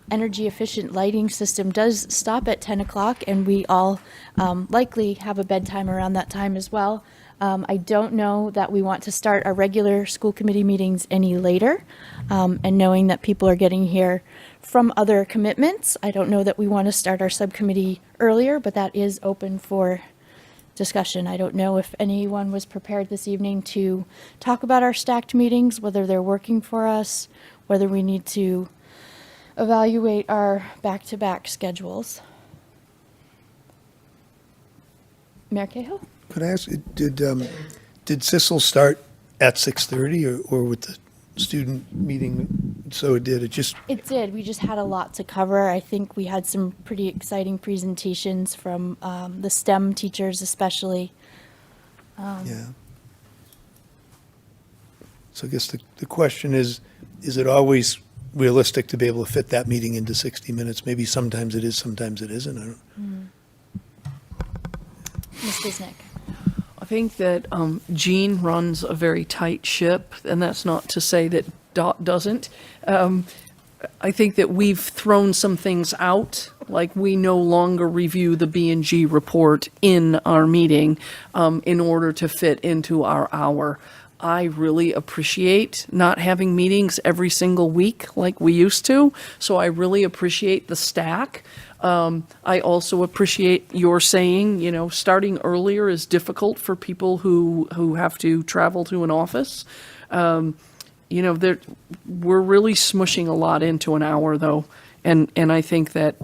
energy efficient lighting system does stop at 10 o'clock, and we all likely have a bedtime around that time as well. I don't know that we want to start our regular school committee meetings any later, and knowing that people are getting here from other commitments, I don't know that we want to start our subcommittee earlier, but that is open for discussion. I don't know if anyone was prepared this evening to talk about our stacked meetings, whether they're working for us, whether we need to evaluate our back-to-back schedules. Mayor Cahill? Could I ask, did CISL start at 6:30 or with the student meeting? So it did, It did. We just had a lot to cover. I think we had some pretty exciting presentations from the STEM teachers especially. Yeah. So I guess the question is it always realistic to be able to fit that meeting into 60 minutes? Maybe sometimes it is, sometimes it isn't. I don't. Ms. Bisnick? I think that Jean runs a very tight ship, and that's not to say that Dot doesn't. I think that we've thrown some things out, like we no longer review the B&G report in our meeting in order to fit into our hour. I really appreciate not having meetings every single week like we used to, so I really appreciate the stack. I also appreciate your saying, starting earlier is difficult for people who have to travel to an office. We're really smushing a lot into an hour, though, and I think that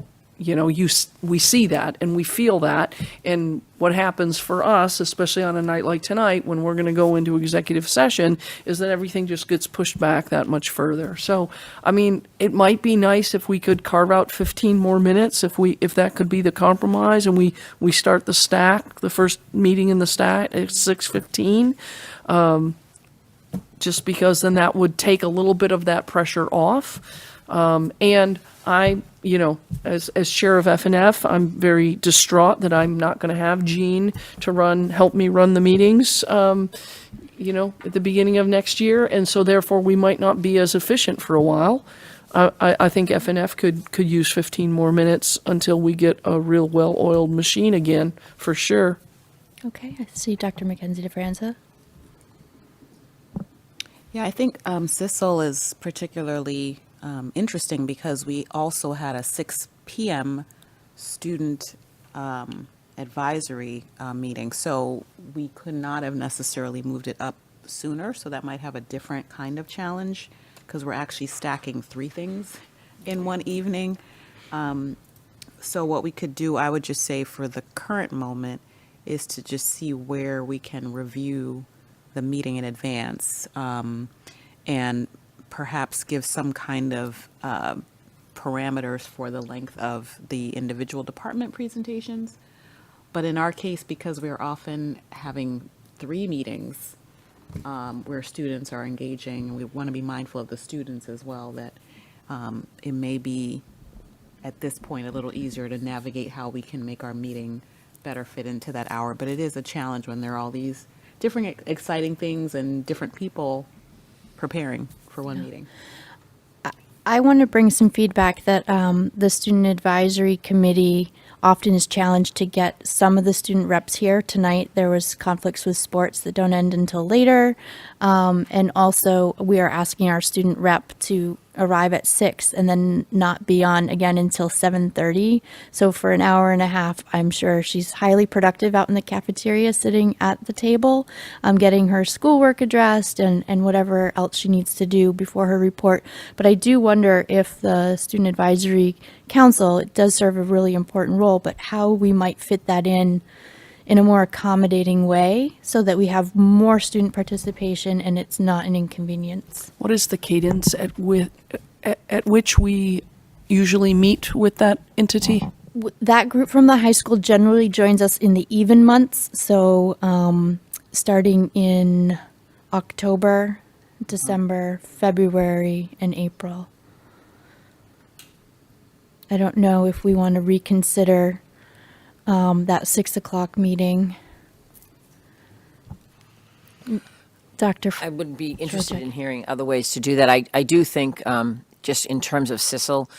we see that and we feel that, and what happens for us, especially on a night like tonight when we're going to go into executive session, is that everything just gets pushed back that much further. So, I mean, it might be nice if we could carve out 15 more minutes, if that could be the compromise, and we start the stack, the first meeting in the stack at 6:15. Just because then that would take a little bit of that pressure off. And I, as chair of FNF, I'm very distraught that I'm not going to have Jean to help me run the meetings, at the beginning of next year. And so therefore we might not be as efficient for a while. I think FNF could use 15 more minutes until we get a real well-oiled machine again, for sure. Okay, I see Dr. Mackenzie DeFranza. Yeah, I think CISL is particularly interesting because we also had a 6 p.m. student advisory meeting. So we could not have necessarily moved it up sooner. So that might have a different kind of challenge because we're actually stacking 3 things in one evening. So what we could do, I would just say for the current moment, is to just see where we can review the meeting in advance and perhaps give some kind of parameters for the length of the individual department presentations. But in our case, because we're often having 3 meetings where students are engaging, and we want to be mindful of the students as well, that it may be, at this point, a little easier to navigate how we can make our meeting better fit into that hour. But it is a challenge when there are all these different exciting things and different people preparing for one meeting. I want to bring some feedback that the Student Advisory Committee often is challenged to get some of the student reps here. Tonight, there was conflicts with sports that don't end until later. And also, we are asking our student rep to arrive at 6 and then not be on again until 7:30. So for an hour and a half, I'm sure she's highly productive out in the cafeteria, sitting at the table, getting her schoolwork addressed and whatever else she needs to do before her report. But I do wonder if the Student Advisory Council, it does serve a really important role, but how we might fit that in a more accommodating way so that we have more student participation and it's not an inconvenience. What is the cadence at which we usually meet with that entity? That group from the high school generally joins us in the even months, so starting in October, December, February, and April. I don't know if we want to reconsider that 6 o'clock meeting. Dr. I would be interested in hearing other ways to do that. I do think, just in terms of CISL,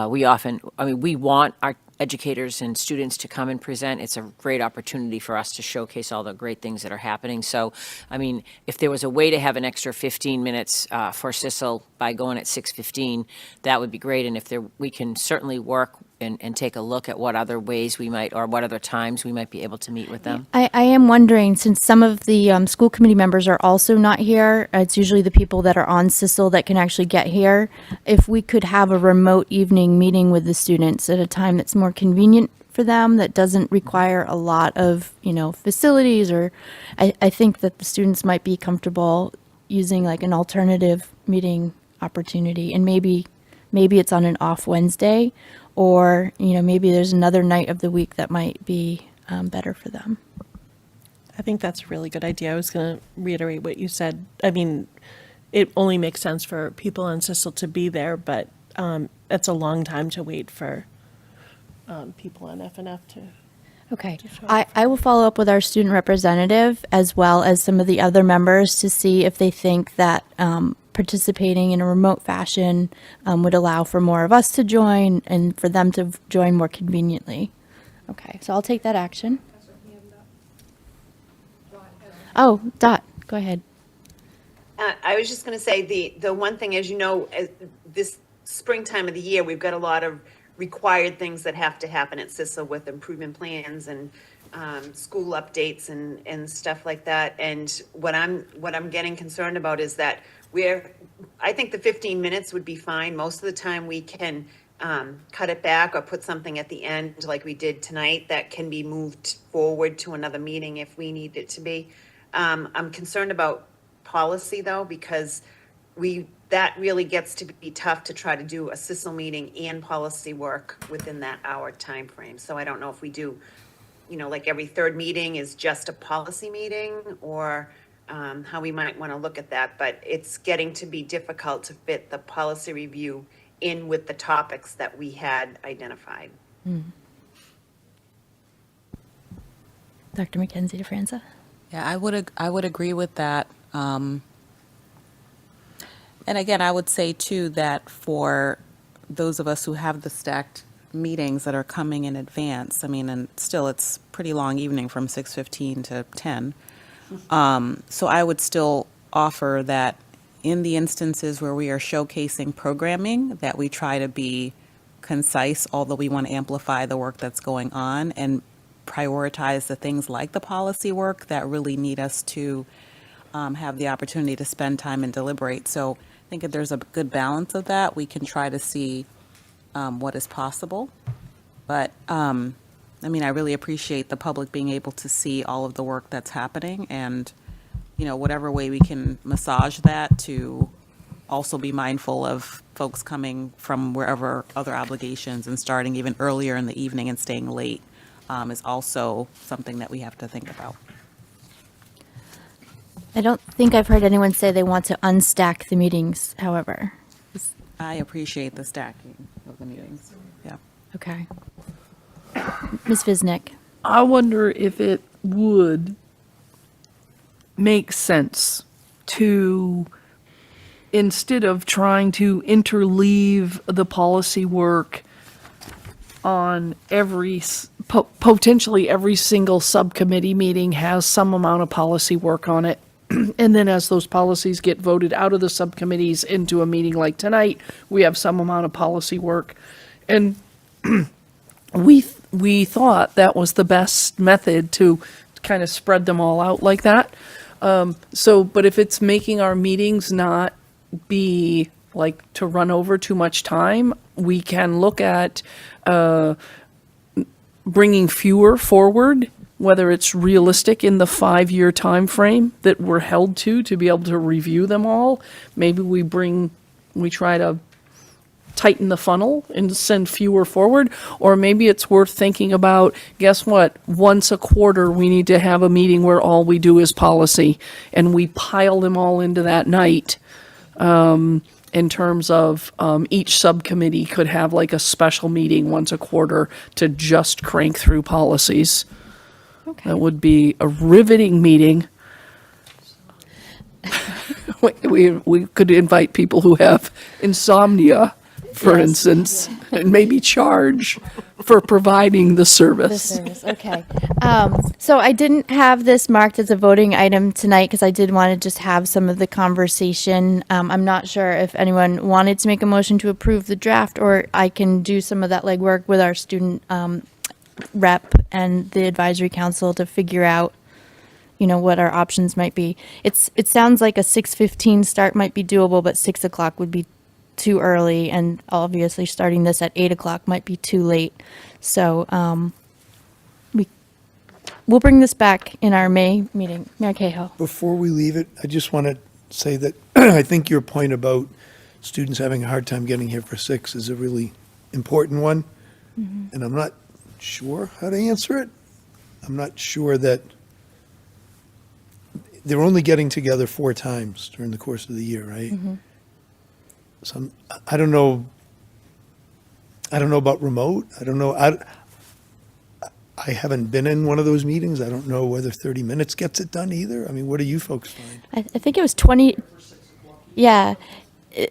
we want our educators and students to come and present. It's a great opportunity for us to showcase all the great things that are happening. So, I mean, if there was a way to have an extra 15 minutes for CISL by going at 6:15, that would be great. And if we can certainly work and take a look at what other ways we might, or what other times we might be able to meet with them. I am wondering, since some of the school committee members are also not here, it's usually the people that are on CISL that can actually get here, if we could have a remote evening meeting with the students at a time that's more convenient for them, that doesn't require a lot of, facilities, or I think that the students might be comfortable using like an alternative meeting opportunity, and maybe it's on an off Wednesday, or, maybe there's another night of the week that might be better for them. I think that's a really good idea. I was going to reiterate what you said. I mean, it only makes sense for people on CISL to be there, but it's a long time to wait for people on FNF to. Okay. I will follow up with our student representative as well as some of the other members to see if they think that participating in a remote fashion would allow for more of us to join and for them to join more conveniently. Okay, so I'll take that action. Oh, Dot, go ahead. I was just going to say, the one thing, as you know, this springtime of the year, we've got a lot of required things that have to happen at CISL with improvement plans and school updates and stuff like that. And what I'm getting concerned about is that I think the 15 minutes would be fine. Most of the time we can cut it back or put something at the end like we did tonight that can be moved forward to another meeting if we need it to be. I'm concerned about policy though, because that really gets to be tough to try to do a CISL meeting and policy work within that hour time frame. So I don't know if we do, like every third meeting is just a policy meeting, or how we might want to look at that. But it's getting to be difficult to fit the policy review in with the topics that we had identified. Dr. Mackenzie DeFranza? Yeah, I would agree with that. And again, I would say too that for those of us who have the stacked meetings that are coming in advance, I mean, and still it's pretty long evening from 6:15 to 10. So I would still offer that in the instances where we are showcasing programming, that we try to be concise, although we want to amplify the work that's going on and prioritize the things like the policy work that really need us to have the opportunity to spend time and deliberate. So I think if there's a good balance of that, we can try to see what is possible. But I mean, I really appreciate the public being able to see all of the work that's happening, and, whatever way we can massage that to also be mindful of folks coming from wherever other obligations and starting even earlier in the evening and staying late. is also something that we have to think about. I don't think I've heard anyone say they want to unstack the meetings, however. I appreciate the stacking of the meetings. Yeah. Okay. Ms. Visnick? I wonder if it would make sense to, instead of trying to interleave the policy work on potentially every single subcommittee meeting has some amount of policy work on it. And then as those policies get voted out of the subcommittees into a meeting like tonight, we have some amount of policy work. And we thought that was the best method to kind of spread them all out like that. But if it's making our meetings not be like to run over too much time, we can look at bringing fewer forward, whether it's realistic in the 5-year time frame that we're held to be able to review them all. Maybe we try to tighten the funnel and send fewer forward, or maybe it's worth thinking about, guess what, once a quarter we need to have a meeting where all we do is policy, and we pile them all into that night. In terms of each subcommittee could have like a special meeting once a quarter to just crank through policies. Okay. That would be a riveting meeting. We could invite people who have insomnia, for Yes. instance, and maybe charge for providing the service. Okay. So I didn't have this marked as a voting item tonight because I did want to just have some of the conversation. I'm not sure if anyone wanted to make a motion to approve the draft, or I can do some of that legwork with our student rep and the advisory council to figure out, what our options might be. It sounds like a 6:15 start might be doable, but 6 o'clock would be too early, and obviously starting this at 8 o'clock might be too late. So we'll bring this back in our May meeting. Mayor Cahill. Before we leave it, I just want to say that I think your point about students having a hard time getting here for 6 is a really important one. And I'm not sure how to answer it. I'm not sure that they're only getting together 4 times during the course of the year, right? So I don't know. I don't know about remote. I don't know. I haven't been in one of those meetings. I don't know whether 30 minutes gets it done either. I mean, what do you folks find? I think it was 20. Yeah.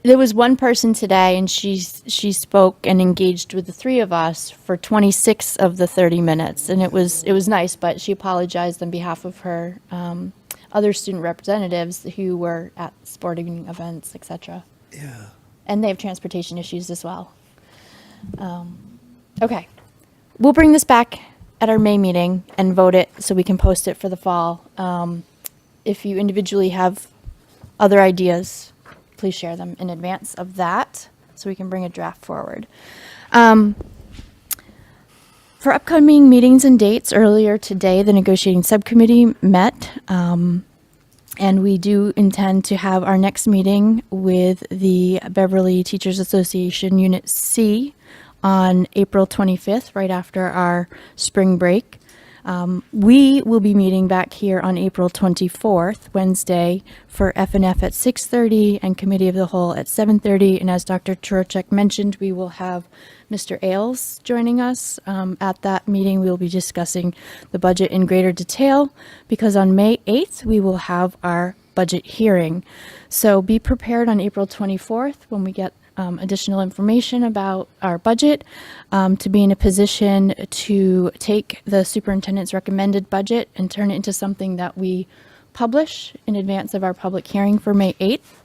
There was one person today, and she spoke and engaged with the 3 of us for 26 of the 30 minutes, and it was nice. But she apologized on behalf of her other student representatives who were at sporting events, etc. Yeah. And they have transportation issues as well. Okay, we'll bring this back at our May meeting and vote it so we can post it for the fall. If you individually have other ideas, please share them in advance of that so we can bring a draft forward. For upcoming meetings and dates, earlier today, the negotiating subcommittee met, and we do intend to have our next meeting with the Beverly Teachers Association Unit C on April 25th, right after our spring break. We will be meeting back here on April 24th, Wednesday, for F&F at 6:30 and Committee of the Whole at 7:30. And as Dr. Trocheck mentioned, we will have Mr. Ailes joining us. At that meeting, we will be discussing the budget in greater detail, because on May 8th, we will have our budget hearing. So be prepared on April 24th when we get additional information about our budget, to be in a position to take the superintendent's recommended budget and turn it into something that we publish in advance of our public hearing for May 8th.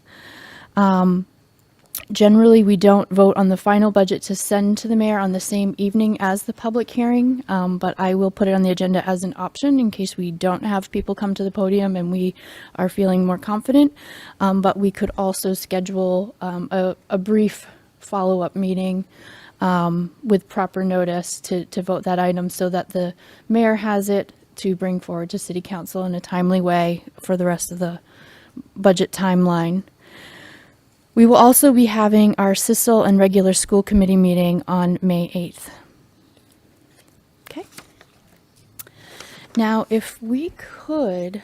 Generally, we don't vote on the final budget to send to the mayor on the same evening as the public hearing, but I will put it on the agenda as an option in case we don't have people come to the podium and we are feeling more confident. But we could also schedule a brief follow-up meeting with proper notice to vote that item so that the mayor has it to bring forward to City Council in a timely way for the rest of the budget timeline. We will also be having our CISL and regular school committee meeting on May 8th. Okay. Now, if we could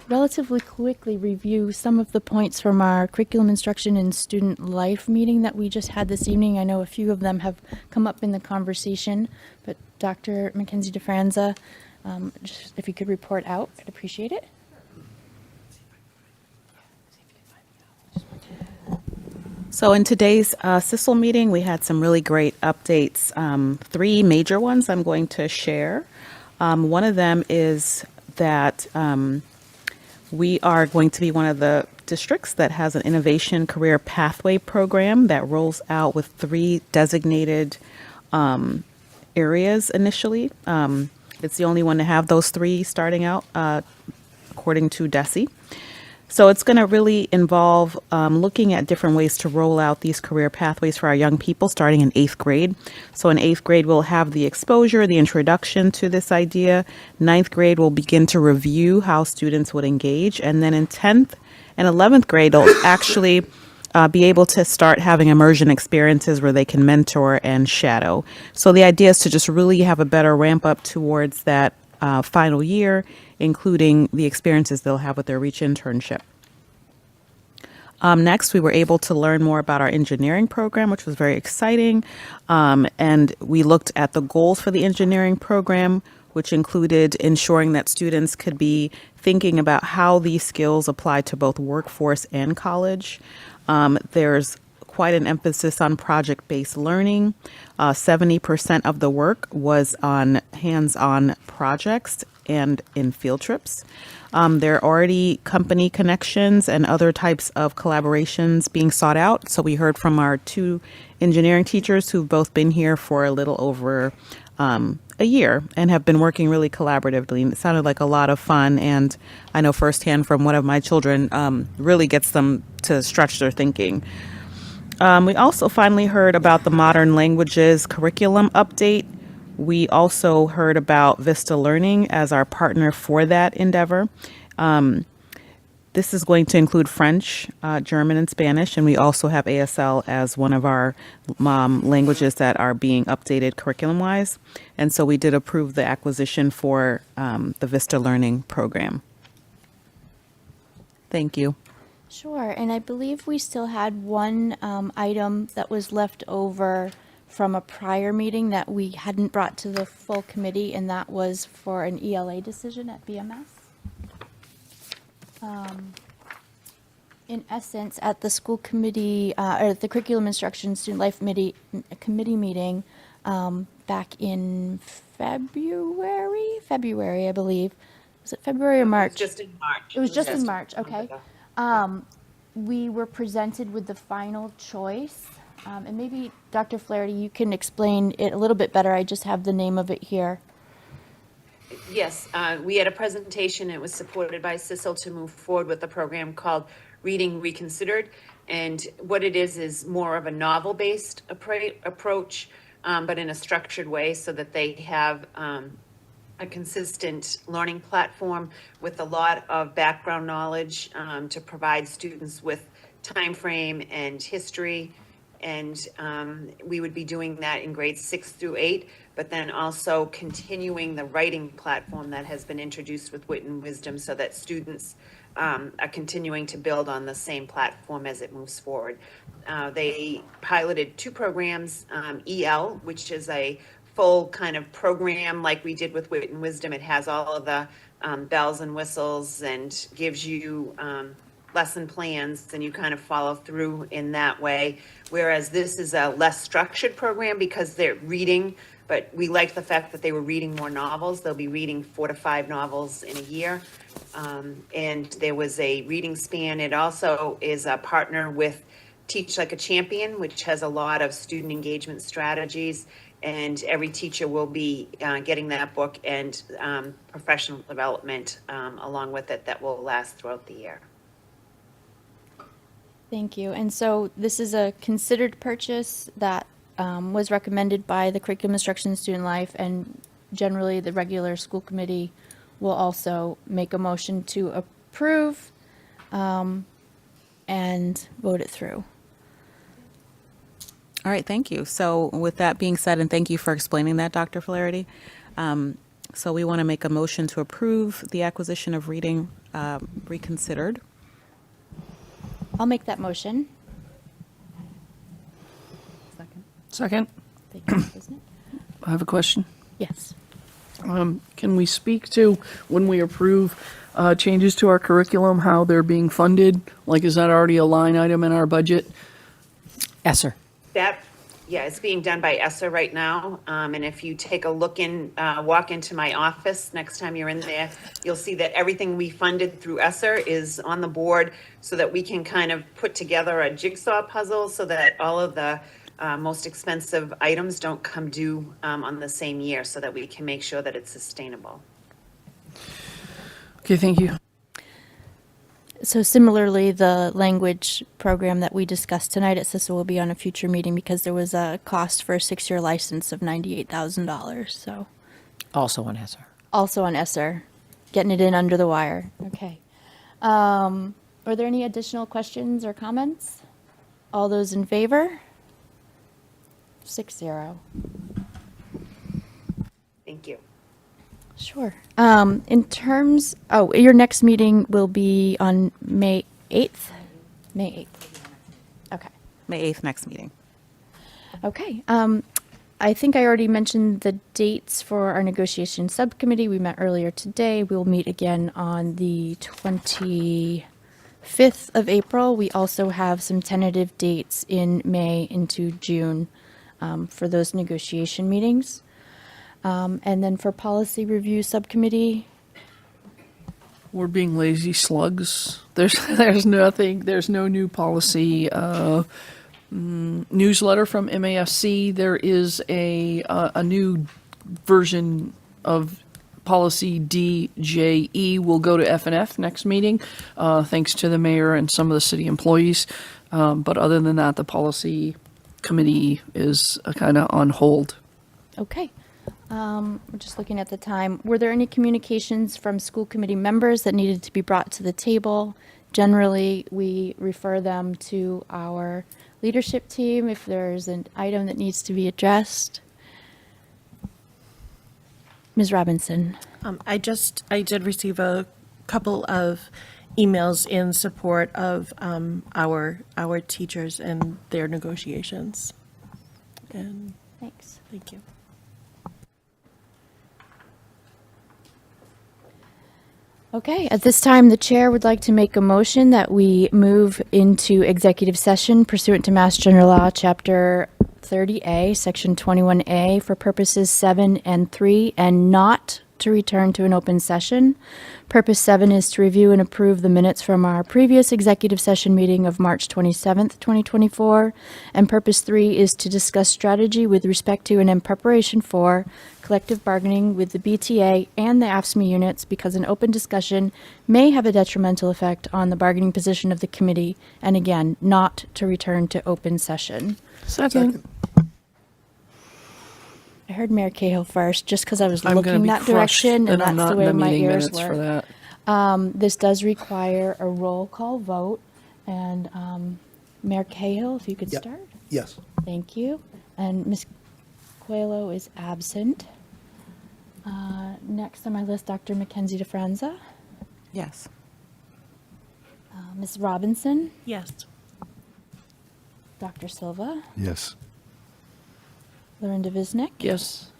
relatively quickly review some of the points from our curriculum instruction and student life meeting that we just had this evening. I know a few of them have come up in the conversation, but Dr. Mackenzie DeFranza, just if you could report out, I'd appreciate it. So in today's CISL meeting, we had some really great updates. 3 major ones I'm going to share. One of them is that we are going to be one of the districts that has an innovation career pathway program that rolls out with 3 designated areas initially. It's the only one to have those 3 starting out, according to DESE. So it's going to really involve looking at different ways to roll out these career pathways for our young people starting in 8th grade. So in 8th grade, we'll have the exposure, the introduction to this idea. 9th grade, we'll begin to review how students would engage. And then in 10th and 11th grade, they'll actually be able to start having immersion experiences where they can mentor and shadow. So the idea is to just really have a better ramp up towards that final year, including the experiences they'll have with their REACH internship. Next, we were able to learn more about our engineering program, which was very exciting. And we looked at the goals for the engineering program, which included ensuring that students could be thinking about how these skills apply to both workforce and college. There's quite an emphasis on project-based learning. 70% of the work was on hands-on projects and in field trips. There are already company connections and other types of collaborations being sought out. So we heard from our 2 engineering teachers who've both been here for a little over a year and have been working really collaboratively. And it sounded like a lot of fun. And I know firsthand from one of my children, really gets them to stretch their thinking. We also finally heard about the modern languages curriculum update. We also heard about Vista Learning as our partner for that endeavor. This is going to include French, German, and Spanish, and we also have ASL as one of our languages that are being updated curriculum-wise. And so we did approve the acquisition for the Vista Learning program. Thank you. Sure, and I believe we still had one item that was left over from a prior meeting that we hadn't brought to the full committee, and that was for an ELA decision at BMS. In essence, at the school committee, or the curriculum instruction student life committee meeting back in February, I believe. Was it February or March? Just in March. It was just in March, okay. We were presented with the final choice. And maybe, Dr. Flaherty, you can explain it a little bit better. I just have the name of it here. Yes, we had a presentation. It was supported by CISL to move forward with a program called Reading Reconsidered. And what it is more of a novel-based approach, but in a structured way so that they have a consistent learning platform with a lot of background knowledge to provide students with time frame and history. And we would be doing that in grades 6 through 8, but then also continuing the writing platform that has been introduced with Wit and Wisdom so that students are continuing to build on the same platform as it moves forward. They piloted 2 programs, EL, which is a full kind of program like we did with Wit and Wisdom. It has all of the bells and whistles and gives you lesson plans, and you kind of follow through in that way. Whereas this is a less structured program because they're reading, but we like the fact that they were reading more novels. They'll be reading 4 to 5 novels in a year. And there was a reading span. It also is a partner with Teach Like a Champion, which has a lot of student engagement strategies. And every teacher will be getting that book and professional development along with it that will last throughout the year. Thank you. And so this is a considered purchase that was recommended by the Curriculum Instruction and Student Life, and generally the regular school committee will also make a motion to approve and vote it through. All right, thank you. So with that being said, and thank you for explaining that, Dr. Flaherty. So we want to make a motion to approve the acquisition of Reading Reconsidered. I'll make that motion. Second, Thank you, Ms. Bisnick. I have a question. Yes. Can we speak to, when we approve changes to our curriculum, how they're being funded? Like, is that already a line item in our budget? Yes, sir. That, yeah, it's being done by ESSA right now. And if you take a look walk into my office next time you're in there, you'll see that everything we funded through ESSA is on the board so that we can kind of put together a jigsaw puzzle so that all of the most expensive items don't come due on the same year so that we can make sure that it's sustainable. Okay, thank you. So similarly, the language program that we discussed tonight at CISL will be on a future meeting because there was a cost for a 6-year license of $98,000. So Also on ESSER. also on ESSER, getting it in under the wire. Okay. Are there any additional questions or comments? All those in favor? 6-0. Thank you. Sure. In terms, your next meeting will be on May 8th? May 8th. Okay. May 8th, next meeting. Okay. I think I already mentioned the dates for our negotiation subcommittee. We met earlier today. We'll meet again on the 25th of April. We also have some tentative dates in May into June for those negotiation meetings. And then for policy review subcommittee, We're being lazy slugs. There's no new policy newsletter from MASC. There is a new version of policy DJE will go to FNF next meeting, thanks to the mayor and some of the city employees. But other than that, the policy committee is kind of on hold. okay. We're just looking at the time. Were there any communications from school committee members that needed to be brought to the table? Generally, we refer them to our leadership team if there's an item that needs to be addressed. Ms. Robinson. I did receive a couple of emails in support of our teachers and their negotiations. And Thanks. thank you. Okay, at this time, the chair would like to make a motion that we move into executive session pursuant to Mass General Law, Chapter 30A, Section 21A, for purposes 7 and 3, and not to return to an open session. Purpose 7 is to review and approve the minutes from our previous executive session meeting of March 27th, 2024. And Purpose 3 is to discuss strategy with respect to and in preparation for collective bargaining with the BTA and the AFSCME units because an open discussion may have a detrimental effect on the bargaining position of the committee, and again, not to return to open session. Second. I heard Mayor Cahill first, just because I was I'm gonna looking be that crushed direction, and that I'm that's the not in way the my meeting ears minutes for were. that. This does require a roll call vote, and Mayor Cahill, if you could Yep. start. Yes. Thank you. And Ms. Coelho is absent. Next on my list, Dr. Mackenzie DeFranza. Yes. Ms. Robinson, Yes. Dr. Silva, Yes. Lorinda Visnick, Yes.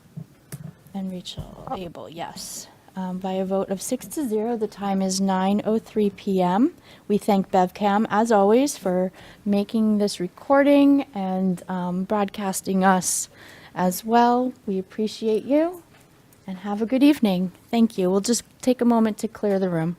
and Rachel Abel, yes. By a vote of 6-0, the time is 9:03 p.m. We thank BevCam, as always, for making this recording and broadcasting us as well. We appreciate you, and have a good evening. Thank you. We'll just take a moment to clear the room.